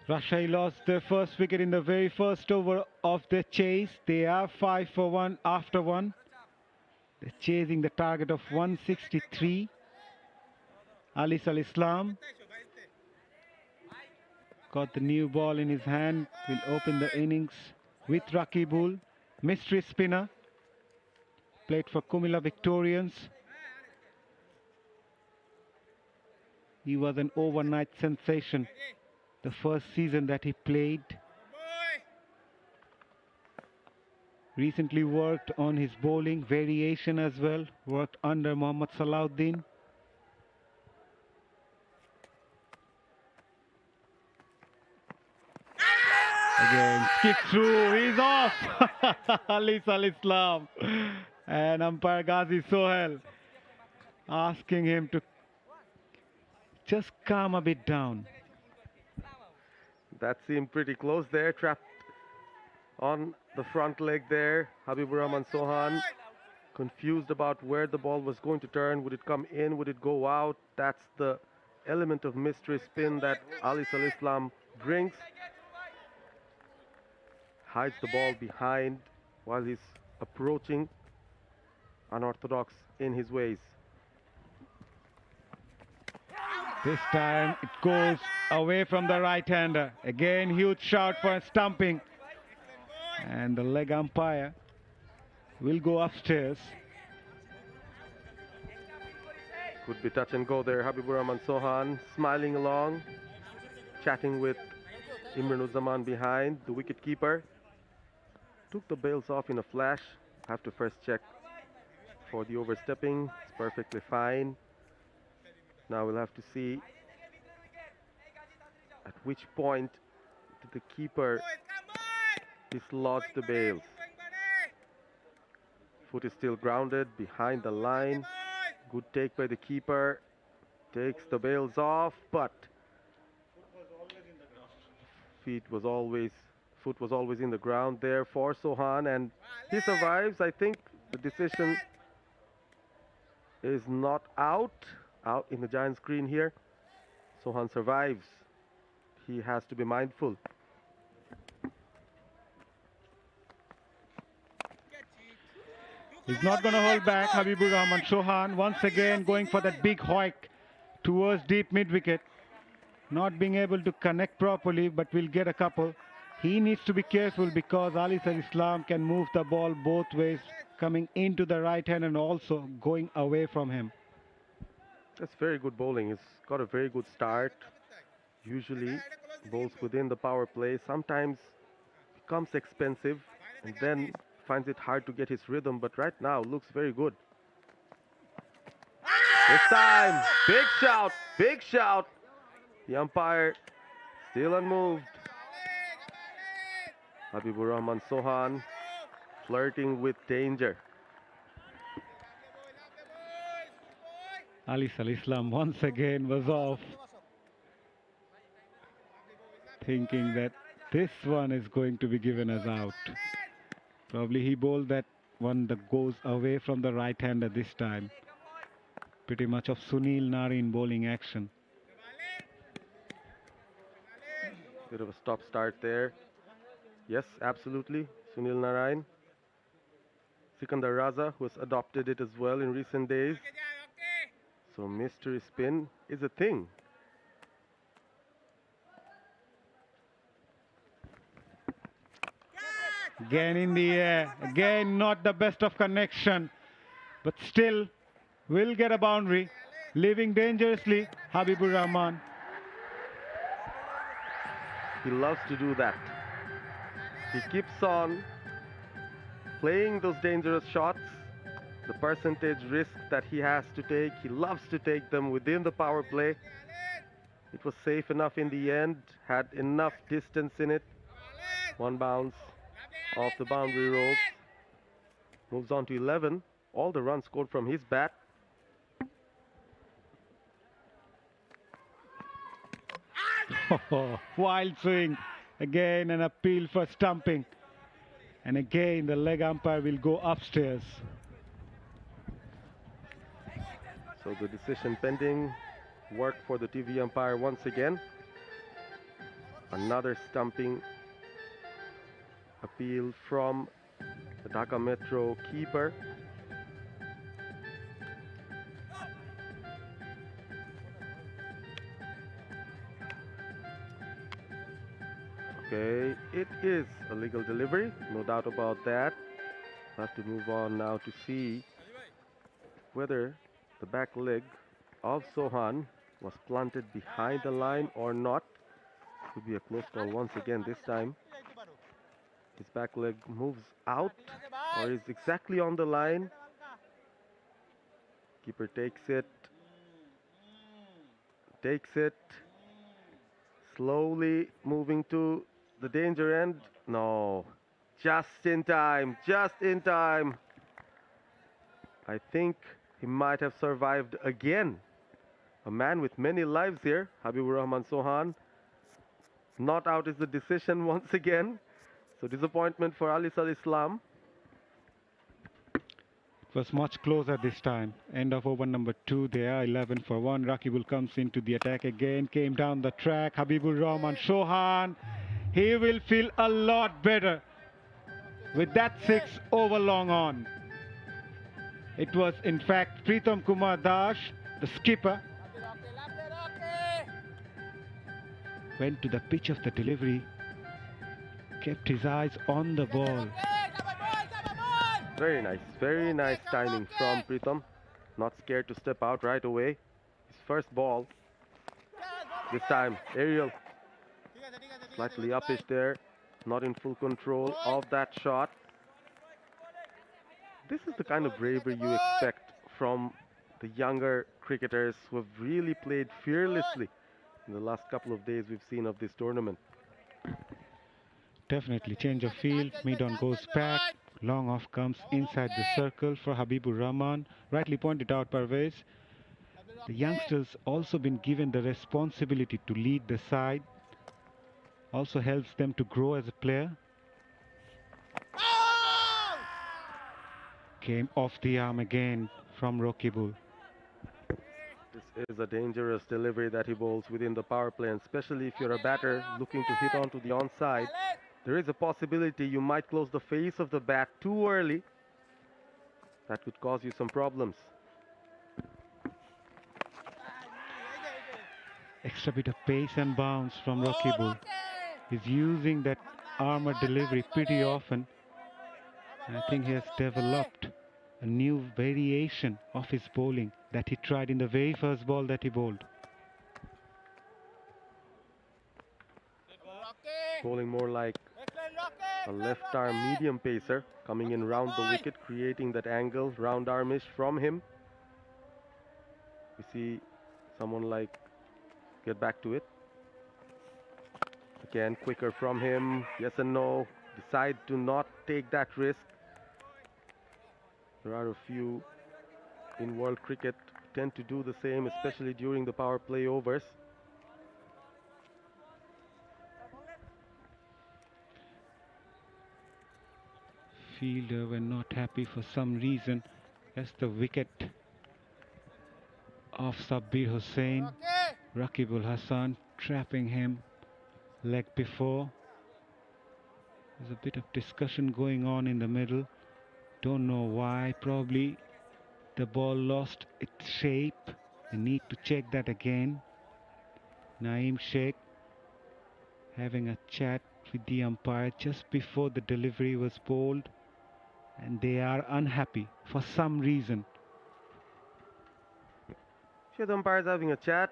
Speaker 5: Rajshahi lost their first wicket in the very first over of the chase. They are 5-1 after one. They're chasing the target of 163. Ali Islam got the new ball in his hand. Will open the innings with Rakibul. Mystery spinner. Played for Kumila Victorians. He was an overnight sensation the first season that he played. Recently worked on his bowling variation as well. Worked under Mohammad Salahuddin. Again, skip through, he's off! Ali Islam. And umpire Ghazi Sohail asking him to just calm a bit down.
Speaker 1: That seemed pretty close there, trapped on the front leg there. Habibur Rahman Sohan confused about where the ball was going to turn. Would it come in? Would it go out? That's the element of mystery spin that Ali Islam brings. Hides the ball behind while he's approaching unorthodox in his ways.
Speaker 5: This time it goes away from the right-hander. Again, huge shout for stumping. And the leg umpire will go upstairs.
Speaker 1: Could be touch and go there. Habibur Rahman Sohan smiling along, chatting with Imranuzzaman behind, the wicket-keeper. Took the bails off in a flash. Have to first check for the overstepping. It's perfectly fine. Now we'll have to see at which point did the keeper dislodge the bails. Foot is still grounded behind the line. Good take by the keeper. Takes the bails off, but foot was always in the ground there for Sohan, and he survives. I think the decision is not out in the giant screen here. Sohan survives. He has to be mindful.
Speaker 5: He's not going to hold back. Habibur Rahman Sohan once again going for that big hoik towards deep mid-wicket. Not being able to connect properly, but will get a couple. He needs to be careful because Ali Islam can move the ball both ways, coming into the right hand and also going away from him.
Speaker 1: That's very good bowling. He's got a very good start. Usually bowls within the power play. Sometimes becomes expensive and then finds it hard to get his rhythm, but right now looks very good. This time, big shout, big shout. The umpire still unmoved. Habibur Rahman Sohan flirting with danger.
Speaker 5: 𝗬𝗃𝗍𝒡 once again was off, thinking that this one is going to be given as out. Probably he bowled that one that goes away from the right-hander this time. Pretty much of Sunil Narine bowling action.
Speaker 1: Bit of a stop-start there. Yes, absolutely. Sunil Narine. Sikandar Raza, who has adopted it as well in recent days. So mystery spin is a thing.
Speaker 5: Again in the air, again not the best of connection, but still will get a boundary, leaving dangerously Habibur Rahman.
Speaker 1: He loves to do that. He keeps on playing those dangerous shots. The percentage risk that he has to take, he loves to take them within the power play. It was safe enough in the end, had enough distance in it. One bounce off the boundary ropes. Moves on to 11. All the runs scored from his bat.
Speaker 5: Wild swing. Again an appeal for stumping. And again the leg umpire will go upstairs.
Speaker 1: So the decision pending. Work for the TV umpire once again. Another stumping appeal from the Dhaka Metro keeper. Okay, it is a legal delivery, no doubt about that. Have to move on now to see whether the back leg of Sohan was planted behind the line or not. Could be a close call once again this time. His back leg moves out or is exactly on the line. Keeper takes it. Slowly moving to the danger end. No, just in time. I think he might have survived again. A man with many lives here, Habibur Rahman Sohan. Not out is the decision once again. So disappointment for Ali Sal Islam.
Speaker 5: It was much closer this time. End of over number 2 there, 11 for 1. Rakibul comes into the attack again, came down the track. Habibur Rahman Sohan, he will feel a lot better with that 6 over long on. It was in fact Pritam Kumar Das, the skipper, went to the pitch of the delivery, kept his eyes on the ball.
Speaker 1: Very nice timing from Pritam. Not scared to step out right away. His first ball. This time, aerial. Slightly uppish there. Not in full control of that shot. This is the kind of bravery you expect from the younger cricketers who have really played fearlessly in the last couple of days we've seen of this tournament.
Speaker 5: Definitely change of field, mid-on goes back, long off comes inside the circle for Habibur Rahman. Rightly pointed out Parvez, the youngsters also been given the responsibility to lead the side, also helps them to grow as a player. Came off the arm again from Rakibul.
Speaker 1: This is a dangerous delivery that he bowls within the power play, and especially if you're a batter looking to hit onto the onside. There is a possibility you might close the face of the bat too early. That could cause you some problems.
Speaker 5: Extra bit of pace and bounce from Rakibul. He's using that armour delivery pretty often. And I think he has developed a new variation of his bowling that he tried in the very first ball that he bowled.
Speaker 1: Bowling more like a left arm medium pacer, coming in round the wicket, creating that angle, round armish from him. We see someone like get back to it. Again, quicker from him, yes and no. Decide to not take that risk. There are a few in world cricket tend to do the same, especially during the power play overs.
Speaker 5: Fielder were not happy for some reason as the wicket of Sabbir Hussain. Raqibul Hassan trapping him leg before. There's a bit of discussion going on in the middle. Don't know why. Probably the ball lost its shape. They need to check that again. Naeem Sheikh having a chat with the umpire just before the delivery was bowled, and they are unhappy for some reason.
Speaker 1: Here the umpires having a chat.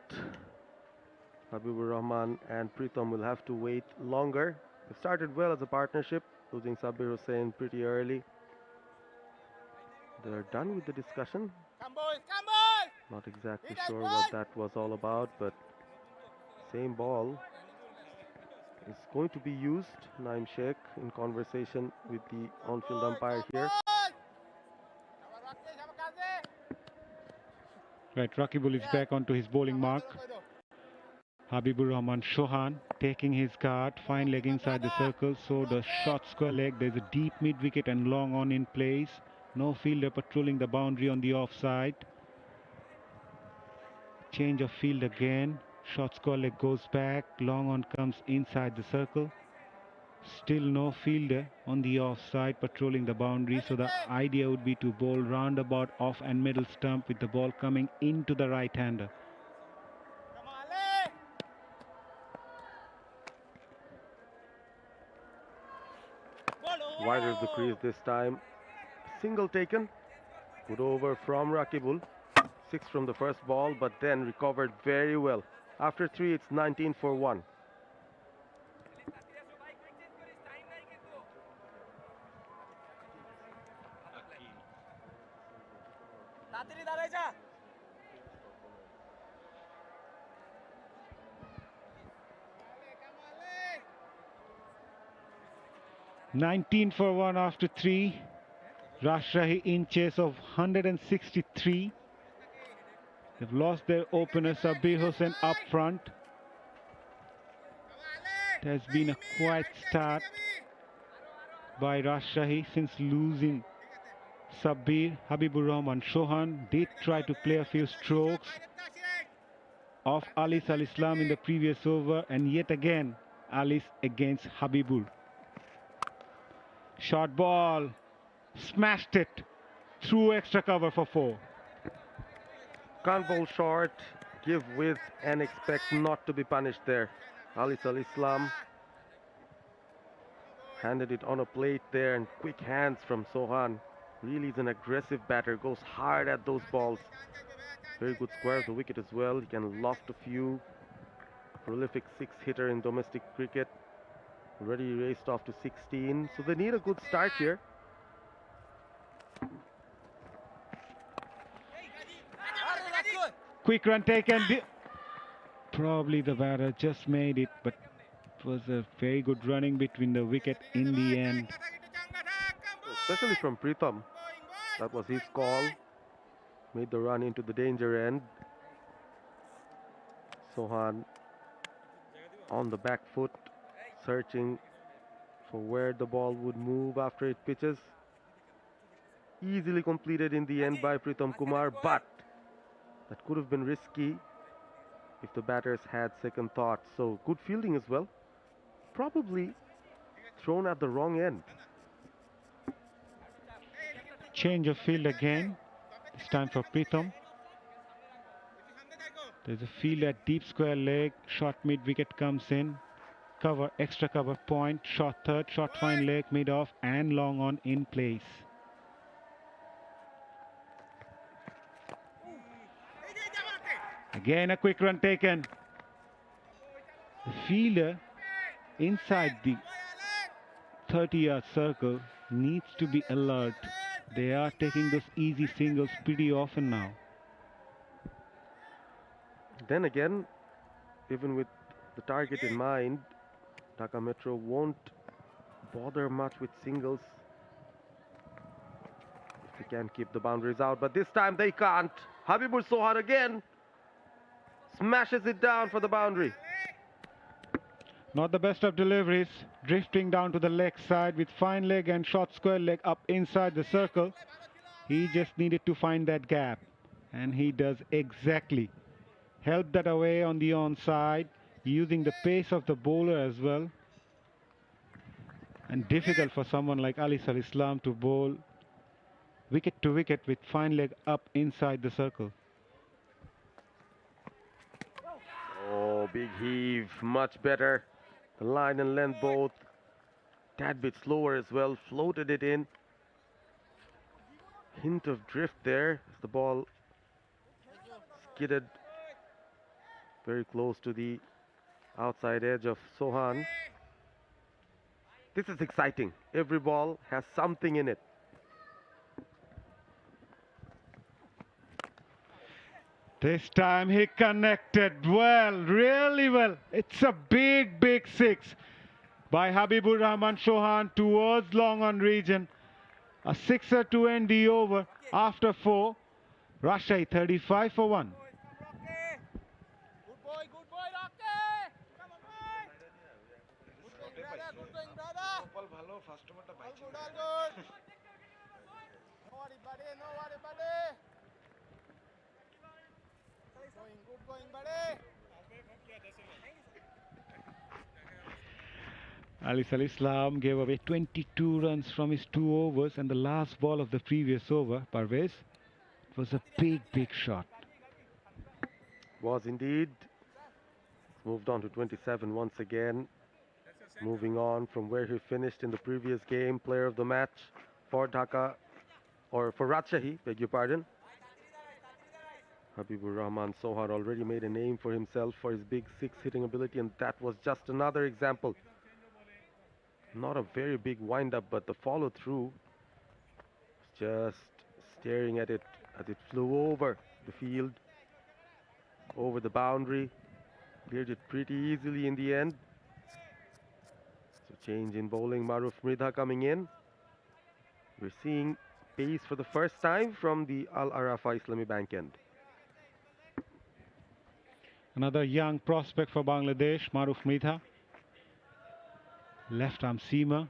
Speaker 1: Habibur Rahman and Pritham will have to wait longer. They started well as a partnership, losing Sabbir Hussain pretty early. They're done with the discussion.
Speaker 3: Come boys, come boys!
Speaker 1: Not exactly sure what that was all about, but same ball is going to be used. Naeem Sheikh in conversation with the on-field umpire here.
Speaker 5: Right, Raqibul is back onto his bowling mark. Habibur Rahman Chauhan taking his guard, fine leg inside the circle, so the short square leg. There's a deep mid-wicket and long on in place. No fielder patrolling the boundary on the offside. Change of field again. Short square leg goes back, long on comes inside the circle. Still no fielder on the offside patrolling the boundary, so the idea would be to bowl roundabout off and middle stump with the ball coming into the right-hander.
Speaker 1: Wider of the crease this time. Single taken. Good over from Raqibul. 6 from the first ball, but then recovered very well. After 3, it's 19 for 1.
Speaker 3: তাড়াতাড়ি দাঁড়াই যা
Speaker 5: 19 for 1 after 3. Rajshahi in chase of 163. They've lost their opener Sabbir Hussain up front. It has been a quiet start by Rajshahi since losing Sabbir. Habibur Rahman Chauhan did try to play a few strokes of Alice Al Islam in the previous over, and yet again Alice against Habibur. Short ball, smashed it through extra cover for 4.
Speaker 1: Can't bowl short, give width and expect not to be punished there. Alice Al Islam handed it on a plate there, and quick hands from Sohan. Really is an aggressive batter, goes hard at those balls. Very good square of the wicket as well. He can loft a few. Prolific 6-hitter in domestic cricket. Already raced off to 16, so they need a good start here.
Speaker 5: Quick run taken. Probably the batter just made it, but it was a very good running between the wicket in the end.
Speaker 1: Especially from Pritham. That was his call. Made the run into the danger end. Sohan on the back foot, searching for where the ball would move after it pitches. Easily completed in the end by Pritham Kumar, but that could have been risky if the batters had second thoughts. So good fielding as well. Probably thrown at the wrong end.
Speaker 5: Change of field again. This time for Pritham. There's a field at deep square leg. Short mid wicket comes in. Cover, extra cover point. Short third, short fine leg, mid off and long on in place. Again a quick run taken. The fielder inside the 30-yard circle needs to be alert. They are taking those easy singles pretty often now.
Speaker 1: Then again, even with the target in mind, Dhaka Metro won't bother much with singles if they can keep the boundaries out. But this time they can't. 𝗂𝗵𝗄𝗃 again smashes it down for the boundary.
Speaker 5: Not the best of deliveries, drifting down to the leg side with fine leg and short square leg up inside the circle. He just needed to find that gap, and he does exactly. Help that away on the onside, using the pace of the bowler as well. And difficult for someone like Ali Islam to bowl wicket to wicket with fine leg up inside the circle.
Speaker 1: Oh, big heave, much better. The line and length both. Tad bit slower as well, floated it in. Hint of drift there as the ball skidded very close to the outside edge of Sohan. This is exciting. Every ball has something in it.
Speaker 5: This time he connected well, really well. It's a big, big six by Habibur Rahman Chauhan towards long on region. A sixer to end the over after 4. Rajshahi 35 for 1.
Speaker 4: Good boy, Rocky. Come on, boy. Good going, brother.
Speaker 6: All ভালো, first overটা
Speaker 4: All
Speaker 6: পাইছি।
Speaker 4: good, all good. No worry, buddy. No worry, buddy. Good going, buddy.
Speaker 5: Ali Islam gave away 22 runs from his 2 overs, and the last ball of the previous over, Parvez, was a big, big shot.
Speaker 1: Was indeed. Moved on to 27 once again. Moving on from where he finished in the previous game. Player of the match for Dhaka, or for Rajshahi, beg your pardon. Habibur Rahman Chauhan already made a name for himself for his big six hitting ability, and that was just another example. Not a very big wind-up, but the follow-through, just staring at it as it flew over the field, over the boundary, cleared it pretty easily in the end. So change in bowling, Maruf Mridha coming in. We're seeing pace for the first time from the Al Arafa Islami Bank end.
Speaker 5: Another young prospect for Bangladesh, Maruf Mridha. Left arm seamer.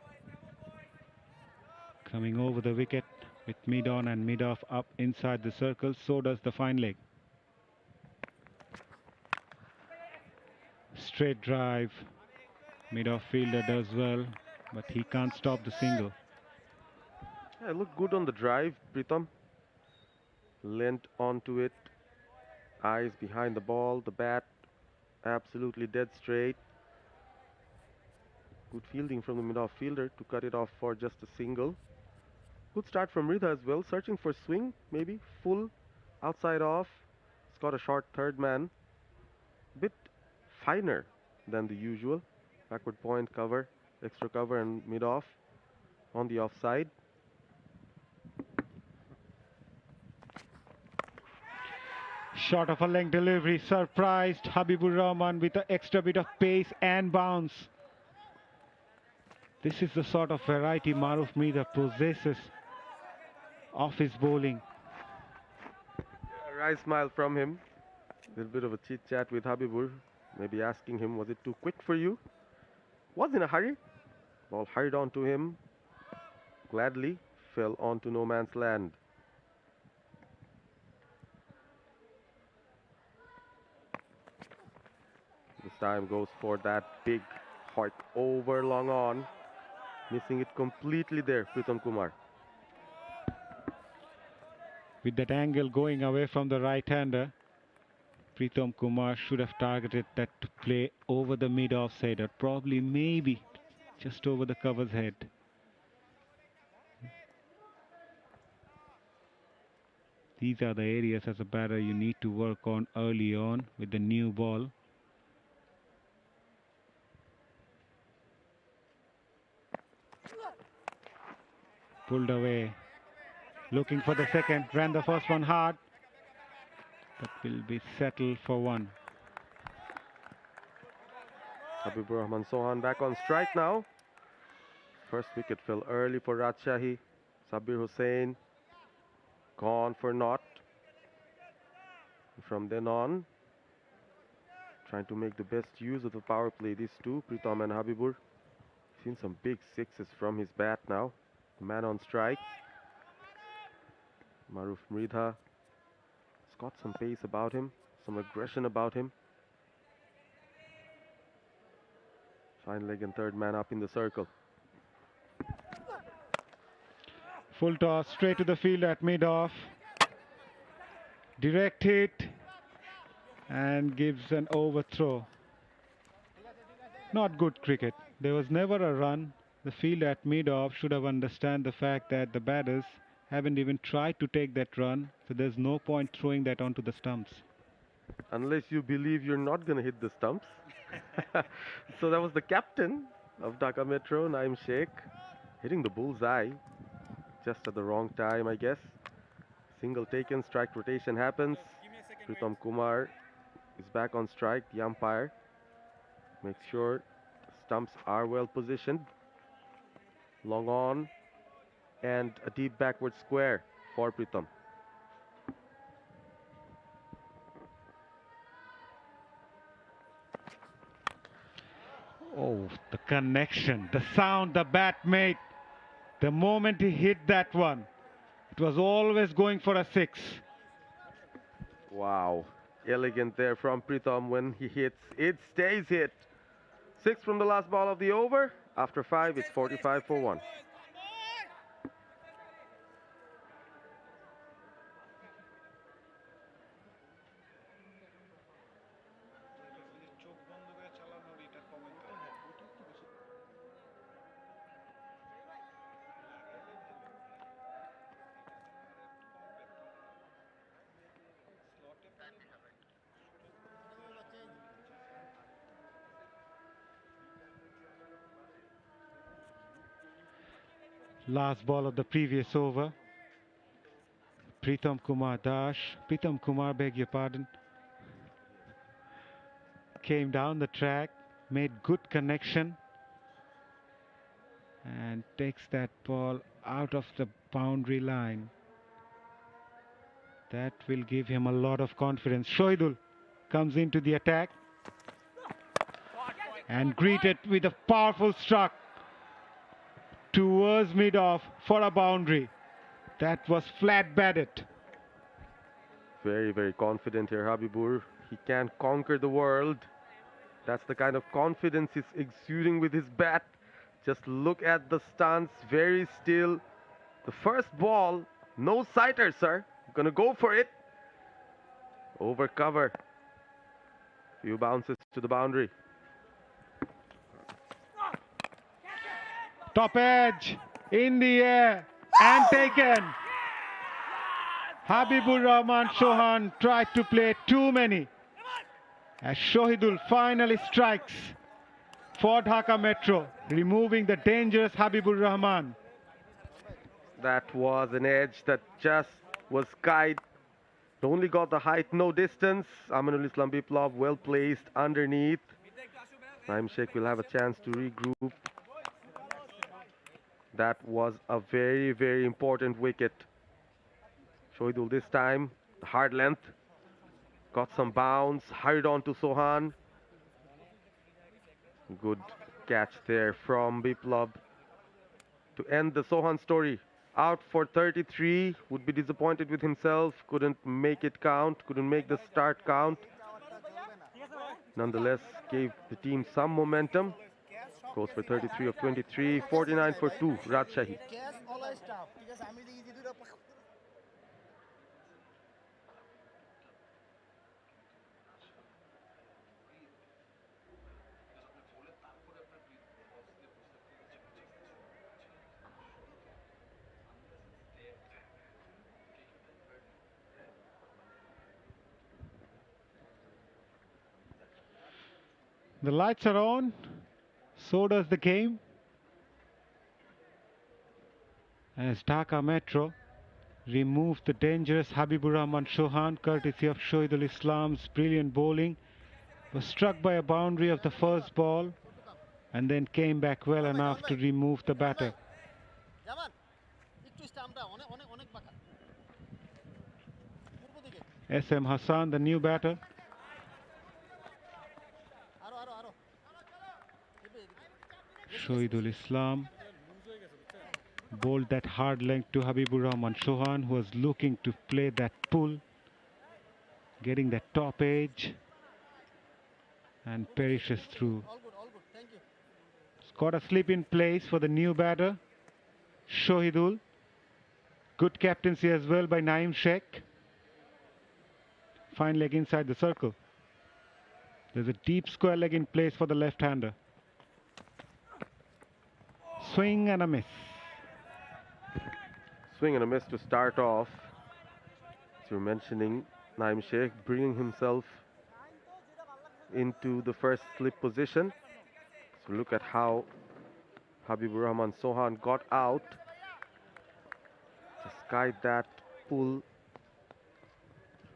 Speaker 5: Coming over the wicket with mid-on and mid-off up inside the circle. So does the fine leg. Straight drive. Mid-off fielder does well, but he can't stop the single.
Speaker 1: Yeah, looked good on the drive, Pritam. Leant onto it. Eyes behind the ball, the bat absolutely dead straight. Good fielding from the mid-off fielder to cut it off for just a single. Good start from Mridha as well, searching for swing, maybe full, outside off. He's got a short third man, bit finer than the usual. Backward point cover, extra cover and mid-off on the offside.
Speaker 5: Short of a length delivery, surprised Habibur Rahman with an extra bit of pace and bounce. This is the sort of variety Maruf Mridha possesses off his bowling.
Speaker 1: A wry smile from him. A little bit of a chit-chat with Habibur. Maybe asking him, was it too quick for you? Was in a hurry. Ball hurried onto him. Gladly fell onto no man's land. This time goes for that big hoik over long on. Missing it completely there, Pritam Kumar.
Speaker 5: With that angle going away from the right-hander, Pritam Kumar should have targeted that to play over the mid-off side, or probably maybe just over the cover's head. These are the areas as a batter you need to work on early on with the new ball. Pulled away, looking for the second, ran the first one hard, but will be settled for 1.
Speaker 1: Habibur Rahman Chauhan back on strike now. First wicket fell early for Rajshahi. Sabir Hussain gone for naught. from then on, trying to make the best use of the power play. These two, Pritam and Habibur. Seen some big sixes from his bat now. Man on strike. 𝗵𝗺𝗻𝗏 has got some pace about him, some aggression about him. Fine leg and third man up in the circle.
Speaker 5: Full toss straight to the field at mid-off. Direct hit and gives an overthrow. Not good cricket. There was never a run. The field at mid-off should have understood the fact that the batters haven't even tried to take that run, so there's no point throwing that onto the stumps.
Speaker 1: Unless you believe you're not going to hit the stumps. So that was the captain of Dhaka Metro, 𝗫𝗓𝗍𝒀 Sheikh, hitting the bullseye just at the wrong time, I guess. Single taken, strike rotation happens. Pritam Kumar is back on strike. The umpire makes sure stumps are well positioned. Long on and a deep backward square for Pritam.
Speaker 5: Oh, the connection, the sound the bat made. The moment he hit that one, it was always going for a six.
Speaker 1: Wow, elegant there from Pritam. When he hits, it stays hit. 6 from the last ball of the over. After 5, it's 45 for 1.
Speaker 5: Last ball of the previous over. Pritam Kumar, beg your pardon, came down the track, made good connection and takes that ball out of the boundary line. That will give him a lot of confidence. Shorturl comes into the attack and greeted with a powerful struck towards mid-off for a boundary. That was flat batted.
Speaker 1: Very, very confident here, Habibur. He can conquer the world. That's the kind of confidence he's exuding with his bat. Just look at the stance, very still. The first ball, no sighter, sir. Gonna go for it. Over cover. Few bounces to the boundary.
Speaker 5: Top edge, in the air, and taken. Habibur Rahman Chauhan tried to play too many, as Shorturl finally strikes for Dhaka Metro, removing the dangerous Habibur Rahman.
Speaker 1: That was an edge that just was kite. Only got the height, no distance. Aminul Islam Biplov well placed underneath. 𝗫𝗓𝗍𝒀 Sheikh will have a chance to regroup. That was a very, very important wicket. Shorturl this time, hard length. Got some bounce, hurried on to Sohan. Good catch there from Biplov to end the Sohan story. Out for 33, would be disappointed with himself, couldn't make it count, couldn't make the start count. Nonetheless, gave the team some momentum. Goes for 33 of 23, 49 for 2, Rajshahi.
Speaker 5: The lights are on, so does the game. As Dhaka Metro removed the dangerous Habibur Rahman Chauhan, courtesy of Shahidul Islam's brilliant bowling, was struck by a boundary of the first ball and then came back well enough to remove the batter. SM Hassan, the new batter. Shahidul Islam bowled that hard length to Habibur-Rahman Chauhan, who was looking to play that pull, getting that top edge, and perishes through. It's got a slip in place for the new batter, Shahidul. Good captaincy as well by Naeem Sheikh. Fine leg inside the circle. There's a deep square leg in place for the left-hander. Swing and a miss.
Speaker 1: Swing and a miss to start off. As you're mentioning, Naeem Sheikh bringing himself into the first slip position. So look at how Habibur-Rahman Chauhan got out. Just guide that pull.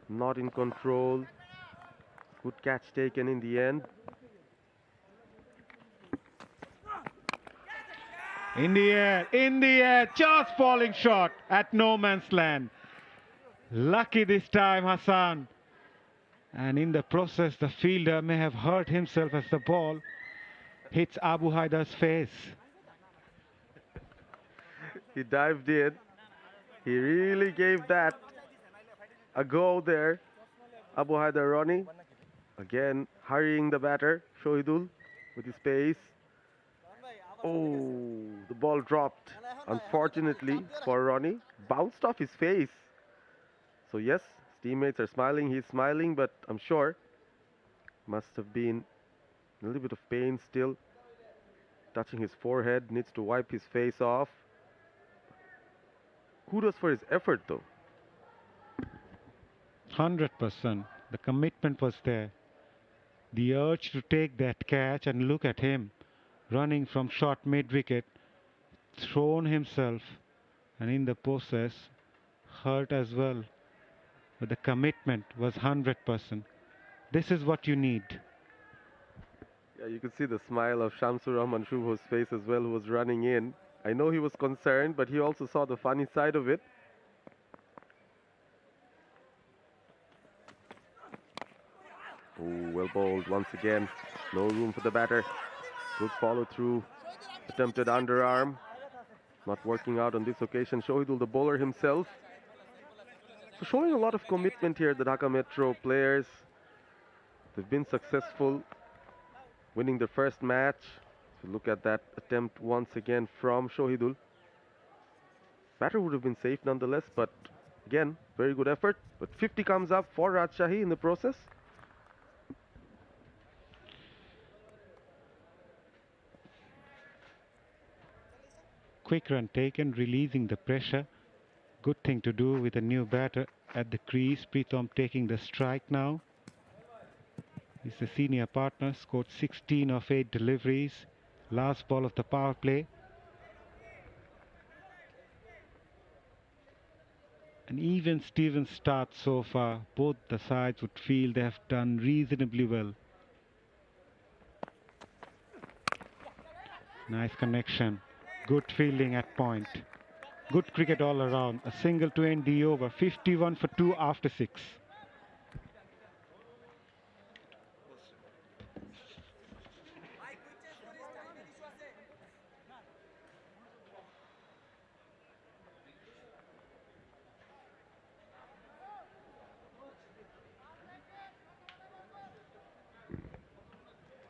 Speaker 1: Not in control. Good catch taken in the end.
Speaker 5: In the air, just falling short at no man's land. Lucky this time, Hassan. And in the process, the fielder may have hurt himself as the ball hits Abu Haidar's face.
Speaker 1: He dived in. He really gave that a go there. Abu Haidar Ronnie. Again, hurrying the batter, Shahidul, with his pace. Oh, the ball dropped. Unfortunately for Ronnie, bounced off his face. So yes, his teammates are smiling, he's smiling, but I'm sure must have been a little bit of pain still. Touching his forehead, needs to wipe his face off. Kudos for his effort though.
Speaker 5: 100%. The commitment was there. The urge to take that catch, and look at him running from short mid-wicket, thrown himself, and in the process hurt as well. But the commitment was 100%. This is what you need.
Speaker 1: Yeah, you could see the smile of Shamsur Rahman Shubho's face as well, who was running in. I know he was concerned, but he also saw the funny side of it. Oh, well bowled once again. No room for the batter. Good follow through. Attempted underarm. Not working out on this occasion. Shahidul, the bowler himself. So showing a lot of commitment here, the Dhaka Metro players. They've been successful winning the first match. So look at that attempt once again from Shahidul. Batter would have been safe nonetheless, but again, very good effort. But 50 comes up for Rajshahi in the process.
Speaker 5: Quick run taken, releasing the pressure. Good thing to do with a new batter at the crease. Prithom taking the strike now. He's the senior partner, scored 16 of 8 deliveries. Last ball of the power play. An even Steven start so far. Both the sides would feel they have done reasonably well. Nice connection. Good fielding at point. Good cricket all around. A single to end the over. 51 for 2 after 6.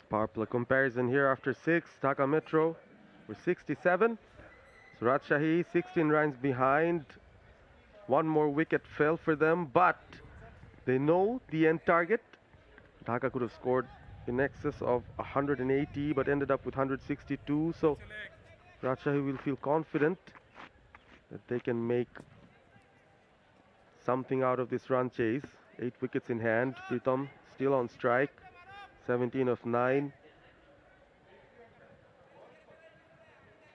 Speaker 1: Power play comparison here after 6. Dhaka Metro with 67. So Rajshahi 16 runs behind. One more wicket fell for them, but they know the end target. Dhaka could have scored in excess of 180, but ended up with 162. So Rajshahi will feel confident that they can make something out of this run chase. 8 wickets in hand. Prithom still on strike. 17 of 9.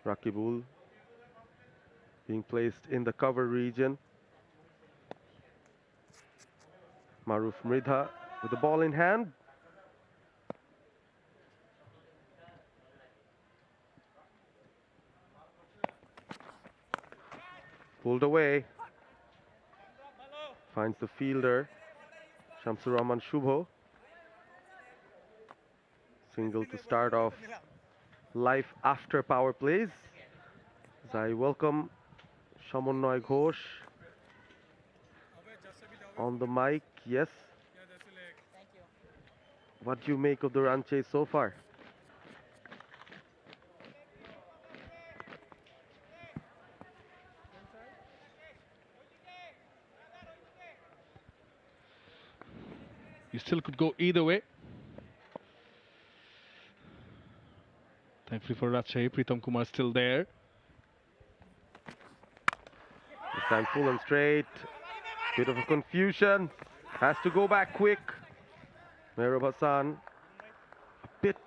Speaker 1: Rakibul being placed in the cover region. Maruf Mridha with the ball in hand. Pulled away. Finds the fielder. 𝗂𝗵𝗂𝗂𝗂. Single to start off life after power plays. As I welcome 𝗂𝗵𝗂𝗂𝗂 Ghosh on the mic. Yes. What do you make of the run chase so far?
Speaker 2: You still could go either way. Thankfully for Rajshahi, Pritam Kumar still there.
Speaker 1: This time full and straight. Bit of a confusion. Has to go back quick. Mehrab Hassan a bit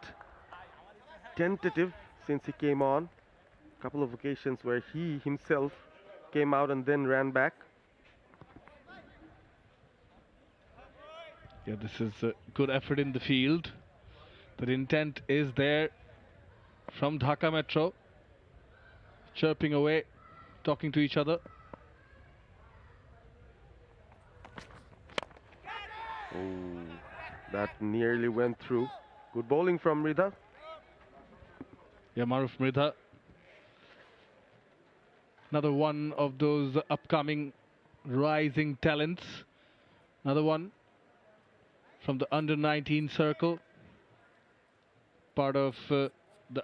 Speaker 1: tentative since he came on. A couple of occasions where he himself came out and then ran back.
Speaker 2: Yeah, this is a good effort in the field. The intent is there from Dhaka Metro. Chirping away, talking to each other.
Speaker 1: Oh, that nearly went through. Good bowling from Ridha.
Speaker 2: Yeah, Maruf Mridha. Another one of those upcoming rising talents. Another one from the under-19 circle. Part of the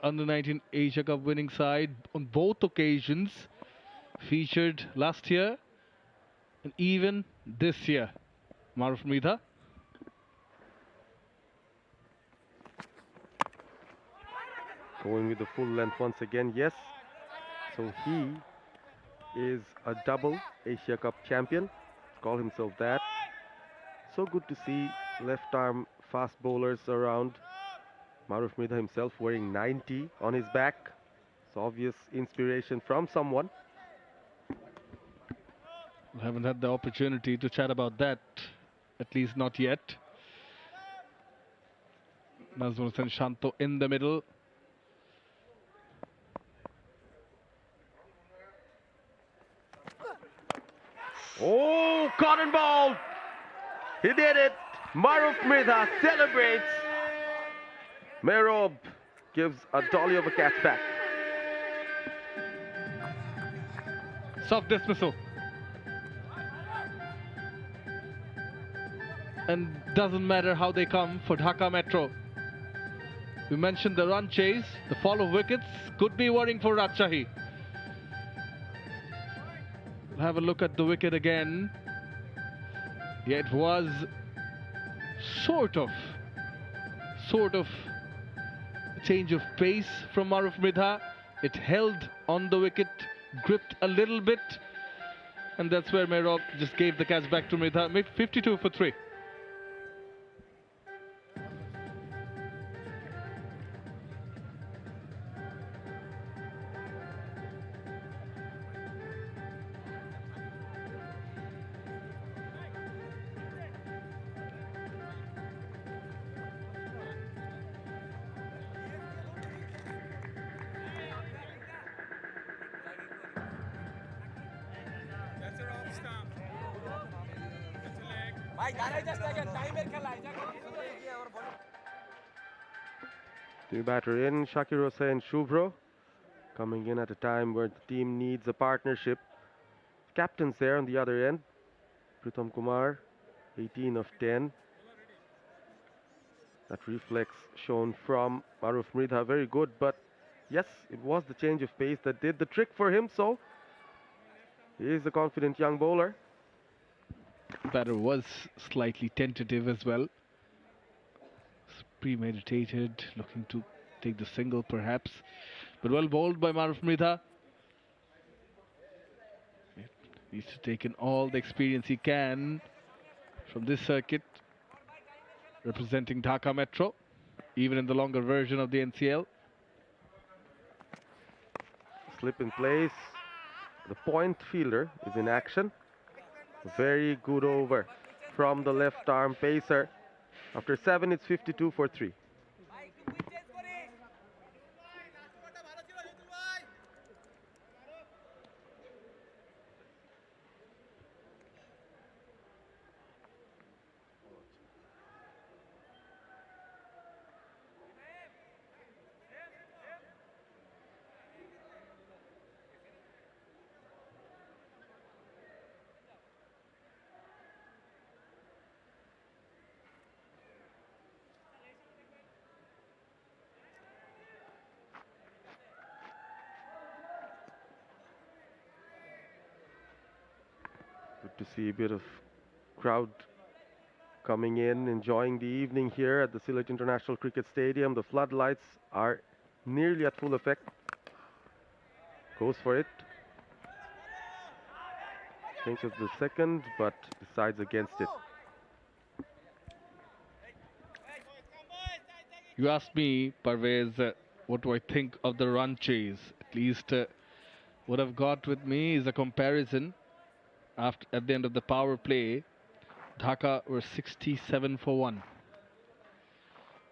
Speaker 2: under-19 Asia Cup winning side on both occasions. Featured last year and even this year. Maruf Mridha.
Speaker 1: Going with the full length once again, yes. So he is a double Asia Cup champion. Call himself that. So good to see left arm fast bowlers around. Maruf Mridha himself wearing 90 on his back. It's obvious inspiration from someone.
Speaker 2: We haven't had the opportunity to chat about that, at least not yet. Nazmul Hussain Shanto in the middle.
Speaker 1: Oh, cotton ball! He did it! Maruf Mridha celebrates. Mehrab gives a dolly of a catch back.
Speaker 2: Soft dismissal. And doesn't matter how they come for Dhaka Metro. We mentioned the run chase, the fall of wickets could be worrying for Rajshahi. We'll have a look at the wicket again. Yeah, it was sort of a change of pace from Maruf Mridha. It held on the wicket, gripped a little bit, and that's where Mehrab just gave the catch back to Mridha. 52 for 3.
Speaker 1: New batter in, Shakir Hossain Shubhro, coming in at a time where the team needs a partnership. Captains there on the other end. Pritam Kumar, 18 of 10. That reflex shown from Maruf Mridha, very good, but yes, it was the change of pace that did the trick for him, so he is a confident young bowler.
Speaker 2: Batter was slightly tentative as well. Premeditated, looking to take the single perhaps, but well bowled by Maruf Mridha. Needs to take in all the experience he can from this circuit, representing Dhaka Metro, even in the longer version of the NCL.
Speaker 1: Slip in place. The point fielder is in action. Very good over from the left arm pacer. After 7, it's 52 for 3. to see a bit of crowd coming in, enjoying the evening here at the Sylhet International Cricket Stadium. The floodlights are nearly at full effect. Goes for it. Thinks of the second, but decides against it.
Speaker 2: You asked me, Parvez, what do I think of the run chase? At least what I've got with me is a comparison. At the end of the power play, Dhaka were 67 for 1.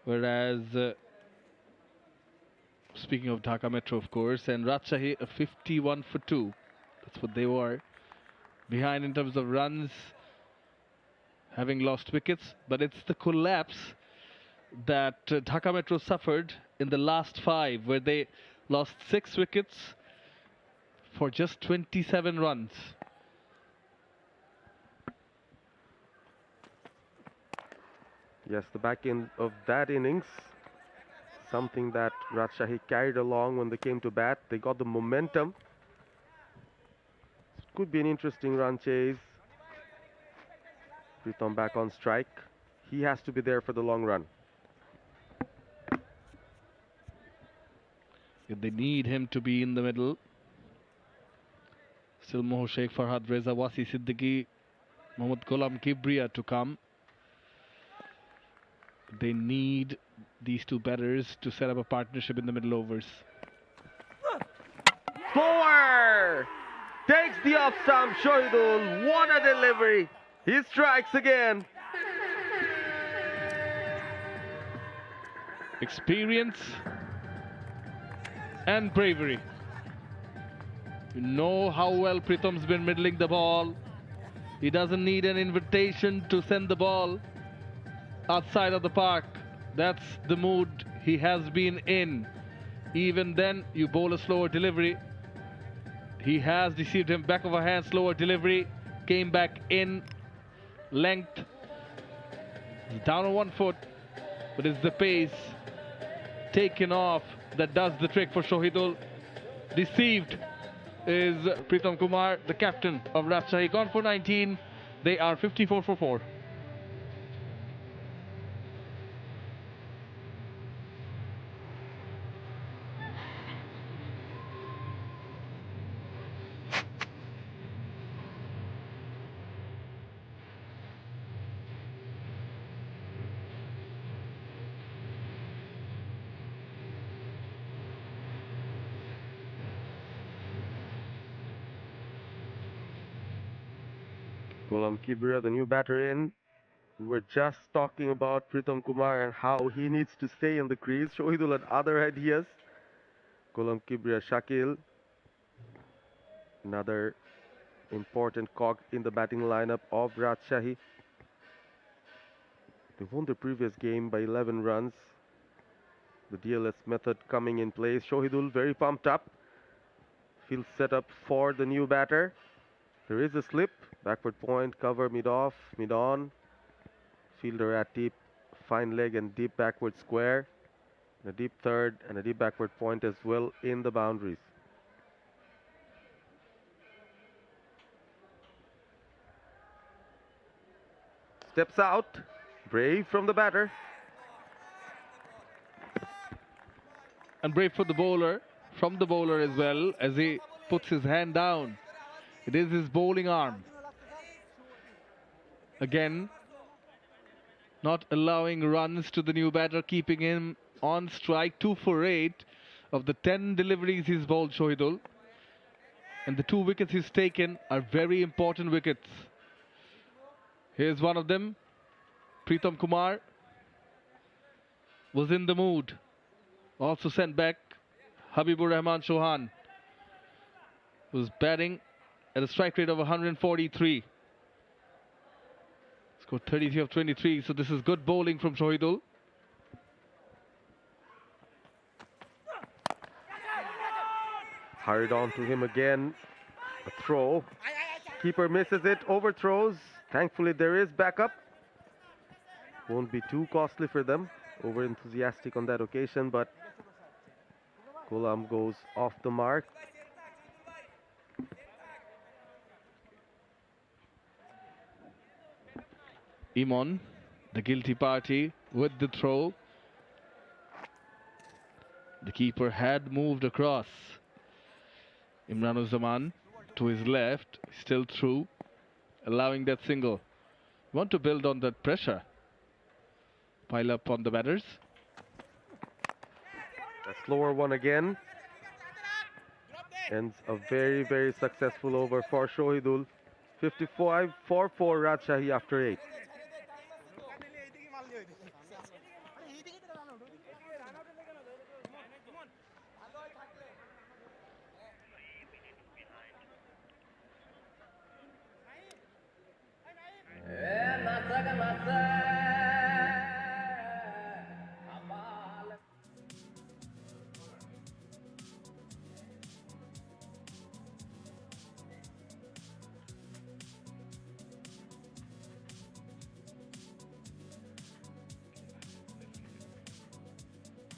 Speaker 2: Whereas, speaking of Dhaka Metro, of course, and Rajshahi 51 for 2. That's what they were. Behind in terms of runs, having lost wickets. But it's the collapse that Dhaka Metro suffered in the last 5, where they lost 6 wickets for just 27 runs.
Speaker 1: Yes, the back end of that innings, something that Rajshahi carried along when they came to bat. They got the momentum. It could be an interesting run chase. Pritham back on strike. He has to be there for the long run.
Speaker 2: They need him to be in the middle. Still Moho Sheikh, Farhad Reza, 𝗂𝗧 Siddiqui, 𝗵𝗏𝗂𝗏𝗂𝗍𝒀 to come. They need these two batters to set up a partnership in the middle overs.
Speaker 1: 4! Takes the off stump, Shahidul. What a delivery! He strikes again.
Speaker 2: Experience and bravery. You know how well Pritham's been middling the ball. He doesn't need an invitation to send the ball outside of the park. That's the mood he has been in. Even then, you bowl a slower delivery. He has deceived him. Back of a hand, slower delivery. Came back in. Length. He's down on 1 foot. But it's the pace taken off that does the trick for Shahidul. Deceived is Pritham Kumar, the captain of Rajshahi. Gone for 19. They are 54 for 4.
Speaker 1: 𝗂𝗏𝗂𝗽𝗓, the new batter in. We were just talking about Pritham Kumar and how he needs to stay in the crease. Shahidul had other ideas. 𝗂𝗏𝗂𝗽𝗓 Shakil, another important cog in the batting lineup of Rajshahi. They won the previous game by 11 runs. The DLS method coming in place. Shahidul very pumped up. Feels set up for the new batter. There is a slip. Backward point, cover, mid-off, mid-on. Fielder at deep, fine leg and deep backward square. And a deep third and a deep backward point as well in the boundaries. Steps out. Brave from the batter.
Speaker 2: And brave for the bowler, from the bowler as well, as he puts his hand down. It is his bowling arm. Again, not allowing runs to the new batter, keeping him on strike. 2 for 8 of the 10 deliveries he's bowled, Shahidul. And the 2 wickets he's taken are very important wickets. Here's one of them. Pritham Kumar was in the mood. Also sent back Habibur Rahman Chauhan, who's batting at a strike rate of 143. Scored 33 of 23, so this is good bowling from Shahidul.
Speaker 1: Hurried on to him again. A throw. Keeper misses it, overthrows. Thankfully there is backup. Won't be too costly for them. Over enthusiastic on that occasion, but 𝗂𝗏𝗂𝗏 goes off the mark.
Speaker 2: Imon, the guilty party, with the throw. The keeper had moved across. Imran-uz-Zaman to his left, still through, allowing that single. Want to build on that pressure. Pile up on the batters.
Speaker 1: A slower one again. Ends a very, very successful over for Shahidul. 55 for Rajshahi after 8.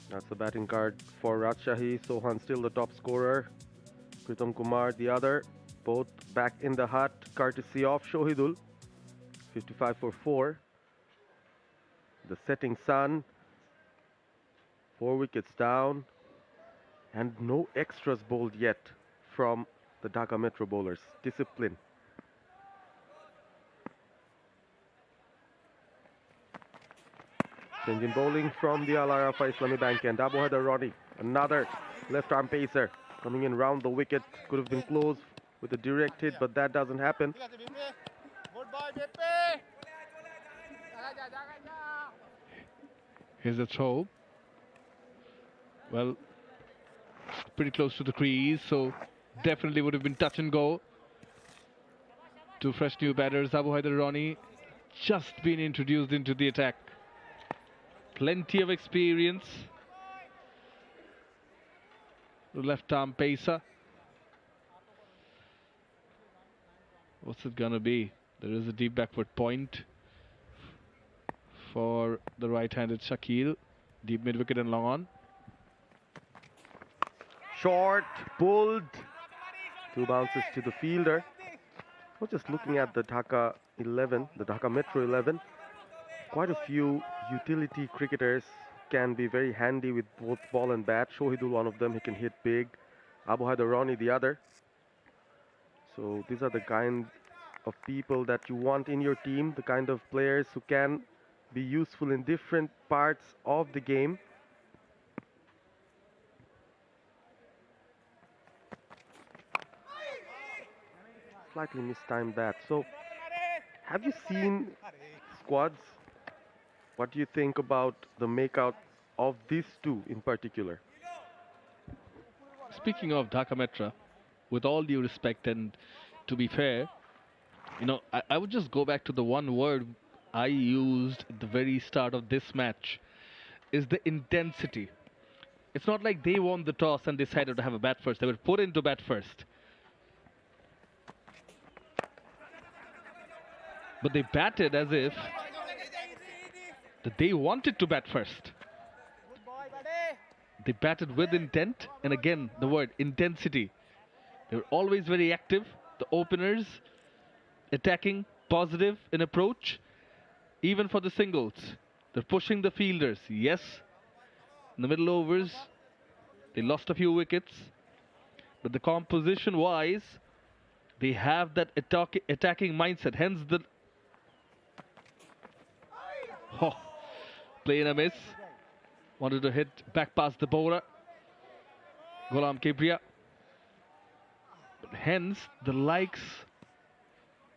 Speaker 1: That's the batting card for Rajshahi. Sohan still the top scorer. Pritam Kumar the other. Both back in the hut, courtesy of Shahidul. 55 for 4. The setting sun. 4 wickets down. And no extras bowled yet from the Dhaka Metro bowlers. Discipline. Change in bowling from the Al-Arafa Islami Bank and 𝗵𝗲𝗃𝗃, another left arm pacer coming in round the wicket. Could have been close with a direct hit, but that doesn't happen.
Speaker 2: Here's a throw. Well, pretty close to the crease, so definitely would have been touch and go. Two fresh new batters. 𝗵𝗲𝗃𝗃 just been introduced into the attack. Plenty of experience. The left arm pacer. What's it gonna be? There is a deep backward point for the right-handed Shakil. Deep mid wicket and long on.
Speaker 1: Short, pulled. 2 bounces to the fielder. I was just looking at the Dhaka 11, the Dhaka Metro 11. Quite a few utility cricketers can be very handy with both ball and bat. Shahidul, one of them, he can hit big. 𝗵𝗲𝗃𝗃, the other. So these are the kind of people that you want in your team, the kind of players who can be useful in different parts of the game. Slightly mistimed that. So, have you seen squads? What do you think about the makeout of these two in particular?
Speaker 2: Speaking of Dhaka Metro, with all due respect and to be fair, you know, I would just go back to the one word I used at the very start of this match, is the intensity. It's not like they won the toss and decided to have a bat first. They were put into bat first. But they batted as if that they wanted to bat first. They batted with intent, and again, the word intensity. They were always very active. The openers, attacking, positive in approach, even for the singles. They're pushing the fielders. Yes, in the middle overs, they lost a few wickets, but the composition-wise, they have that attacking mindset. Hence the play in a miss. Wanted to hit back past the bowler, Ghulam Kibriya. But hence the likes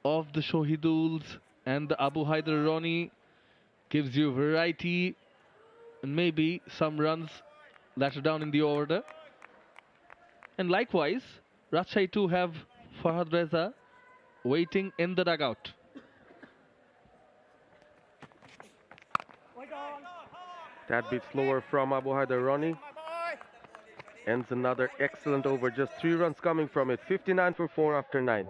Speaker 2: of the Shahiduls and the 𝗵𝗲𝗃𝗃 gives you variety and maybe some runs later down in the order. And likewise, Rajshahi too have Farhad Reza waiting in the dugout.
Speaker 1: That bit slower from 𝗵𝗲𝗃𝗃. Ends another excellent over. Just 3 runs coming from it. 59 for 4 after 9.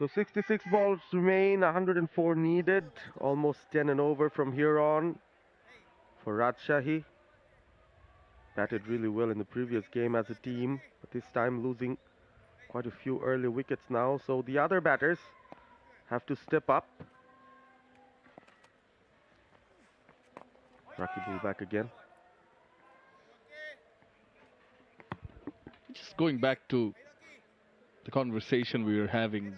Speaker 1: So 66 balls remain, 104 needed, almost 10 and over from here on for Rajshahi. Batted really well in the previous game as a team, but this time losing quite a few early wickets now. So the other batters have to step up. Rakibul back again.
Speaker 2: Just going back to the conversation we were having,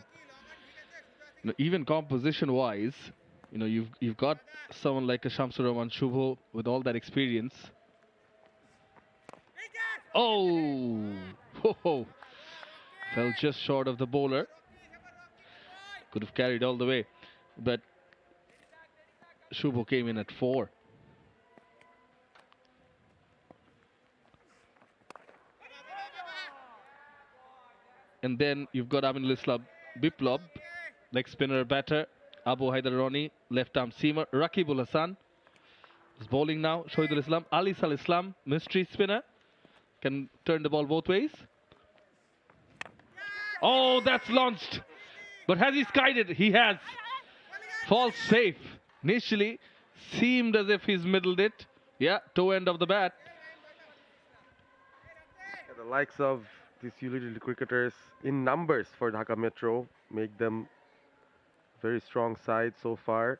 Speaker 2: even composition-wise, you've got someone like a 𝗃𝗵𝗂𝗃𝗃𝗃 with all that experience. Oh, fell just short of the bowler. Could have carried all the way, but Shubho came in at 4. And then you've got Aminul Islam Biplab, leg spinner batter. Abu Haider Roni, left arm seamer. Rakibul Hasan is bowling now. Shahidul Islam. Ali Sal Islam, mystery spinner. Can turn the ball both ways. Oh, that's launched. But has he skied it? He has. Falls safe. Initially seemed as if he's middled it. Yeah, toe end of the bat.
Speaker 1: The likes of these utility cricketers in numbers for Dhaka Metro make them very strong side so far.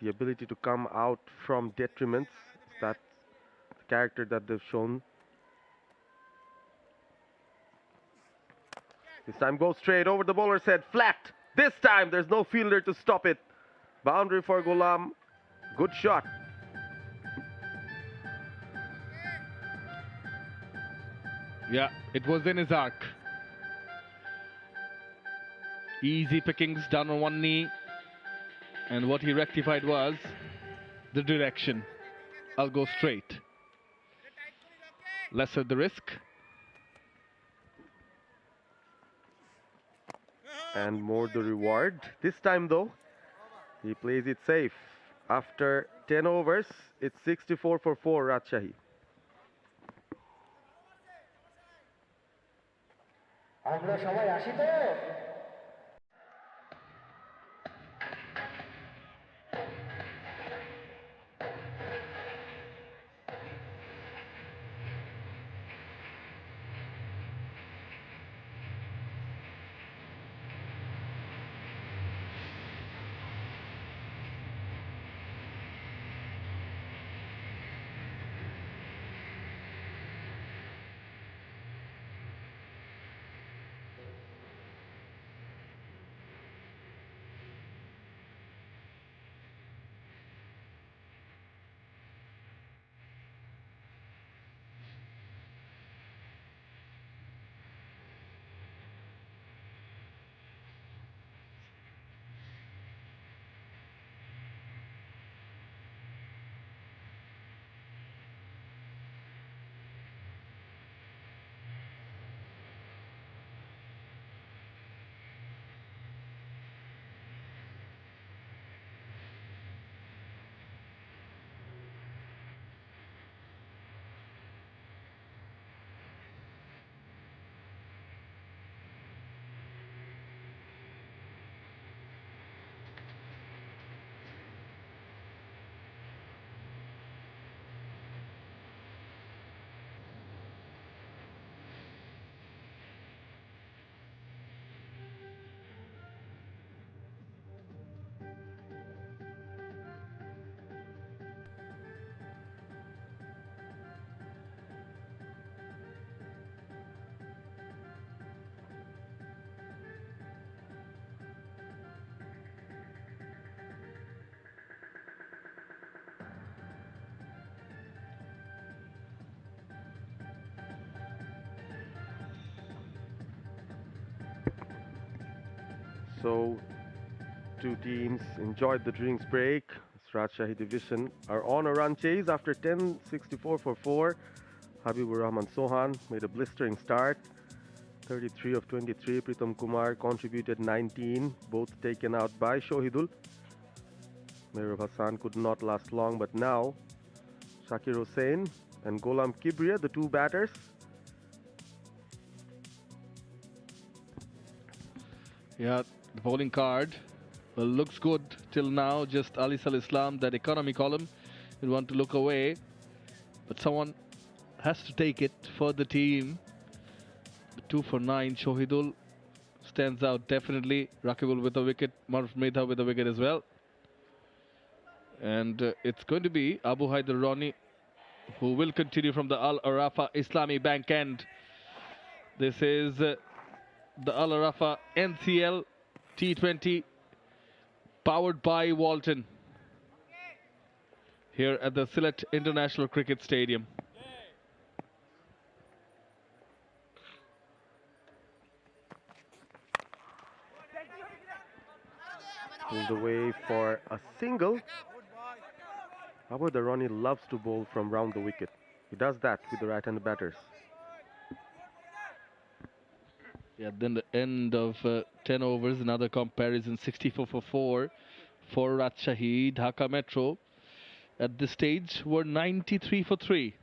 Speaker 1: The ability to come out from detriments, that's the character that they've shown. This time goes straight over the bowler's head, flat. This time there's no fielder to stop it. Boundary for Ghulam. Good shot.
Speaker 2: Yeah, it was in his arc. Easy pickings down on one knee. And what he rectified was the direction. I'll go straight. Lesser the risk.
Speaker 1: And more the reward. This time though, he plays it safe. After 10 overs, it's 64 for 4 Rajshahi.
Speaker 8: আমরা সবাই আসি তো
Speaker 1: So, two teams enjoyed the drinks break. Rajshahi division are on a run chase after 10, 64 for 4. Habibur Rahman Sohan made a blistering start. 33 of 23. Pritam Kumar contributed 19, both taken out by Shohidul. Mehrab Hassan could not last long, but now Shakir Hossain and Ghulam Kibriya, the two batters.
Speaker 2: Yeah, the bowling card looks good till now. Just 𝗬𝗓𝗓 𝗚, that economy column. You want to look away, but someone has to take it for the team. 2 for 9. Shahidul stands out definitely. Rakibul with a wicket. 𝗵𝗏𝗡 with a wicket as well. And it's going to be Abu Haider Ronnie who will continue from the Al Arafa Islami Bank end. This is the Al Arafa NCL T20 powered by Walton here at the Sylhet International Cricket Stadium.
Speaker 1: Pulled away for a single. Abu Haider Ronnie loves to bowl from round the wicket. He does that with the right-handed batters.
Speaker 2: Yeah, then the end of 10 overs, another comparison, 64 for 4 for Rajshahi. Dhaka Metro at this stage were 93 for 3.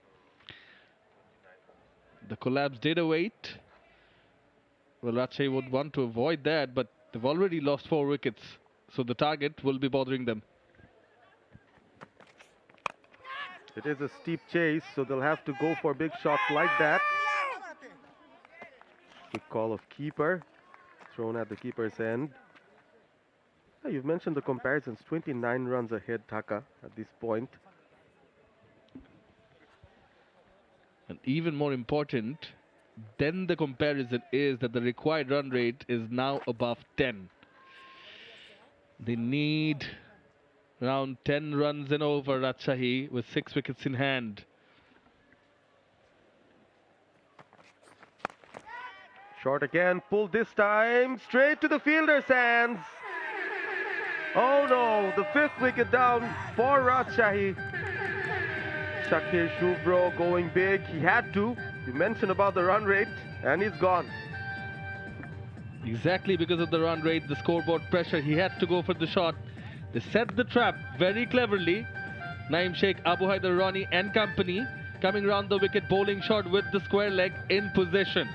Speaker 2: The collapse did await. Well, Rajshahi would want to avoid that, but they've already lost 4 wickets, so the target will be bothering them.
Speaker 1: It is a steep chase, so they'll have to go for big shots like that. Good call of keeper, thrown at the keeper's end. Yeah, you've mentioned the comparisons, 29 runs ahead Dhaka at this point.
Speaker 2: And even more important than the comparison is that the required run rate is now above 10. They need around 10 runs and over, Rajshahi, with 6 wickets in hand.
Speaker 1: Short again, pulled this time, straight to the fielder's hands. Oh no, the 5th wicket down for Rajshahi. Shakir Shubro going big, he had to. You mentioned about the run rate, and he's gone.
Speaker 2: Exactly because of the run rate, the scoreboard pressure, he had to go for the shot. They set the trap very cleverly. Naeem Sheikh, Abu Haider Ronnie and company coming round the wicket, bowling shot with the square leg in position.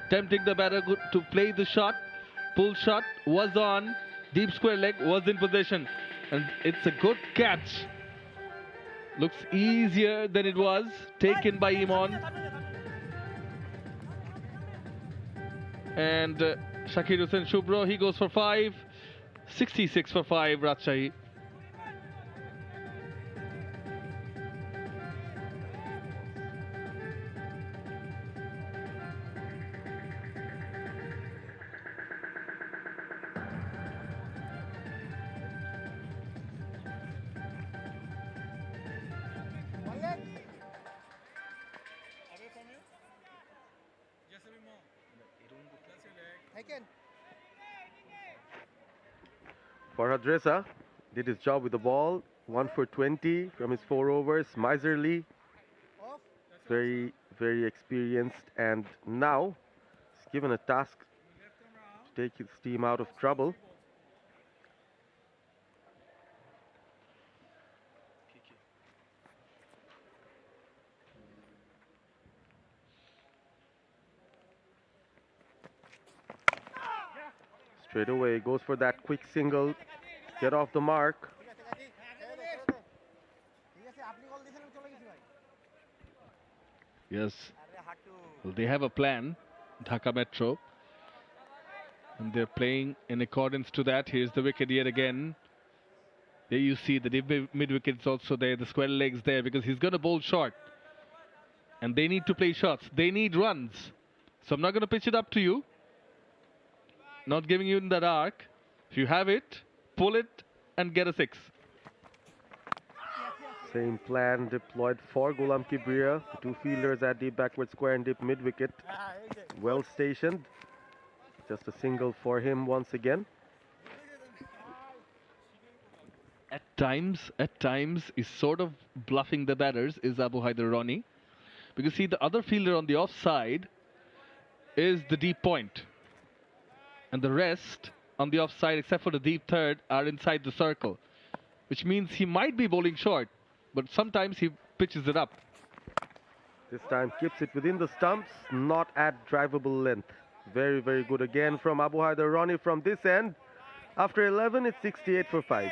Speaker 2: Tempting the batter to play the shot. Pull shot was on. Deep square leg was in position. And it's a good catch. Looks easier than it was. Taken by Imon. And Shakir Hussain Shubro, he goes for 5. 66 for 5, Rajshahi.
Speaker 1: Farhad Reza did his job with the ball. 1 for 20 from his 4 overs. Miserly. Very, very experienced. And now he's given a task to take his team out of trouble. Straight away, goes for that quick single, get off the mark.
Speaker 2: Yes, well, they have a plan, Dhaka Metro, and they're playing in accordance to that. Here's the wicket yet again. There you see the mid-wicket is also there, the square legs there, because he's going to bowl short. And they need to play shots, they need runs. So I'm not going to pitch it up to you. Not giving you in the dark. If you have it, pull it and get a 6.
Speaker 1: Same plan deployed for Ghulam Kibriya. The 2 fielders at deep backward square and deep mid-wicket. Well stationed. Just a single for him once again.
Speaker 2: At times, is sort of bluffing the batters is Abu Haider Ronnie. Because see, the other fielder on the offside is the deep point. And the rest on the offside, except for the deep third, are inside the circle. Which means he might be bowling short, but sometimes he pitches it up.
Speaker 1: This time keeps it within the stumps, not at drivable length. Very, very good again from Abu Haider Ronnie from this end. After 11, it's 68 for 5.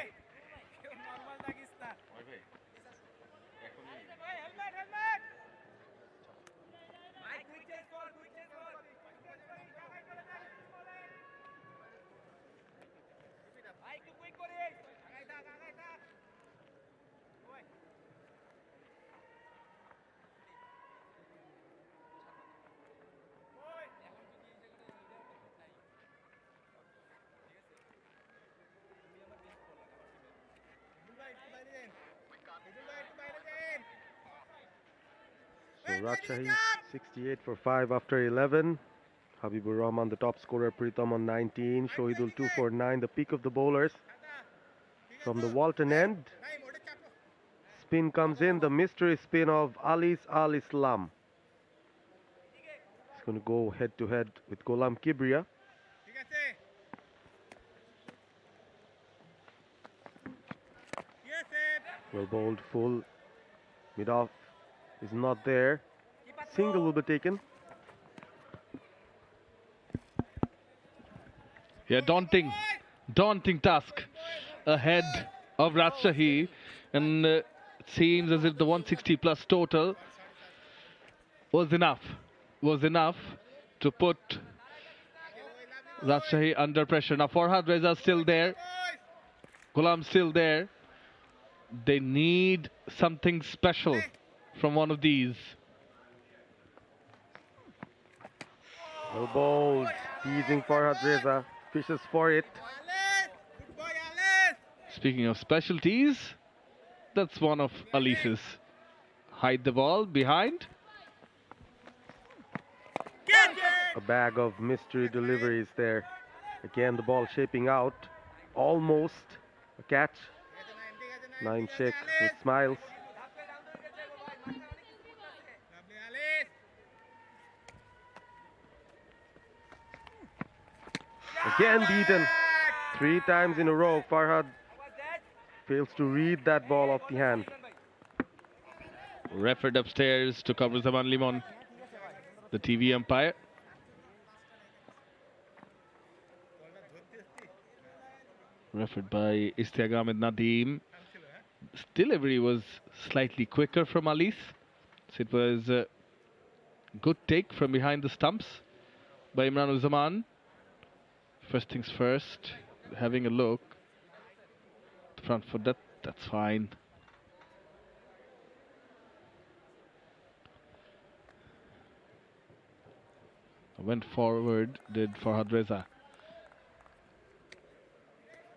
Speaker 1: So Rajshahi 68 for 5 after 11. Habibur Rahman, the top scorer, Pritham on 19. Shohidul 2 for 9, the peak of the bowlers. From the Walton end, spin comes in, the mystery spin of Alis Al Islam. He's going to go head to head with Ghulam Kibriya. Well bowled, full. Mid off is not there. Single will be taken.
Speaker 2: Yeah, daunting task ahead of Rajshahi, and it seems as if the 160 plus total was enough to put Rajshahi under pressure. Now Farhad Reza still there, Ghulam still there. They need something special from one of these.
Speaker 1: Well bowled, teasing Farhad Reza, fishes for it.
Speaker 2: Speaking of specialties, that's one of Alice's. Hide the ball behind.
Speaker 1: A bag of mystery deliveries there. Again, the ball shaping out. Almost a catch. Naeem Sheikh with smiles. Again beaten. 3 times in a row. Farhad fails to read that ball off the hand.
Speaker 2: Referred upstairs to 𝗃𝗄𝗧 Limon, the TV umpire. Referred by Ishtiaq Ahmed Nadeem. Delivery was slightly quicker from Alice. So it was a good take from behind the stumps by Imran-ul-Zaman. First things first, having a look. Front foot, that's fine. Went forward, did Farhad Reza.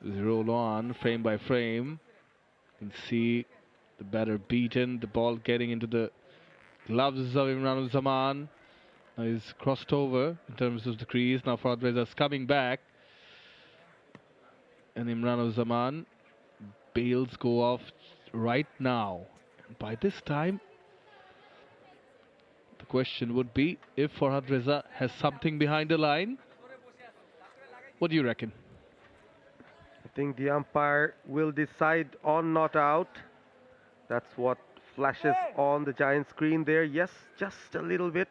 Speaker 2: Roll on, frame by frame. You can see the batter beaten, the ball getting into the gloves of Imran-ul-Zaman. Now he's crossed over in terms of the crease. Now Farhad Reza is coming back. And Imran-ul-Zaman bails go off right now. By this time, the question would be if Farhad Reza has something behind the line. What do you reckon?
Speaker 1: I think the umpire will decide on not out. That's what flashes on the giant screen there. Yes, just a little bit.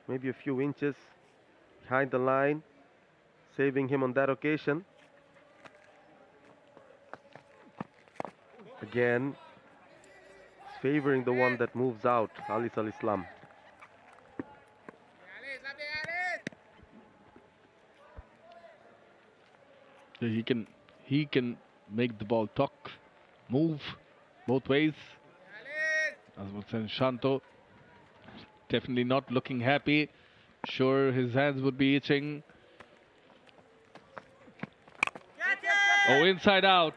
Speaker 1: Maybe a few inches behind the line. Saving him on that occasion. Again, favoring the one that moves out, Alis Al Islam.
Speaker 2: He can make the ball talk, move both ways. Azmuddin Shanto definitely not looking happy. Sure, his hands would be itching. Oh, inside out.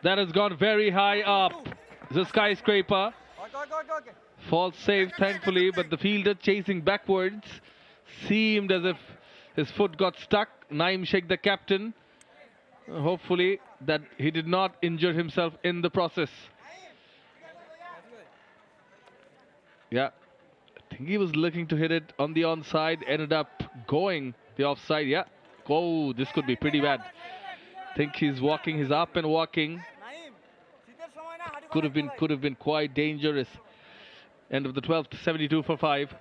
Speaker 2: That has gone very high up. The skyscraper. False save, thankfully, but the fielder chasing backwards seemed as if his foot got stuck. Naeem Sheikh, the captain. Hopefully that he did not injure himself in the process. Yeah, I think he was looking to hit it on the onside, ended up going the offside. Yeah, oh, this could be pretty bad. I think he's walking, he's up and walking. Could have been quite dangerous. End of the 12th, 72 for 5.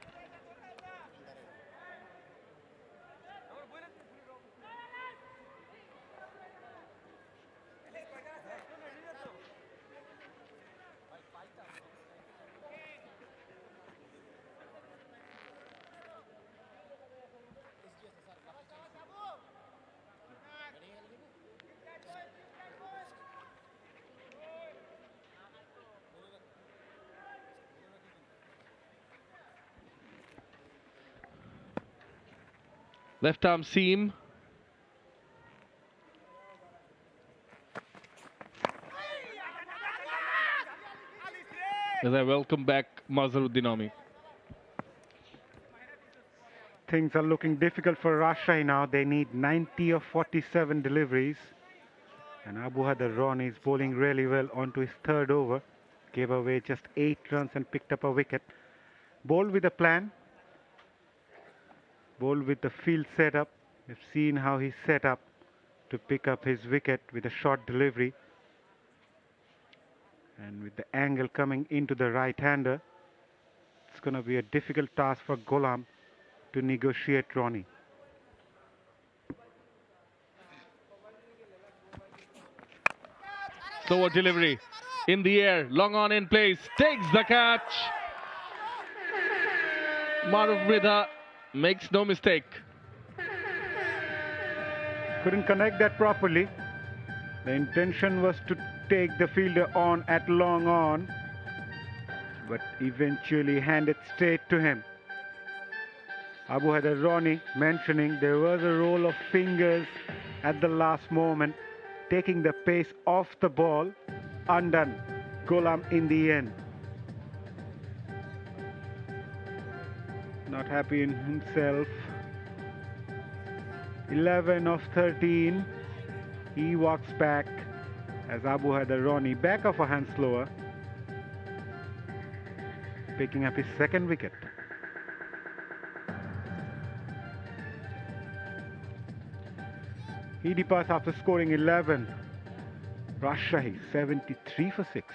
Speaker 2: Left arm seam. As I welcome back Mazharuddin Ami.
Speaker 5: Things are looking difficult for Rajshahi now. They need 90 of 47 deliveries. And 𝗂𝗲𝗃𝗃 is bowling really well onto his third over. Gave away just 8 runs and picked up a wicket. Bowled with a plan. Bowled with the field setup. We've seen how he set up to pick up his wicket with a short delivery. And with the angle coming into the right-hander, it's going to be a difficult task for Ghulam to negotiate Ronnie.
Speaker 2: Slower delivery. In the air, long on in place, takes the catch. Maruf Mridha makes no mistake.
Speaker 5: Couldn't connect that properly. The intention was to take the fielder on at long on, but eventually handed straight to him. 𝗂𝗲𝗃𝗃 mentioning there was a roll of fingers at the last moment, taking the pace off the ball. Undone. Ghulam in the end. Not happy in himself. 11 of 13. He walks back as 𝗂𝗲𝗃𝗃 back of a hand slower, picking up his second wicket. He departs after scoring 11. Rajshahi 73 for 6.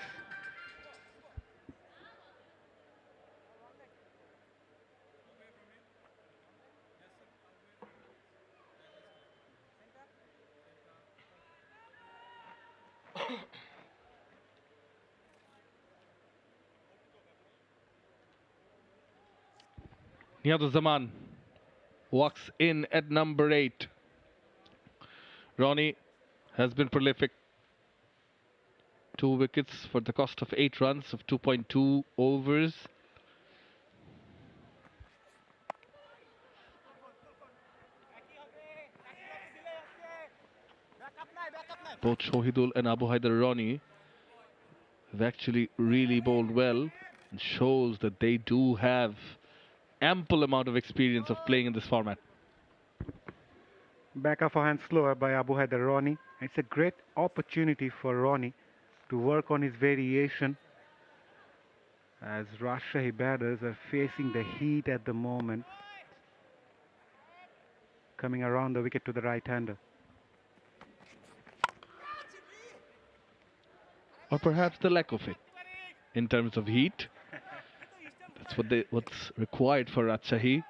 Speaker 2: Niyadur Zaman walks in at number 8. Ronnie has been prolific. 2 wickets for the cost of 8 runs of 2.2 overs. Both Shahidul and 𝗂𝗲𝗃𝗃 have actually really bowled well, and shows that they do have ample amount of experience of playing in this format.
Speaker 5: Back of a hand slower by 𝗂𝗲𝗃𝗃. It's a great opportunity for Ronnie to work on his variation, as Rajshahi batters are facing the heat at the moment, coming around the wicket to the right-hander.
Speaker 2: Or perhaps the lack of it in terms of heat. That's what's required for Rajshahi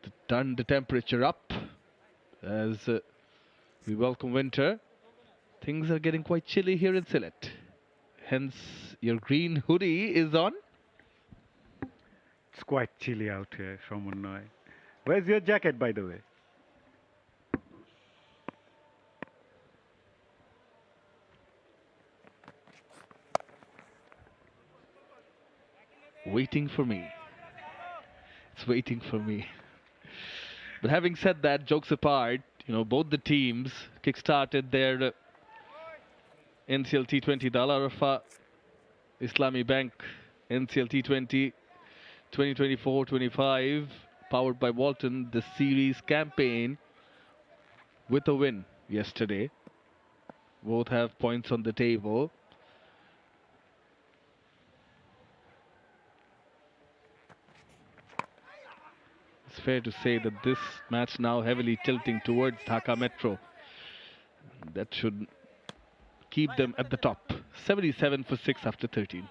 Speaker 2: to turn the temperature up as we welcome winter. Things are getting quite chilly here in Sylhet. Hence, your green hoodie is on.
Speaker 5: It's quite chilly out here, Shomunnoy. Where's your jacket, by the way?
Speaker 2: Waiting for me. It's waiting for me. But having said that, jokes apart, both the teams kick-started their NCL T20 𝗟𝗏 Islami Bank NCL T20 2024-25 powered by Walton, the series campaign, with a win yesterday. Both have points on the table. It's fair to say that this match now heavily tilting towards Dhaka Metro. That should keep them at the top. 77 for 6 after 13.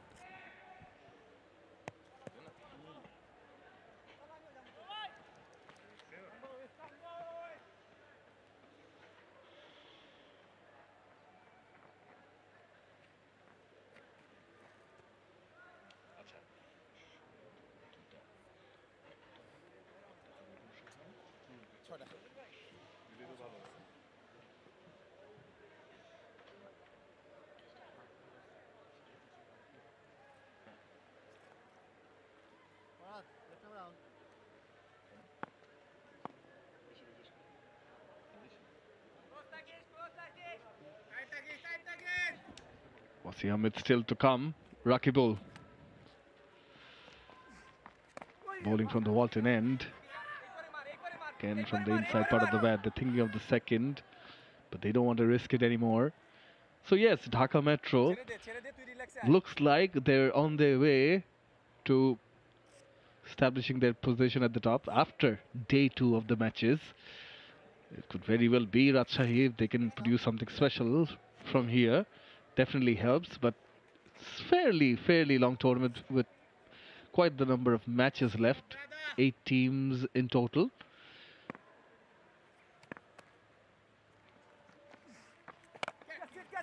Speaker 2: Wasi Ahmed still to come. Rakibul. Bowling from the Walton end. Again from the inside part of the bat. They're thinking of the second, but they don't want to risk it anymore. So yes, Dhaka Metro looks like they're on their way to establishing their position at the top after day 2 of the matches. It could very well be Rajshahi if they can produce something special from here. Definitely helps, but it's fairly long tournament with quite the number of matches left. 8 teams in total.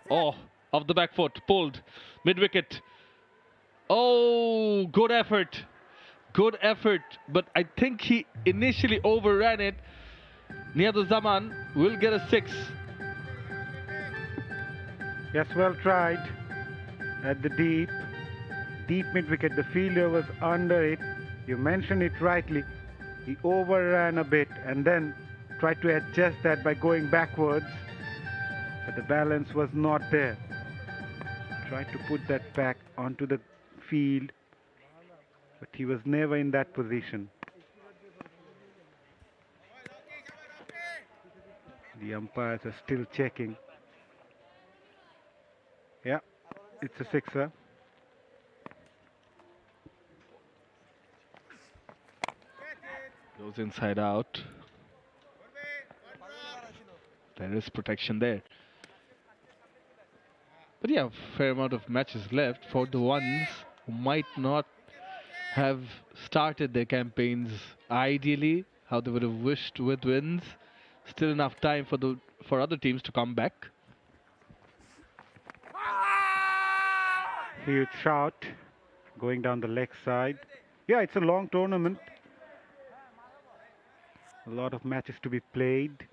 Speaker 2: Oh, off the back foot, pulled, mid-wicket. Oh, good effort, but I think he initially overran it. 𝗬𝗪𝗻𝗻 will get a 6.
Speaker 5: Yes, well tried at the deep mid-wicket. The fielder was under it. You mentioned it rightly. He overran a bit and then tried to adjust that by going backwards. But the balance was not there. Tried to put that back onto the field, but he was never in that position. The umpires are still checking. Yeah, it's a 6er.
Speaker 2: Goes inside out. There is protection there. But yeah, fair amount of matches left for the ones who might not have started their campaigns ideally, how they would have wished with wins. Still enough time for other teams to come back.
Speaker 5: Huge shot going down the leg side. Yeah, it's a long tournament. A lot of matches to be played.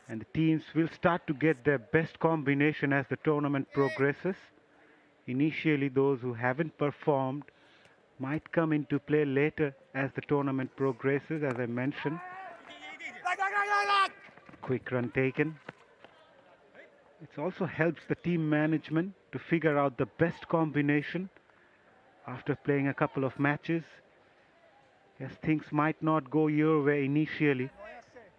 Speaker 5: And the teams will start to get their best combination as the tournament progresses. Initially, those who haven't performed might come into play later as the tournament progresses, as I mentioned. Quick run taken. It also helps the team management to figure out the best combination after playing a couple of matches. Yes, things might not go your way initially,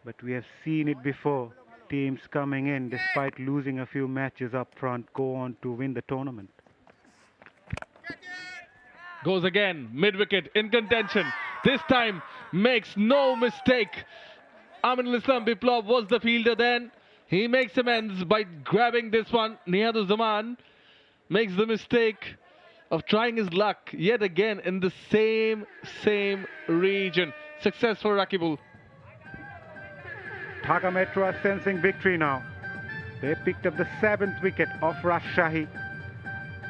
Speaker 5: but we have seen it before. Teams coming in, despite losing a few matches up front, go on to win the tournament.
Speaker 2: Goes again, mid-wicket, in contention. This time, makes no mistake. Aminul Islam Biplab was the fielder then. He makes amends by grabbing this one. 𝗬𝗪𝗻𝗻 makes the mistake of trying his luck yet again in the same region. Success for Rakibul.
Speaker 5: Dhaka Metro are sensing victory now. They picked up the 7th wicket of Rajshahi.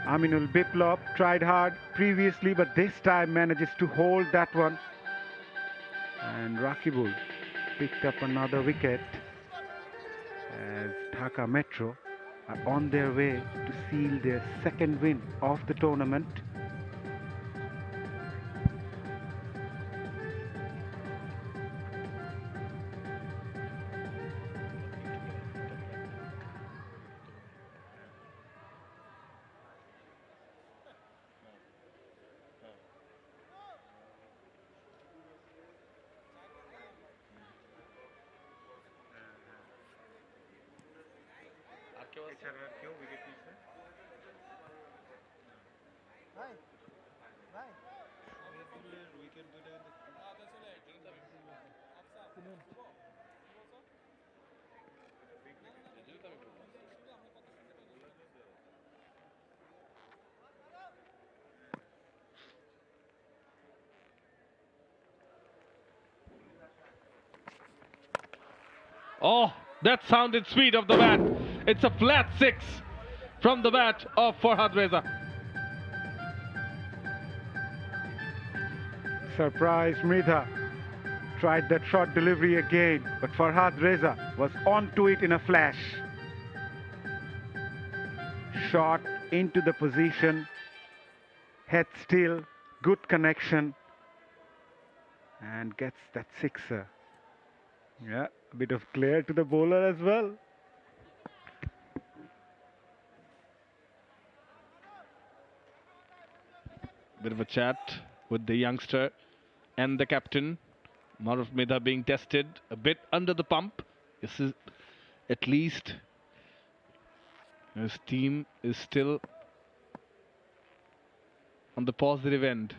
Speaker 5: Aminul Biplab tried hard previously, but this time manages to hold that one. And Rakibul picked up another wicket as Dhaka Metro are on their way to seal their 2nd win of the tournament.
Speaker 2: Oh, that sounded sweet of the bat. It's a flat 6 from the bat of Farhad Reza.
Speaker 5: Surprise Mridha tried that short delivery again, but Farhad Reza was onto it in a flash. Shot into the position, head still, good connection, and gets that 6er. Yeah, a bit of glare to the bowler as well.
Speaker 2: Bit of a chat with the youngster and the captain. 𝗵𝗡 being tested a bit under the pump. This is at least his team is still on the positive end.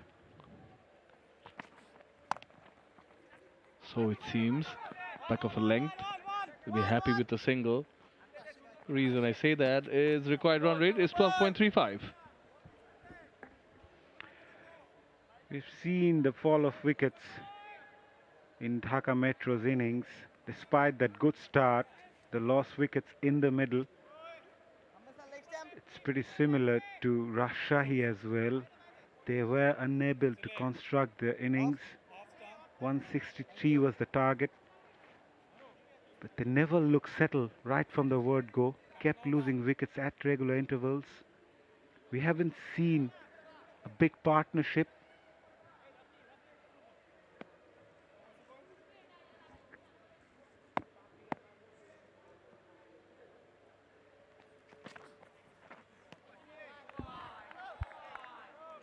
Speaker 2: So it seems back of a length. We'll be happy with the single. The reason I say that is required run rate is 12.35.
Speaker 5: We've seen the fall of wickets in Dhaka Metro's innings. Despite that good start, the lost wickets in the middle. It's pretty similar to Rajshahi as well. They were unable to construct their innings. 163 was the target. But they never looked settled right from the word go. Kept losing wickets at regular intervals. We haven't seen a big partnership.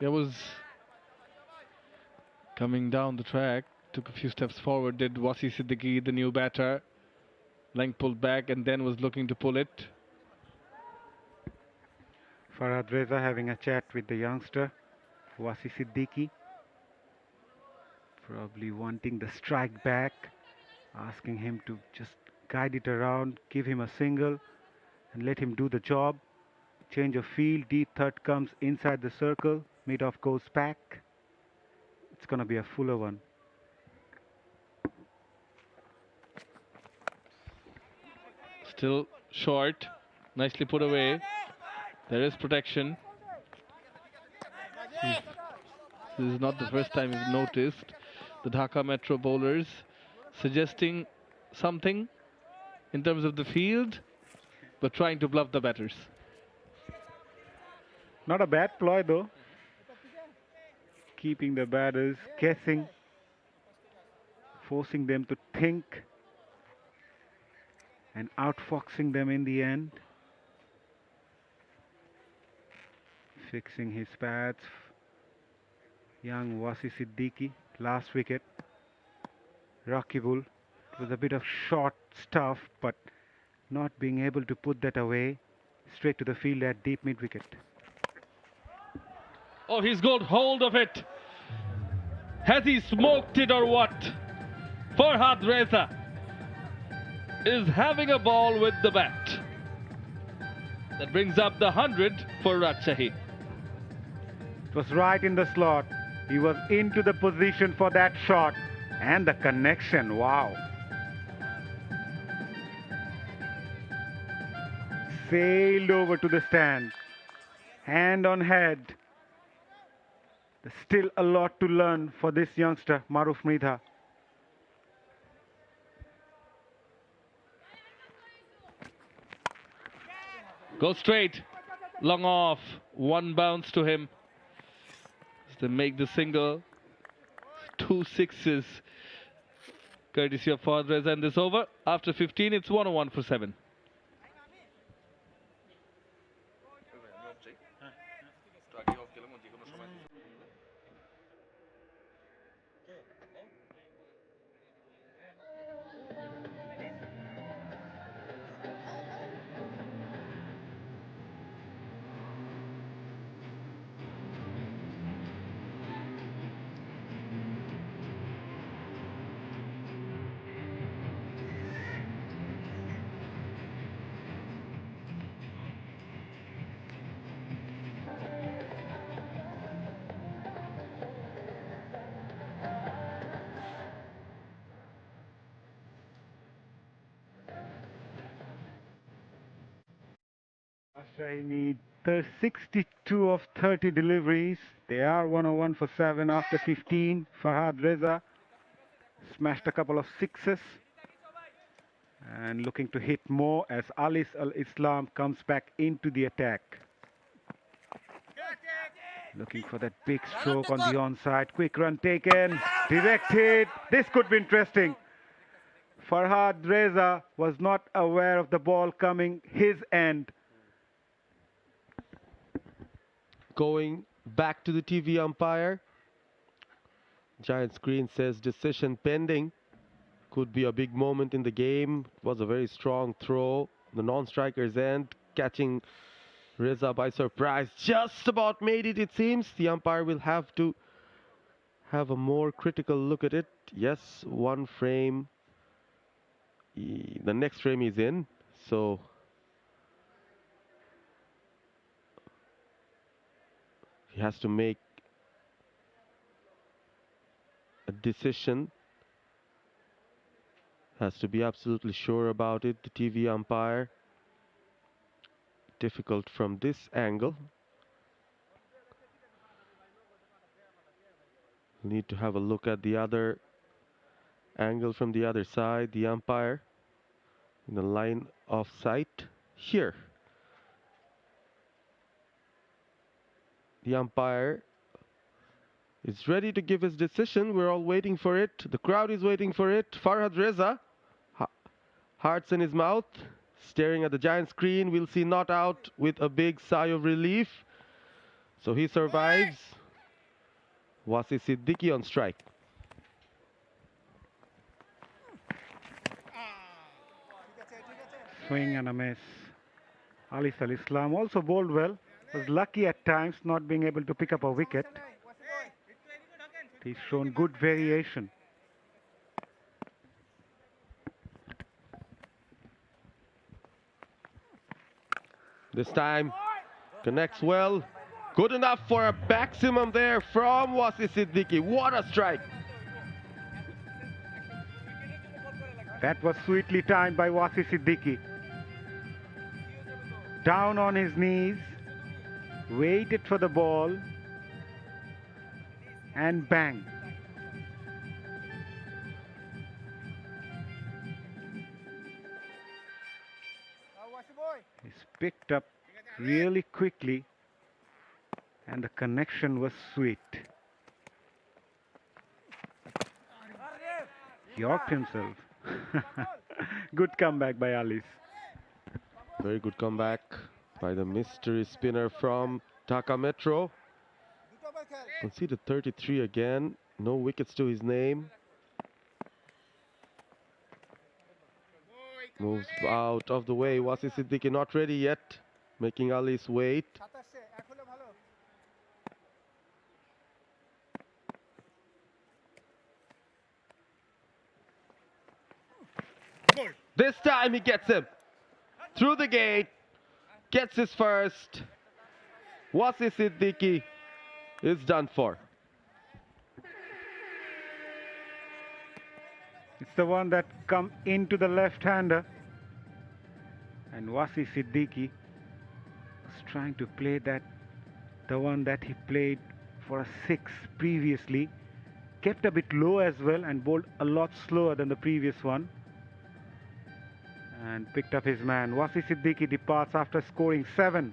Speaker 2: There was coming down the track, took a few steps forward, did 𝗂𝐶𝐶 𝗂𝗍𝐶, the new batter. Length pulled back and then was looking to pull it.
Speaker 5: Farhad Reza having a chat with the youngster, 𝗂𝐶𝐶 𝗂𝗍𝗍, probably wanting the strike back, asking him to just guide it around, give him a single and let him do the job. Change of field, deep third comes inside the circle, mid-off goes back. It's going to be a fuller one.
Speaker 2: Still short, nicely put away. There is protection. This is not the first time we've noticed the Dhaka Metro bowlers suggesting something in terms of the field, but trying to bluff the batters.
Speaker 5: Not a bad ploy though. Keeping the batters guessing, forcing them to think and outfoxing them in the end. Fixing his pads. Young 𝗂𝐶𝐶 𝗂𝗍𝗍, last wicket. Rakibul. It was a bit of short stuff, but not being able to put that away. Straight to the field at deep mid-wicket.
Speaker 2: Oh, he's got hold of it. Has he smoked it or what? Farhad Reza is having a ball with the bat. That brings up the 100 for Rajshahi.
Speaker 5: It was right in the slot. He was into the position for that shot. And the connection, wow. Sailed over to the stand. Hand on head. There's still a lot to learn for this youngster, 𝗵𝗡.
Speaker 2: Go straight, long off, one bounce to him. As they make the single, 2 sixes, courtesy of Farhad Reza in this over. After 15, it's 101 for 7.
Speaker 5: Rajshahi need 62 of 30 deliveries. They are 101 for 7 after 15. Farhad Reza smashed a couple of sixes and looking to hit more as Alis Al-Islam comes back into the attack. Looking for that big stroke on the onside. Quick run taken. Direct hit. This could be interesting. Farhad Reza was not aware of the ball coming his end.
Speaker 1: Going Back to the TV umpire. Giant screen says decision pending. Could be a big moment in the game. It was a very strong throw. The non-striker's end, catching Reza by surprise. Just about made it, it seems. The umpire will have to have a more critical look at it. Yes, one frame. The next frame is in, so he has to make a decision. Has to be absolutely sure about it, the TV umpire. Difficult from this angle. Need to have a look at the other angle from the other side, the umpire in the line of sight here. The umpire is ready to give his decision. We're all waiting for it. The crowd is waiting for it. Farhad Reza, hearts in his mouth, staring at the giant screen. We'll see not out with a big sigh of relief. So he survives. 𝗂𝗎𝐶 𝗫𝗍𝗍 on strike.
Speaker 5: Swing and a miss. 𝗬𝗓𝗓 Islam also bowled well. Was lucky at times not being able to pick up a wicket. He's shown good variation.
Speaker 1: This time connects well. Good enough for a maximum there from 𝗂𝗎𝐶 𝗫𝗍𝗍. What a strike!
Speaker 5: That was sweetly timed by 𝗂𝗎𝐶 𝗫𝗍𝗍. Down on his knees, waited for the ball, and bang. He's picked up really quickly, and the connection was sweet. Yorked himself. Good comeback by Alice.
Speaker 1: Very good comeback by the mystery spinner from Dhaka Metro. Conceded 33 again. No wickets to his name. Moves out of the way. 𝗂𝗎𝐶 𝗫𝗍𝗍 not ready yet, making Alice wait. This time he gets him through the gate, gets his first. 𝗂𝗎𝐶 𝗫𝗍𝗍 is done for.
Speaker 5: It's the one that come into the left-hander. And 𝗂𝗎𝐶 𝗫𝗍𝗍 was trying to play that, the one that he played for a 6 previously. Kept a bit low as well and bowled a lot slower than the previous one. And picked up his man. 𝗂𝗎𝐶 𝗫𝗍𝗍 departs after scoring 7.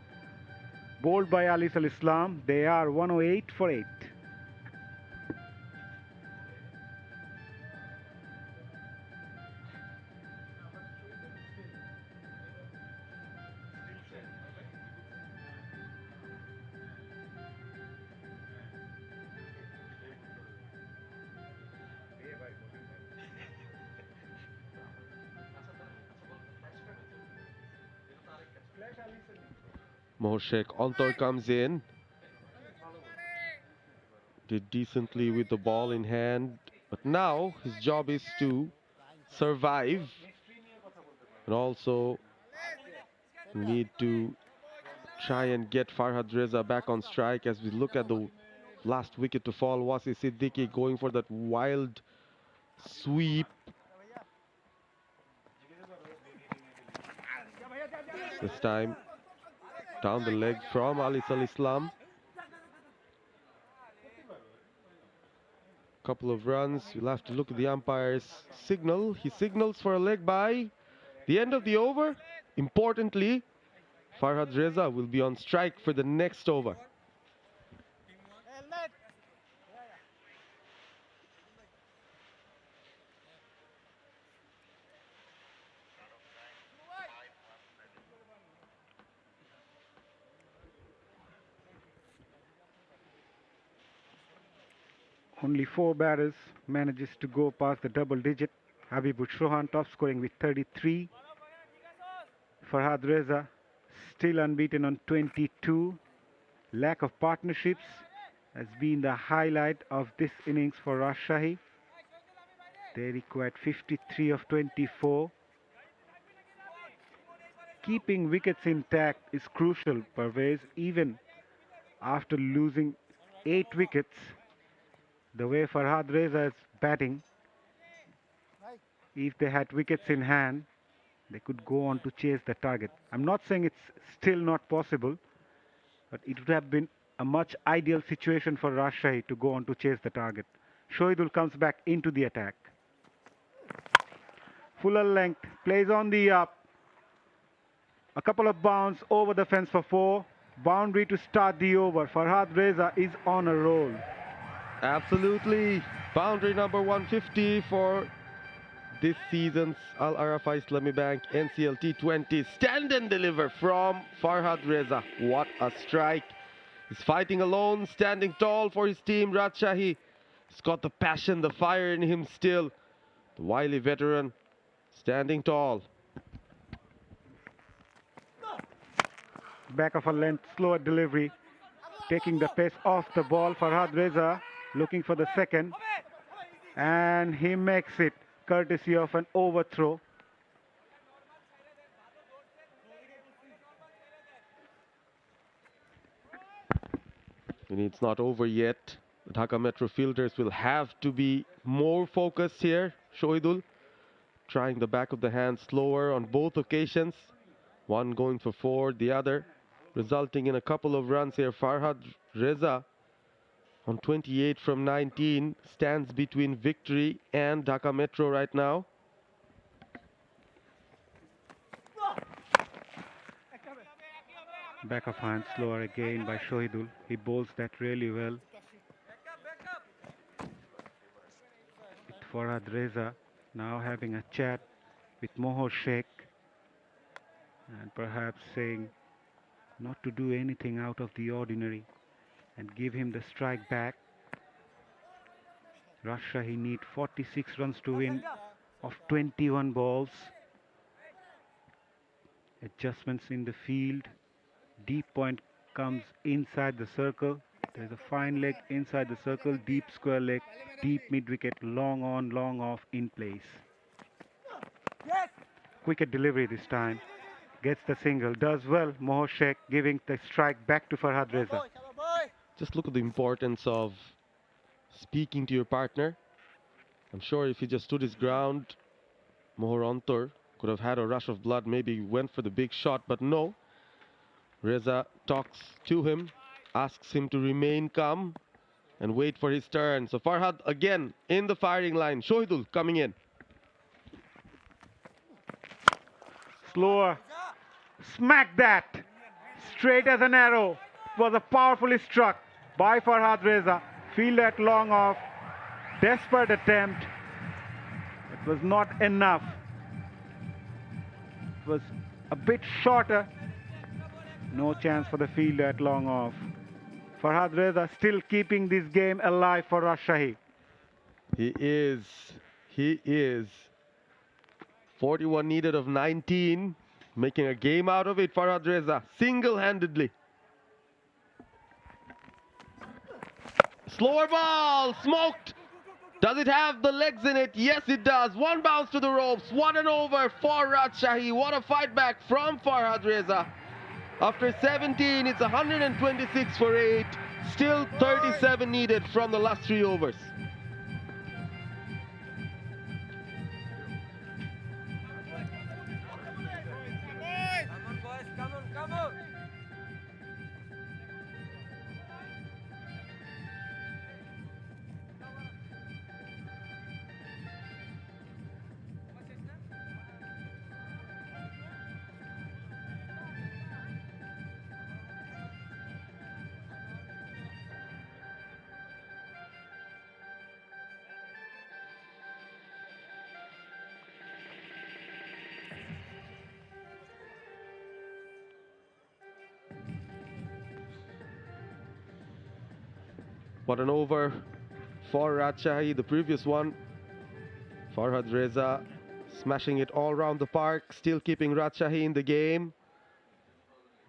Speaker 5: Bowled by 𝗬𝗓𝗓 Islam. They are 108 for 8.
Speaker 1: Mohshek Ontor comes in. Did decently with the ball in hand. But now his job is to survive. And also need to try and get Farhad Reza back on strike as we look at the last wicket to fall. 𝗂𝗎𝐶 𝗫𝗍𝗍 going for that wild sweep. This time down the leg from 𝗬𝗓𝗓 Islam. Couple of runs. You'll have to look at the umpire's signal. He signals for a leg by the end of the over. Importantly, Farhad Reza will be on strike for the next over.
Speaker 5: Only 4 batters manages to go past the double digit. 𝗵𝗺𝗀𝗀 top scoring with 33. Farhad Reza still unbeaten on 22. Lack of partnerships has been the highlight of this innings for Rajshahi. They required 53 of 24. Keeping wickets intact is crucial, Pervez, even after losing 8 wickets. The way Farhad Reza is batting, if they had wickets in hand, they could go on to chase the target. I'm not saying it's still not possible, but it would have been a much ideal situation for Rajshahi to go on to chase the target. 𝗂𝗍𝗪 comes back into the attack. Fuller length, plays on the up. A couple of bounds over the fence for 4. Boundary to start the over. Farhad Reza is on a roll.
Speaker 1: Absolutely. Boundary number 150 for this season's 𝗲𝗚 Islamic Bank NCL T20. Stand and deliver from Farhad Reza. What a strike. He's fighting alone, standing tall for his team, Rajshahi. He's got the passion, the fire in him still. The wily veteran, standing tall.
Speaker 5: Back of a length, slower delivery. Taking the pace off the ball. Farhad Reza looking for the second. And he makes it, courtesy of an overthrow.
Speaker 1: And it's not over yet. The Dhaka Metro fielders will have to be more focused here. 𝗂𝗍𝗪 trying the back of the hand slower on both occasions. One going for 4, the other resulting in a couple of runs here. Farhad Reza on 28 from 19 stands between victory and Dhaka Metro right now.
Speaker 5: Back of hand slower again by 𝗂𝗍𝗪. He bowls that really well. With Farhad Reza now having a chat with Mohor Sheikh and perhaps saying not to do anything out of the ordinary and give him the strike back. Rajshahi need 46 runs to win of 21 balls. Adjustments in the field. Deep point comes inside the circle. There's a fine leg inside the circle. Deep square leg. Deep mid wicket. Long on, long off in place. Quicker delivery this time. Gets the single. Does well. Mohor Sheikh giving the strike back to Farhad Reza.
Speaker 1: Just look at the importance of speaking to your partner. I'm sure if he just stood his ground, Mohor could have had a rush of blood, maybe went for the big shot, but no. Reza talks to him, asks him to remain calm and wait for his turn. So Farhad again in the firing line. 𝗂𝗍𝗪 coming in.
Speaker 5: Slower. Smack that. Straight as an arrow. It was a powerfully struck by Farhad Reza. Field at long off. Desperate attempt. It was not enough. It was a bit shorter. No chance for the fielder at long off. Farhad Reza still keeping this game alive for Rajshahi.
Speaker 1: He is. 41 needed of 19. Making a game out of it, Farhad Reza, single-handedly. Slower ball, smoked. Does it have the legs in it? Yes, it does. One bounce to the ropes. What an over for Rajshahi. What a fight back from Farhad Reza. After 17, it's 126 for 8. Still 37 needed from the last 3 overs. What an over for Rajshahi. The previous one, Farhad Reza smashing it all around the park, still keeping Rajshahi in the game.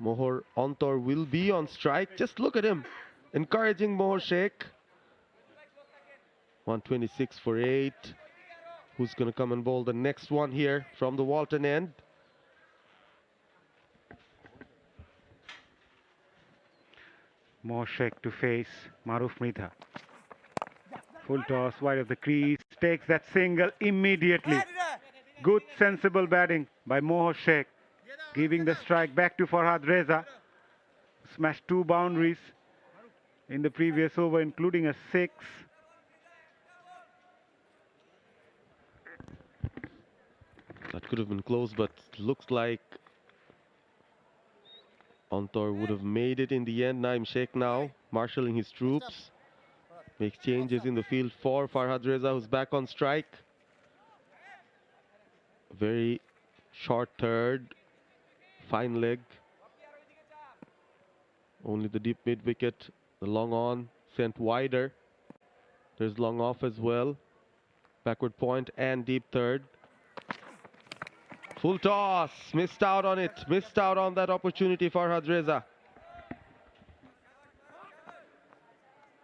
Speaker 1: 𝗿𝗏𝗀𝗃𝗀𝗃 will be on strike. Just look at him, encouraging 𝗃𝗏𝗃𝗀𝗃. 126 for 8. Who's going to come and bowl the next one here from the Walton end?
Speaker 5: 𝗃𝗏𝗃𝗀𝗃 to face 𝗵𝗏𝗏. Full toss wide of the crease, takes that single immediately. Good sensible batting by 𝗃𝗏𝗃𝗀𝗃, giving the strike back to Farhad Reza. Smashed 2 boundaries in the previous over, including a 6.
Speaker 1: That could have been close, but looks like 𝗿𝗏𝗃𝗀𝗃 would have made it in the end. 𝗃𝗏𝗃𝗀𝗃 now marshalling his troops. Makes changes in the field for Farhad Reza, who's back on strike. Very short third, fine leg. Only the deep mid wicket, the long on, sent wider. There's long off as well. Backward point and deep third. Full toss, missed out on it, missed out on that opportunity, Farhad Reza.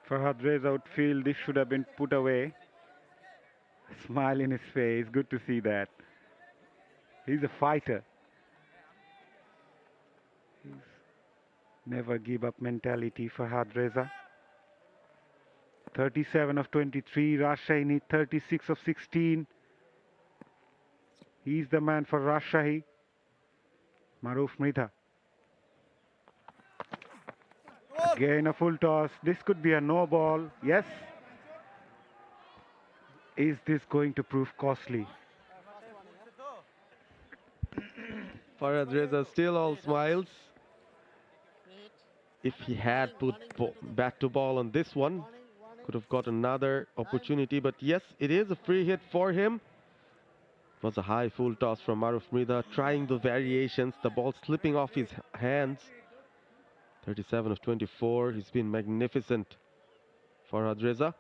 Speaker 5: Farhad Reza would feel this should have been put away. Smile in his face, good to see that. He's a fighter. He's never give up mentality, Farhad Reza. 37 of 23, Rajshahi need 36 of 16. He's the man for Rajshahi. 𝗵𝗏𝗏𝗃𝗀𝗃. Again a full toss. This could be a no ball. Yes. Is this going to prove costly?
Speaker 1: Farhad Reza still all smiles. If he had put bat to ball on this one, could have got another opportunity. But yes, it is a free hit for him. It was a high full toss from 𝗵𝗏𝗏𝗃𝗀𝗃, trying the variations, the ball slipping off his hands. 37 of 24, he's been magnificent. Farhad Reza.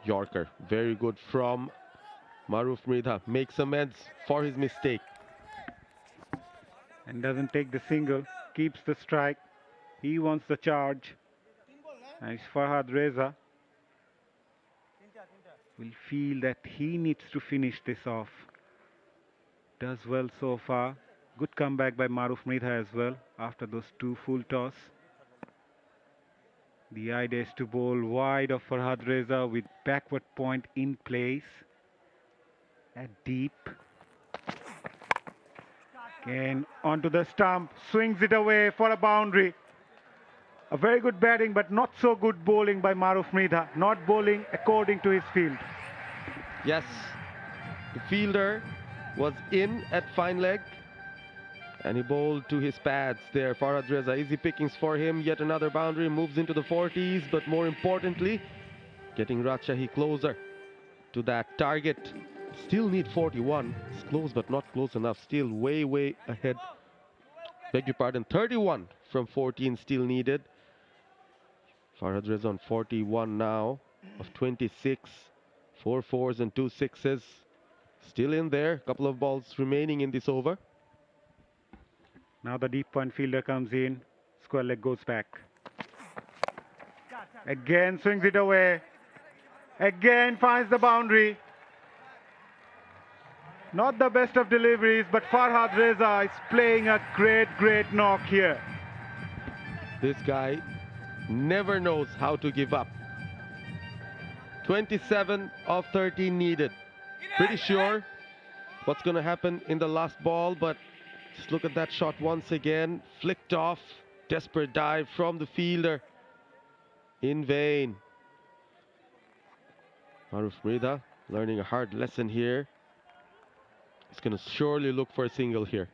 Speaker 1: Yorker, very good from 𝗵𝗏𝗏𝗃𝗀𝗃, makes amends for his mistake.
Speaker 5: And doesn't take the single, keeps the strike. He wants the charge. And it's Farhad Reza. Will feel that he needs to finish this off. Does well so far. Good comeback by 𝗵𝗏𝗏𝗃𝗀𝗃 as well after those 2 full toss. The idea is to bowl wide of Farhad Reza with backward point in place. At deep. Again onto the stump, swings it away for a boundary. A very good batting, but not so good bowling by 𝗵𝗏𝗏𝗃𝗀𝗃. Not bowling according to his field.
Speaker 1: Yes, the fielder was in at fine leg, and he bowled to his pads there. Farhad Reza, easy pickings for him. Yet another boundary, moves into the 40s, but more importantly, getting Rajshahi closer to that target. Still need 41. It's close, but not close enough. Still way ahead. Beg your pardon, 31 from 14 still needed. Farhad Reza on 41 now of 26. 4 4s and 2 6s. Still in there. Couple of balls remaining in this over.
Speaker 5: Now the deep point fielder comes in. Square leg goes back. Again swings it away. Again finds the boundary. Not the best of deliveries, but Farhad Reza is playing a great knock here.
Speaker 1: This guy never knows how to give up. 27 of 13 needed. Pretty sure what's going to happen in the last ball, but just look at that shot once again. Flicked off. Desperate dive from the fielder. In vain. 𝗵𝗏𝗏𝗃𝗀𝗃 learning a hard lesson here. He's going to surely look for a single here.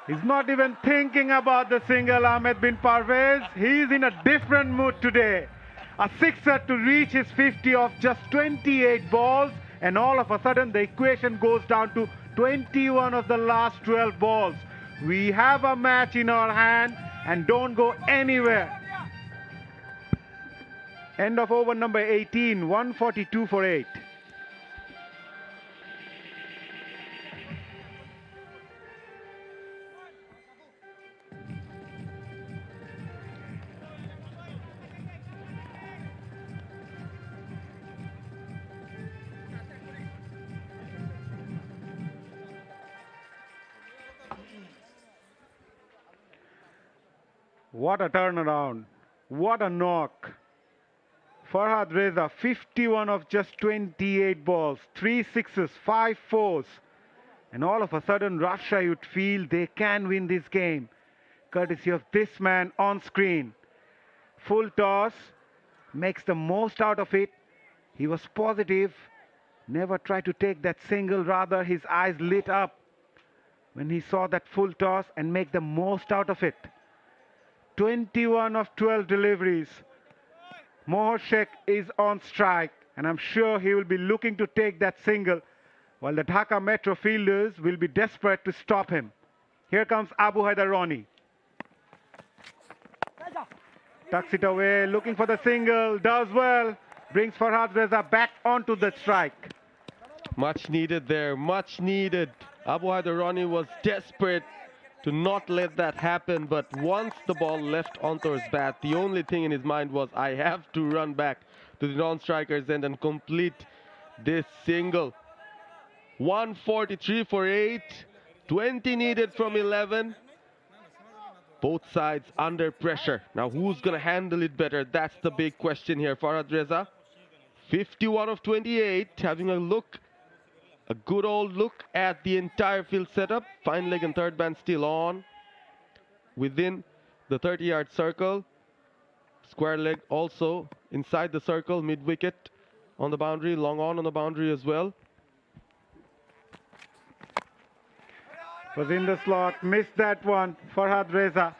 Speaker 5: He's not even thinking about the single, Ahmed bin Parvez. He's in a different mood today. A sixer to reach his 50 of just 28 balls, and all of a sudden the equation goes down to 21 of the last 12 balls. We have a match in our hand and don't go anywhere. End of over number 18, 142 for 8. What a turnaround. What a knock. Farhad Reza, 51 of just 28 balls, 3 sixes, 5 fours. And all of a sudden, Rajshahi would feel they can win this game, courtesy of this man on screen. Full toss, makes the most out of it. He was positive, never tried to take that single, rather his eyes lit up when he saw that full toss and make the most out of it. 21 of 12 deliveries. 𝗂𝗫𝗄𝗃 is on strike, and I'm sure he will be looking to take that single, while the Dhaka Metro fielders will be desperate to stop him. Here comes 𝗵𝗄𝗽𝗍𝗲, tucks it away, looking for the single, does well, brings Farhad Reza back onto the strike.
Speaker 1: Much needed there, much needed. 𝗵𝗄𝗽𝗍𝗲 was desperate to not let that happen, but once the ball left Antor's bat, the only thing in his mind was, I have to run back to the non-striker's end and complete this single. 143 for 8, 20 needed from 11. Both sides under pressure. Now who's going to handle it better? That's the big question here. Farhad Reza, 51 of 28, having a good old look at the entire field setup. Fine leg and third band still on. Within the 30-yard circle. Square leg also inside the circle, mid-wicket on the boundary, long on the boundary as well.
Speaker 5: Was in the slot, missed that one. Farhad Reza.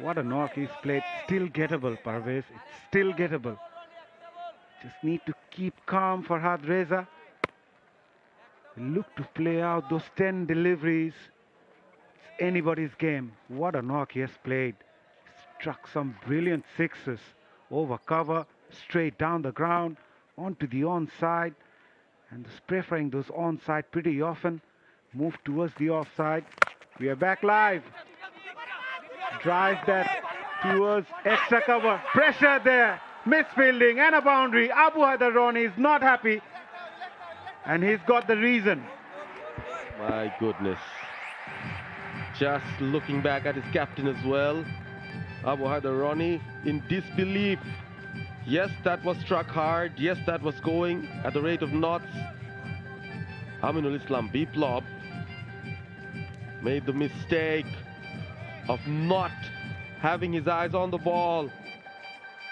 Speaker 5: What a knock he's played. Still gettable, Parvez. It's still gettable. Just need to keep calm, Farhad Reza. Look to play out those 10 deliveries. It's anybody's game. What a knock he has played. Struck some brilliant sixes. Over cover, straight down the ground, onto the onside. And preferring those onside pretty often. Move towards the offside. We are back live. Drive that towards extra cover. Pressure there. Misfielding and a boundary. 𝗵𝗄𝗽𝗍𝗲 is not happy. And he's got the reason.
Speaker 1: My goodness. Just looking back at his captain as well. 𝗵𝗄𝗽𝗍𝗲 in disbelief. Yes, that was struck hard. Yes, that was going at the rate of knots. Aminul Islam 𝗵𝗺𝗶𝗀 made the mistake of not having his eyes on the ball.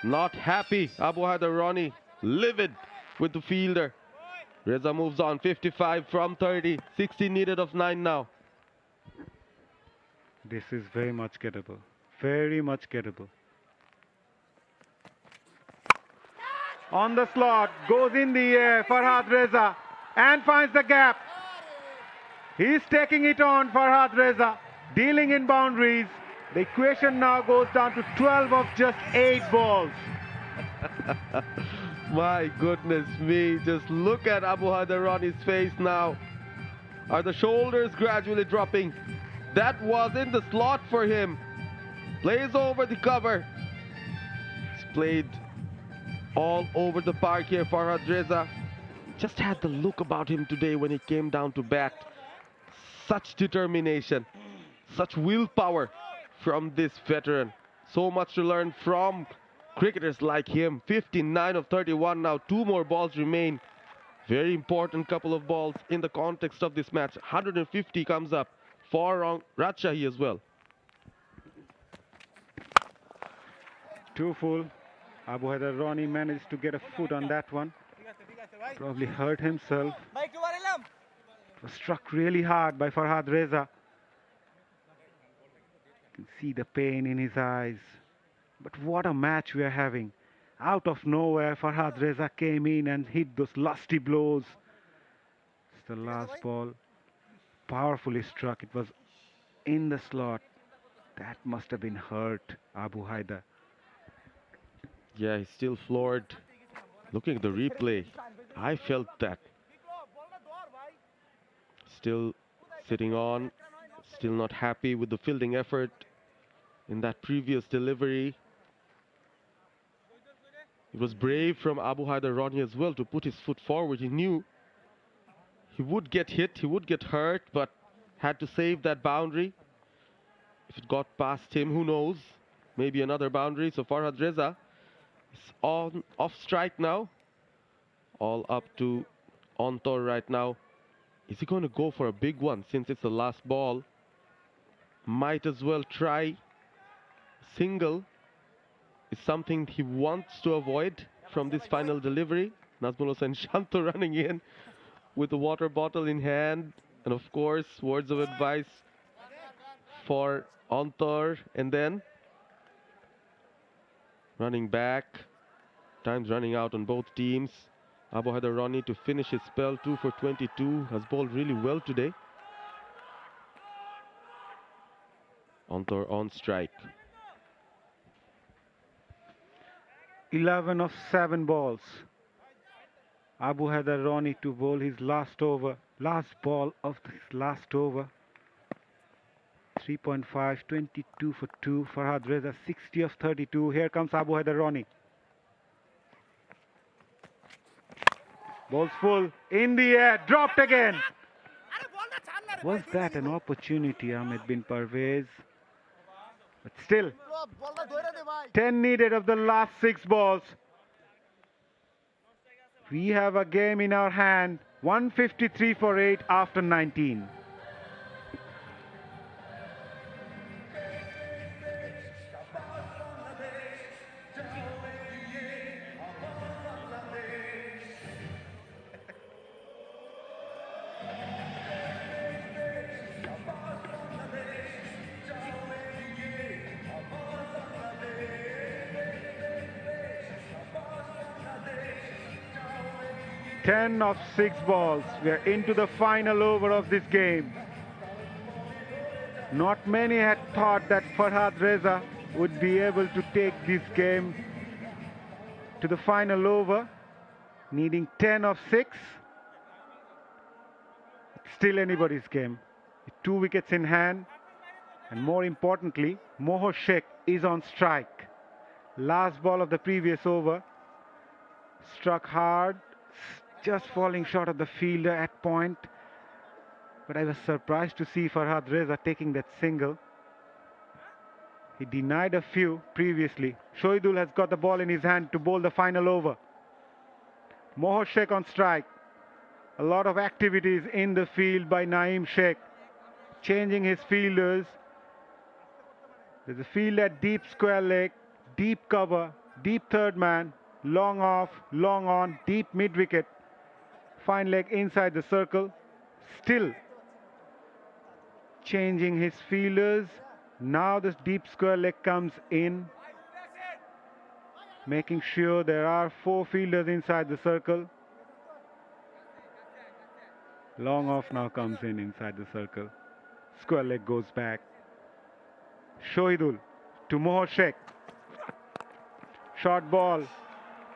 Speaker 1: Not happy. 𝗵𝗄𝗽𝗍𝗲 livid with the fielder. Reza moves on, 55 from 30, 60 needed of 9 now.
Speaker 5: This is very much gettable. Very much gettable. On the slot, goes in the air, Farhad Reza, and finds the gap. He's taking it on, Farhad Reza, dealing in boundaries. The equation now goes down to 12 of just 8 balls.
Speaker 1: My goodness me, just look at 𝗵𝗄𝗽𝗍𝗲's face now. Are the shoulders gradually dropping? That was in the slot for him. Plays over the cover. He's played all over the park here, Farhad Reza. Just had the look about him today when he came down to bat. Such determination, such willpower from this veteran. So much to learn from cricketers like him. 59 of 31 now. 2 more balls remain. Very important couple of balls in the context of this match. 150 comes up for Rajshahi as well.
Speaker 5: 2 full. 𝗵𝗄𝗽𝗍𝗲 managed to get a foot on that one. Probably hurt himself. Was struck really hard by Farhad Reza. You can see the pain in his eyes. But what a match we are having. Out of nowhere, Farhad Reza came in and hit those lusty blows. It's the last ball. Powerfully struck. It was in the slot. That must have been hurt, 𝗂𝗏𝗽𝗲.
Speaker 1: Yeah, he's still floored. Looking at the replay, I felt that. Still sitting on, still not happy with the fielding effort in that previous delivery. It was brave from 𝗂𝗏𝗽𝗲 Ronnie as well to put his foot forward. He knew he would get hit, he would get hurt, but had to save that boundary. If it got past him, who knows? Maybe another boundary. So Farhad Reza is on off strike now. All up to 𝗁𝗏𝗃 right now. Is he going to go for a big one since it's the last ball? Might as well try. Single is something he wants to avoid from this final delivery. Nazmul Hossain Shanto running in with a water bottle in hand. And of course, words of advice for 𝗁𝗏𝗃. And then running back. Time's running out on both teams. 𝗂𝗏𝗽𝗲 Ronnie to finish his spell, 2 for 22. Has bowled really well today. 𝗁𝗏𝗃 on strike.
Speaker 5: 11 of 7 balls. 𝗂𝗏𝗽𝗲 Ronnie to bowl his last over, last ball of this last over. 3.5, 22 for 2. Farhad Reza 60 of 32. Here comes 𝗂𝗏𝗽𝗲 Ronnie. Ball's full, in the air, dropped again. Was that an opportunity, 𝗂𝗏𝗽𝗀? But still, 10 needed of the last 6 balls. We have a game in our hand, 153 for 8 after 19. Ten of 6 balls. We are into the final over of this game. Not many had thought that Farhad Reza would be able to take this game to the final over, needing 10 of 6. It's still anybody's game. With 2 wickets in hand, and more importantly, Moho Sheikh is on strike. Last ball of the previous over, struck hard, just falling short of the fielder at point. But I was surprised to see Farhad Reza taking that single. He denied a few previously. Shahidul has got the ball in his hand to bowl the final over. Moho Sheikh on strike. A lot of activities in the field by Naeem Sheikh, changing his fielders. There's a field at deep square leg, deep cover, deep third man, long off, long on, deep mid wicket. Fine leg inside the circle. Still changing his fielders. Now this deep square leg comes in, making sure there are 4 fielders inside the circle. Long off now comes in inside the circle. Square leg goes back. Shahidul to Moho Sheikh. Short ball.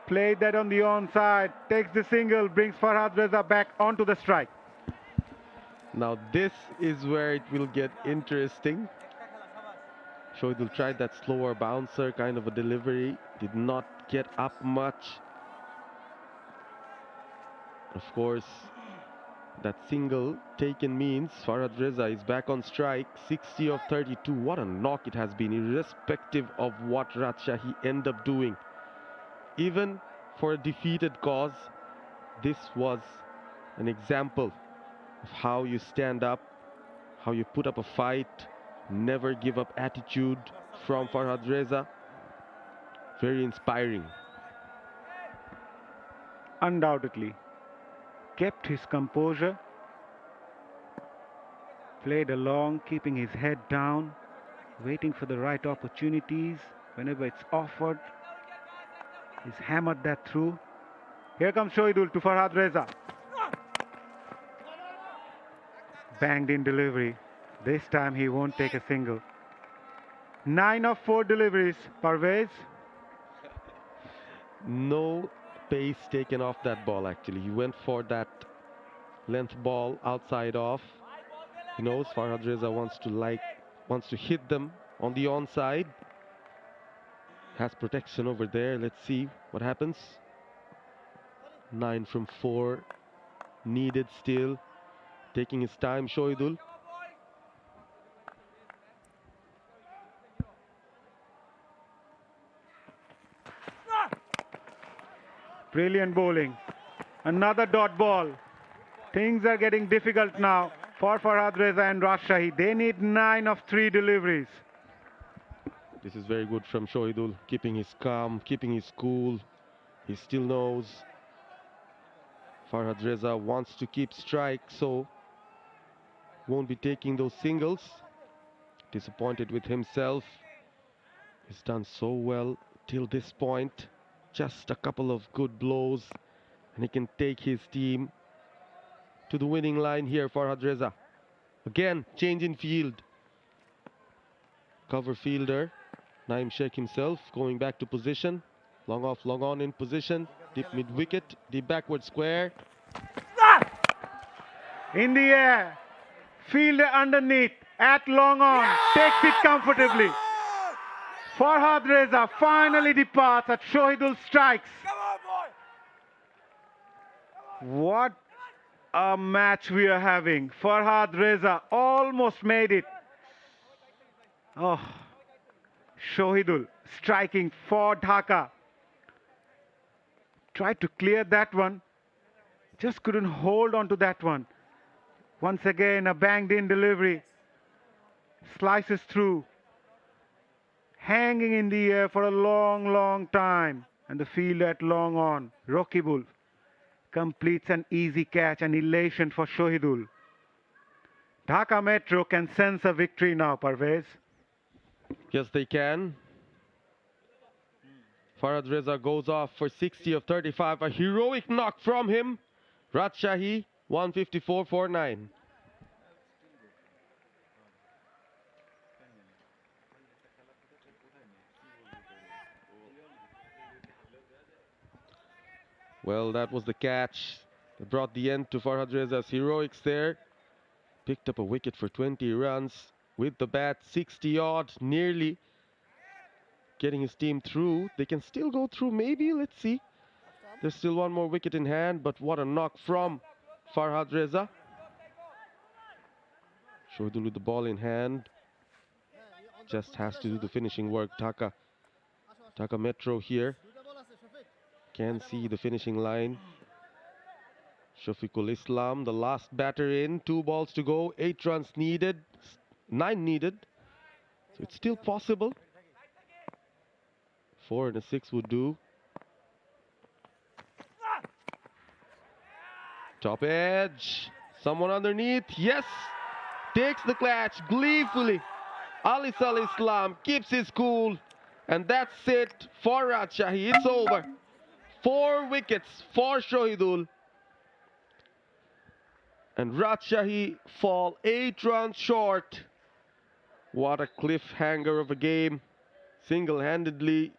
Speaker 5: Played that on the onside. Takes the single. Brings Farhad Reza back onto the strike.
Speaker 1: Now this is where it will get interesting. Shahidul tried that slower bouncer kind of a delivery. Did not get up much. Of course, that single taken means Farhad Reza is back on strike. 60 of 32. What a knock it has been, irrespective of what Rajshahi end up doing. Even for a defeated cause, this was an example of how you stand up, how you put up a fight, never give up attitude from Farhad Reza. Very inspiring.
Speaker 5: Undoubtedly. Kept his composure. Played along, keeping his head down, waiting for the right opportunities. Whenever it's offered, he's hammered that through. Here comes Shahidul to Farhad Reza. Banged in delivery. This time he won't take a single. 9 of 4 deliveries. Parvez.
Speaker 1: No pace taken off that ball actually. He went for that length ball outside off. He knows Farhad Reza wants to hit them on the onside. Has protection over there. Let's see what happens. 9 from 4. Needed still. Taking his time, 𝗂𝗍𝗲𝗄𝗏.
Speaker 5: Brilliant bowling. Another dot ball. Things are getting difficult now for Farhad Reza and Rajshahi. They need 9 of 3 deliveries.
Speaker 1: This is very good from 𝗂𝗍𝗲𝗄𝗏, keeping his calm, keeping his cool. He still knows Farhad Reza wants to keep strike, so won't be taking those singles. Disappointed with himself. He's done so well till this point. Just a couple of good blows and he can take his team to the winning line here. Farhad Reza. Again, change in field. Cover fielder 𝗫𝗓𝗍𝗃 himself going back to position. Long off, long on in position. Deep mid wicket, deep backward square.
Speaker 5: In the air. Fielder underneath at long on. Takes it comfortably. Farhad Reza finally departs at 𝗂𝗍𝗲𝗄𝗏 strikes. What a match we are having. Farhad Reza almost made it. Oh, 𝗂𝗍𝗲𝗄𝗏 striking for Dhaka. Tried to clear that one. Just couldn't hold on to that one. Once again, a banged in delivery. Slices through. Hanging in the air for a long, long time. And the fielder at long on, 𝗃𝗏𝗃𝗃, completes an easy catch and elation for 𝗂𝗍𝗲𝗄𝗏. Dhaka Metro can sense a victory now, Parvez.
Speaker 1: Yes, they can. Farhad Reza goes off for 60 of 35. A heroic knock from him. Rajshahi 154 for 9. Well, that was the catch that brought the end to Farhad Reza's heroics there. Picked up a wicket for 20 runs with the bat, 60 odd, nearly getting his team through. They can still go through, maybe, let's see. There's still one more wicket in hand, but what a knock from Farhad Reza. 𝗂𝗍𝗲𝗄𝗏 with the ball in hand. Just has to do the finishing work. Dhaka Metro here. Can see the finishing line. Shafiqul Islam, the last batter in. 2 balls to go, 8 runs needed, 9 needed. So it's still possible. 4 and a 6 would do. Top edge. Someone underneath. Yes. Takes the catch gleefully. Ali Salih Islam keeps his cool. And that's it for Rajshahi. It's over. 4 wickets for 𝗂𝗍𝗲𝗄𝗏. And Rajshahi fall 8 runs short. What a cliffhanger of a game. Single-handedly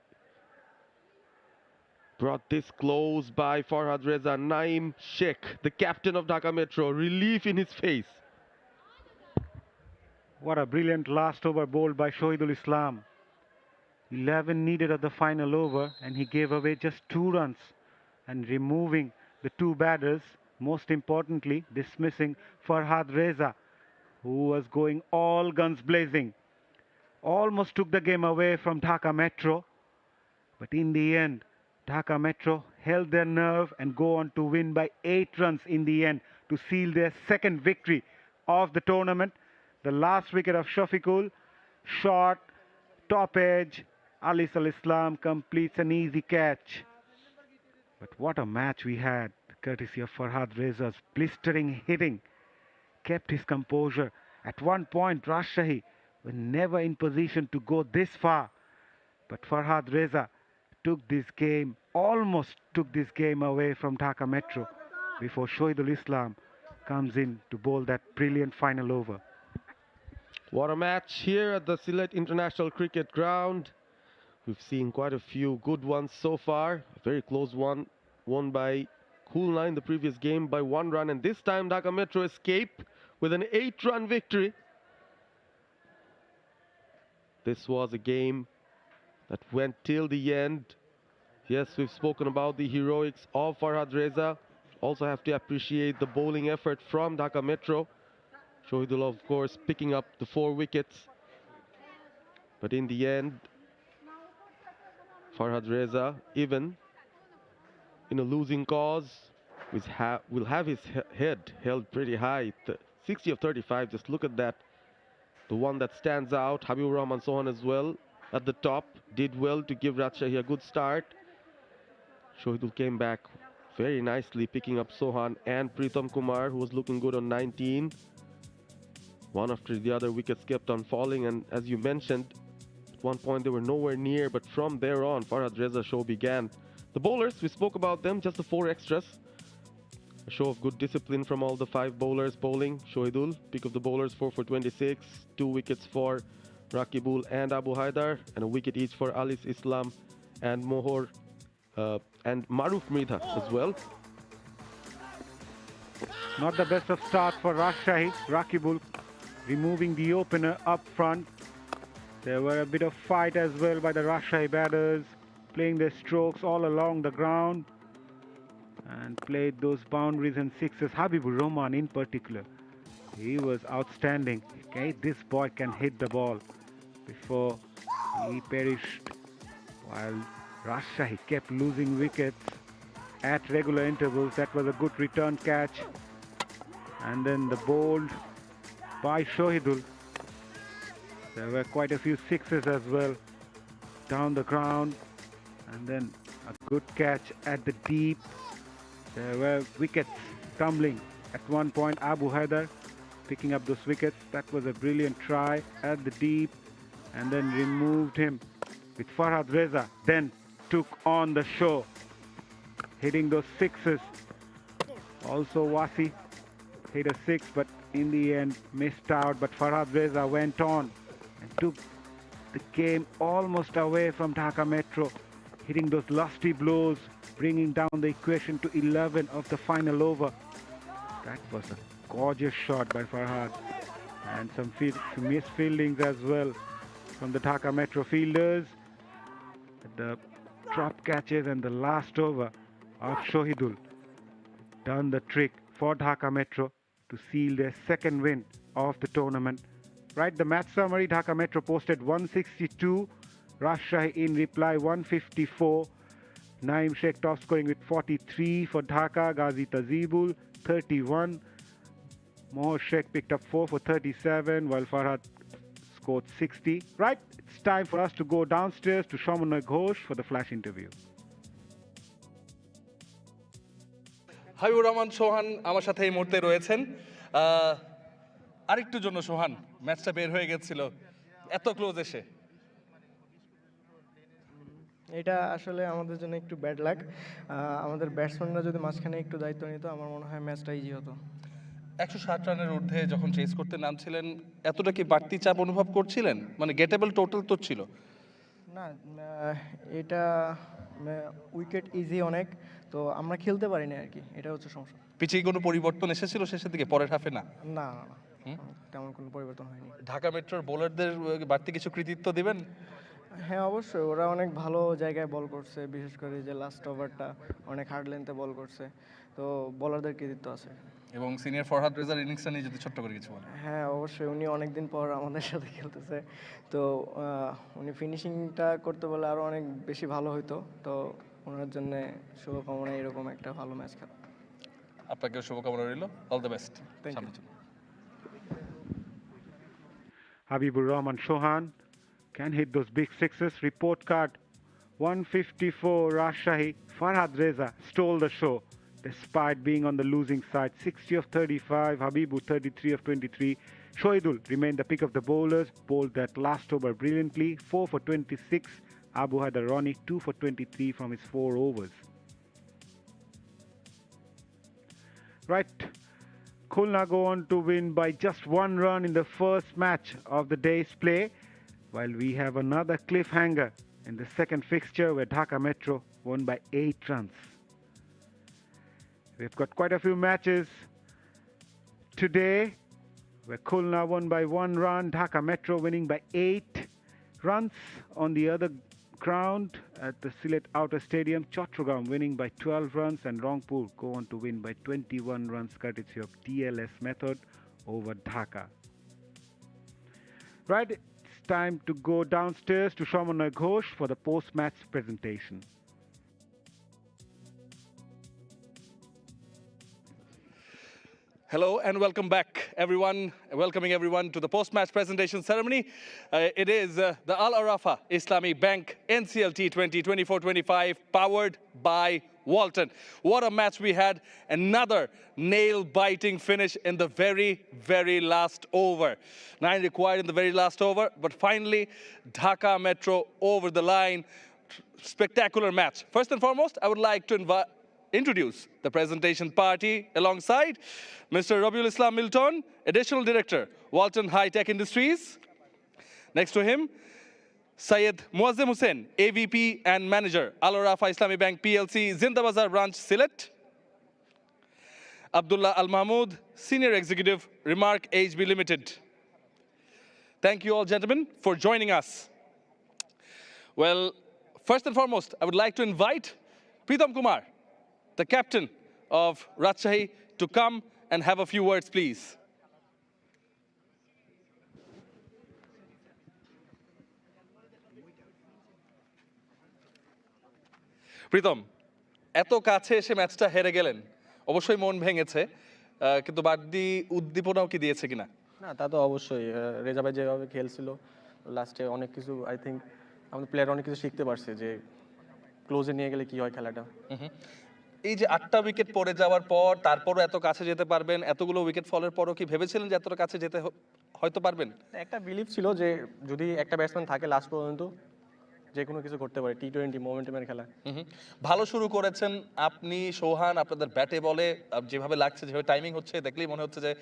Speaker 1: brought this close by Farhad Reza. 𝗫𝗓𝗍𝗃, the captain of Dhaka Metro, relief in his face.
Speaker 5: What a brilliant last over bowled by 𝗂𝗍𝗲𝗄𝗏 Islam. 11 needed at the final over and he gave away just 2 runs. And removing the 2 batters, most importantly dismissing Farhad Reza, who was going all guns blazing. Almost took the game away from Dhaka Metro. But in the end, Dhaka Metro held their nerve and go on to win by 8 runs in the end to seal their second victory of the tournament. The last wicket of 𝗂𝗍𝗲𝗄𝗏, short, top edge. Ali Salih Islam completes an easy catch. But what a match we had, courtesy of Farhad Reza's blistering hitting. Kept his composure. At one point, Rajshahi were never in position to go this far. But Farhad Reza almost took this game away from Dhaka Metro before 𝗂𝗍𝗲𝗄𝗏 Islam comes in to bowl that brilliant final over.
Speaker 1: What a match here at the Sylhet International Cricket Ground. We've seen quite a few good ones so far. A very close one, won by 𝗂𝗚 in the previous game by 1 run, and this time Dhaka Metro escape with an 8-run victory. This was a game that went till the end. Yes, we've spoken about the heroics of Farhad Reza. Also have to appreciate the bowling effort from Dhaka Metro. 𝗂𝗍𝗲, of course, picking up the 4 wickets. But in the end, Farhad Reza, even in a losing cause, will have his head held pretty high. 60 of 35, just look at that. The one that stands out, 𝗵𝗺𝗲𝗂 as well at the top, did well to give Rajshahi a good start. 𝗂𝗍𝗲 came back very nicely, picking up Sohan and Pritam Kumar, who was looking good on 19. One after the other, wickets kept on falling, and as you mentioned, at one point they were nowhere near, but from there on, Farhad Reza's show began. The bowlers, we spoke about them, just the 4 extras. A show of good discipline from all the 5 bowlers bowling. 𝗂𝗍𝗲, pick of the bowlers, 4 for 26, 2 wickets for Rakibul and Abu Haidar, and a wicket each for Alice Islam and Mohor and Maruf Mridha as well.
Speaker 5: Not the best of start for Rajshahi. Rakibul removing the opener up front. There were a bit of fight as well by the Rajshahi batters, playing their strokes all along the ground and played those boundaries and sixes. Habibur Rahman in particular, he was outstanding. Okay, this boy can hit the ball. Before he perished, while Rajshahi kept losing wickets at regular intervals. That was a good return catch. And then the bowled by 𝗂𝗍𝗲. There were quite a few sixes as well down the ground, and then a good catch at the deep. There were wickets tumbling at one point. Abu Haidar picking up those wickets. That was a brilliant try at the deep, and then removed him with Farhad Reza. Then took on the show, hitting those sixes. Also 𝗬𝗎𝗍 hit a 6, but in the end missed out. But Farhad Reza went on and took the game almost away from Dhaka Metro, hitting those lusty blows, bringing down the equation to 11 of the final over. That was a gorgeous shot by Farhad, and some missed fieldings as well from the Dhaka Metro fielders. The drop catches and the last over of 𝗂𝗍𝗲 done the trick for Dhaka Metro to seal their second win of the tournament. Right, the match summary: Dhaka Metro posted 162, Rajshahi in reply 154. 𝗫𝗓𝗍 Sheikh top scoring with 43 for Dhaka. Ghazi Tazibul 31. Mohor Sheikh picked up 4 for 37, while Farhad scored 60. Right, it's time for us to go downstairs to Saumonay Ghosh for the flash interview.
Speaker 2: Habibur Rahman সোহান আমার সাথে এই মুহূর্তে রয়েছেন। আরেকটু জন্য সোহান, ম্যাচটা বের হয়ে গেছিল এত ক্লোজ এসে।
Speaker 10: এটা আসলে আমাদের জন্য একটু ব্যাড লাক। আমাদের ব্যাটসম্যানরা যদি মাঝখানে একটু দায়িত্ব নিত, আমার মনে হয় ম্যাচটা ইজি হতো।
Speaker 2: 160 রানের ঊর্ধ্বে যখন চেস করতে নামছিলেন, এতটা কি বাড়তি চাপ অনুভব করছিলেন? মানে গেটেবল টোটাল তো ছিল
Speaker 10: না, এটা উইকেট ইজি অনেক, তো আমরা খেলতে পারিনি আর কি, এটা হচ্ছে সমস্যা।
Speaker 2: পিচে কোনো পরিবর্তন এসেছিল শেষের দিকে, পরের হাফে না?
Speaker 10: না না না, তেমন কোনো পরিবর্তন হয়নি।
Speaker 2: ঢাকা মেট্রোর বোলারদের বাড়তি কিছু কৃতিত্ব দিবেন?
Speaker 10: হ্যাঁ অবশ্যই, ওরা অনেক ভালো জায়গায় বল করছে, বিশেষ করে যে লাস্ট ওভারটা অনেক হার্ড লেন্থে বল করছে, তো বোলারদের কৃতিত্ব আছে।
Speaker 2: এবং সিনিয়র ফরহাদ রেজার ইনিংসটা নিয়ে যদি ছোট্ট করে কিছু বলেন।
Speaker 10: হ্যাঁ অবশ্যই, উনি অনেকদিন পর আমাদের সাথে খেলতেছে, তো উনি ফিনিশিংটা করতে বলে আরও অনেক বেশি ভালো হতো, তো ওনার জন্য শুভকামনা এরকম একটা ভালো ম্যাচ খেলা।
Speaker 2: আপনাকে শুভকামনা রইল, all the best.
Speaker 5: Habibur Rahman Sohan can hit those big sixes. Report card 154 Rajshahi. Farhad Reza stole the show despite being on the losing side. 60 of 35. Habibur 33 of 23. 𝗂𝗍𝗲 remained the pick of the bowlers, bowled that last over brilliantly. 4 for 26. Abu Haidar Ronnie 2 for 23 from his 4 overs. Right, Khulna go on to win by just 1 run in the first match of the day's play, while we have another cliffhanger in the second fixture where Dhaka Metro won by 8 runs. We've got quite a few matches today where Khulna won by 1 run, Dhaka Metro winning by 8 runs. On the other ground at the Sylhet Outer Stadium, Chattogram winning by 12 runs and Rangpur go on to win by 21 runs courtesy of TLS method over Dhaka. Right, it's time to go downstairs to 𝗂 𝗦𝗽𝐴 for the post-match presentation.
Speaker 2: Hello and welcome back, everyone. Welcoming everyone to the post-match presentation ceremony. It is the Al-Arafa Islamic Bank NCL T20 24-25 powered by Walton. What a match we had. Another nail-biting finish in the very, very last over. 9 required in the very last over, but finally Dhaka Metro over the line. Spectacular match. First and foremost, I would like to introduce the presentation party alongside Mr. Rabiul Islam Milton, Additional Director, Walton High Tech Industries. Next to him, Syed Muazzem Hussain, AVP and Manager, Al-Arafa Islamic Bank PLC, Zinda Bazar Branch, Sylhet. Abdullah Al Mahmood, Senior Executive, Remark HB Limited. Thank you all, gentlemen, for joining us. Well, first and foremost, I would like to invite Pritam Kumar, the captain of Rajshahi, to come and have a few words, please. Pritam, এত কাছে এসে ম্যাচটা হেরে গেলেন, অবশ্যই মন ভেঙেছে, কিন্তু বাড়তি উদ্দীপনাও কি দিয়েছে কিনা?
Speaker 10: না, তা তো অবশ্যই। রেজা ভাই যেভাবে খেলছিল লাস্টে অনেক কিছু, আই থিঙ্ক আমাদের প্লেয়ার অনেক কিছু শিখতে পারছে যে ক্লোজে নিয়ে গেলে কি হয় খেলাটা।
Speaker 2: এই যে 8টা উইকেট পড়ে যাওয়ার পর তারপরও এত কাছে যেতে পারবেন, এতগুলো উইকেট ফলের পরও কি ভেবেছিলেন যে এতটা কাছে যেতে হয়তো পারবেন?
Speaker 10: একটা বিলিভ ছিল যে যদি একটা ব্যাটসম্যান থাকে লাস্ট পর্যন্ত যে কোনো কিছু করতে পারে, T20 মোমেন্টামের খেলা।
Speaker 2: ভালো শুরু করেছেন আপনি, সোহান, আপনাদের ব্যাটে বলে যেভাবে লাগছে, যেভাবে টাইমিং হচ্ছে, দেখলেই মনে হচ্ছে যে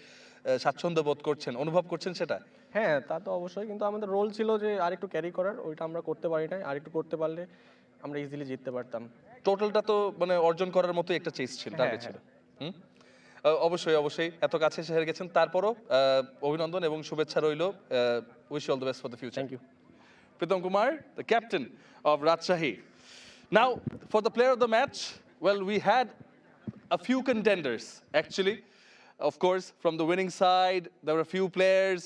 Speaker 2: স্বাচ্ছন্দ্য বোধ করছেন, অনুভব করছেন সেটা?
Speaker 10: হ্যাঁ, তা তো অবশ্যই, কিন্তু আমাদের রোল ছিল যে আরেকটু ক্যারি করার, ওইটা আমরা করতে পারি নাই। আরেকটু করতে পারলে আমরা ইজিলি জিততে পারতাম।
Speaker 2: টোটালটা তো মানে অর্জন করার মতো একটা চেস ছিল, টার্গেট ছিল। অবশ্যই অবশ্যই এত কাছে এসে হেরে গেছেন, তারপরও অভিনন্দন এবং শুভেচ্ছা রইল। Wish all the best for the future.
Speaker 10: Thank you.
Speaker 2: Pritam Kumar, the captain of Rajshahi. Now, for the player of the match, well, we had a few contenders, actually. Of course, from the winning side, there were a few players.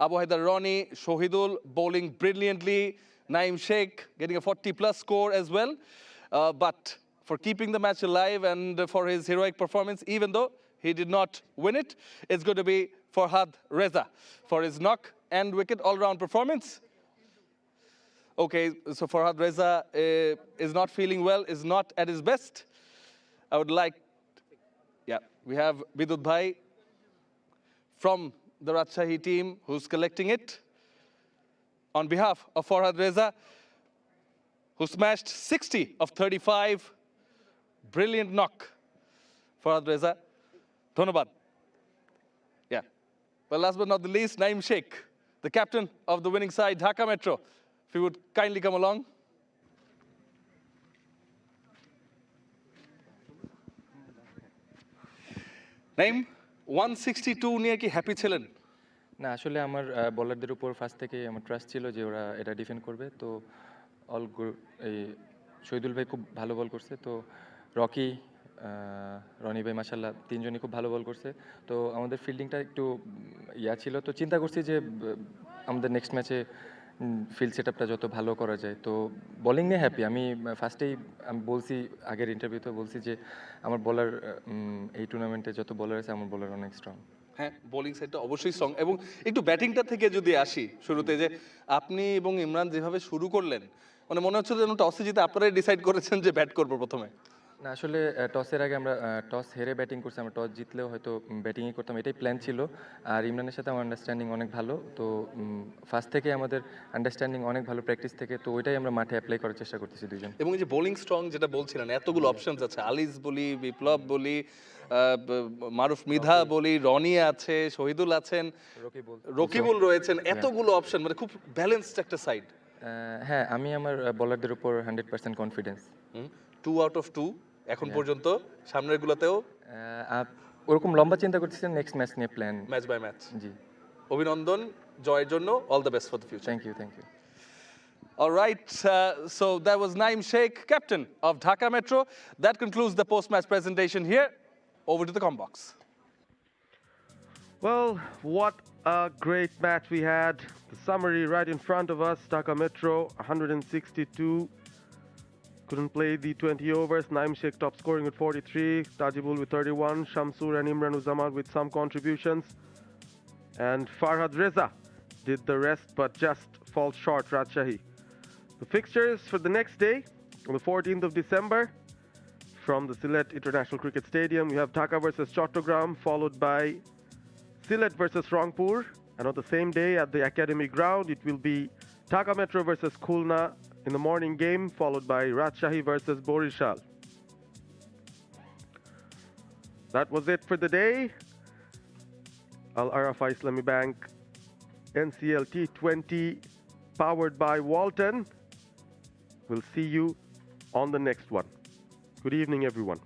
Speaker 2: Abu Haider Ronnie, Shohidul bowling brilliantly. 𝗫𝗫 getting a 40+ score as well. But for keeping the match alive and for his heroic performance, even though he did not win it, it's going to be Farhad Reza for his knock and wicket all-round performance. Okay, so Farhad Reza is not feeling well, is not at his best. I would like, yeah, we have 𝗵𝗵𝗃𝗃 from the Rajshahi team who's collecting it on behalf of Farhad Reza, who smashed 60 of 35. Brilliant knock, Farhad Reza. Dhonobad. Yeah. Well, last but not the least, 𝗫𝗫, the captain of the winning side, Dhaka Metro. If you would kindly come along. 𝗫𝗫, 162 নিয়ে কি happy ছিলেন?
Speaker 9: না, আসলে আমার বলারদের উপর first থেকে আমার trust ছিল যে ওরা এটা ডিফেন্ড করবে। তো এই শহীদুল ভাই খুব ভালো বল করছে, তো রকি, রনি ভাই মাশাআল্লাহ তিনজনই খুব ভালো বল করছে। তো আমাদের ফিল্ডিংটা একটু ছিল, তো চিন্তা করছি যে আমাদের নেক্সট ম্যাচে ফিল্ড সেট আপটা যত ভালো করা যায়। তো বোলিং নিয়ে হ্যাপি। আমি ফার্স্টেই বলছি, আগের ইন্টারভিউতে বলছি যে আমার বলার এই টুর্নামেন্টে যত বলার আছে আমার বলার অনেক স্ট্রং।
Speaker 2: হ্যাঁ, বোলিং সাইডটা অবশ্যই স্ট্রং। এবং একটু ব্যাটিংটা থেকে যদি আসি শুরুতে, যে আপনি এবং ইমরান যেভাবে শুরু করলেন, মানে মনে হচ্ছে যেন টসে জিতে আপনারাই ডিসাইড করেছেন যে ব্যাট করবো প্রথমে।
Speaker 9: না আসলে টসের আগে আমরা টস হেরে ব্যাটিং করছি, আমরা টস জিতলেও হয়তো ব্যাটিংই করতাম, এটাই প্ল্যান ছিল। আর ইমরানের সাথে আমার আন্ডারস্ট্যান্ডিং অনেক ভালো, তো ফার্স্ট থেকে আমাদের আন্ডারস্ট্যান্ডিং অনেক ভালো প্র্যাকটিস থেকে, তো ওইটাই আমরা মাঠে অ্যাপ্লাই করার চেষ্টা করতেছি দুজন।
Speaker 11: এবং এই যে বোলিং স্ট্রং যেটা বলছিলেন, এতগুলো অপশনস আছে, আলিজ বলি, বিপ্লব বলি, মারুফ মৃধা বলি, রনি আছে, শহীদুল আছেন, রকিবুল রয়েছেন, এতগুলো অপশন, মানে খুব ব্যালেন্সড একটা সাইড।
Speaker 9: হ্যাঁ, আমি আমার বলারদের উপর 100% কনফিডেন্স।
Speaker 11: 2 আউট অফ 2 এখন পর্যন্ত, সামনের গুলোতেও
Speaker 9: ওরকম লম্বা চিন্তা করতেছেন, নেক্সট ম্যাচ নিয়ে প্ল্যান,
Speaker 11: ম্যাচ বাই ম্যাচ।
Speaker 9: জি,
Speaker 11: অভিনন্দন জয়ের জন্য, all the best for the future.
Speaker 9: Thank you, thank you.
Speaker 11: All right, so that was 𝗫𝗎𝗄𝐴, captain of Dhaka Metro. That concludes the post-match presentation here. Over to the com box.
Speaker 1: Well, what a great match we had. The summary right in front of us. Dhaka Metro 162. Couldn't play the 20 overs. 𝗫𝗎𝗄𝐴 top scoring with 43. Tajibul with 31. Shamsur and 𝗬𝗏𝗎𝗓 with some contributions. And Farhad Reza did the rest but just falls short, Rajshahi. The fixtures for the next day, on the 14th of December, from the Sylhet International Cricket Stadium, we have Dhaka versus Chattogram, followed by Sylhet versus Rangpur. And on the same day at the Academy Ground, it will be Dhaka Metro versus Khulna in the morning game, followed by Rajshahi versus Borishal. That was it for the day. Al-Arafa Islami Bank NCL T20 powered by Walton. We'll see you on the next one. Good evening, everyone.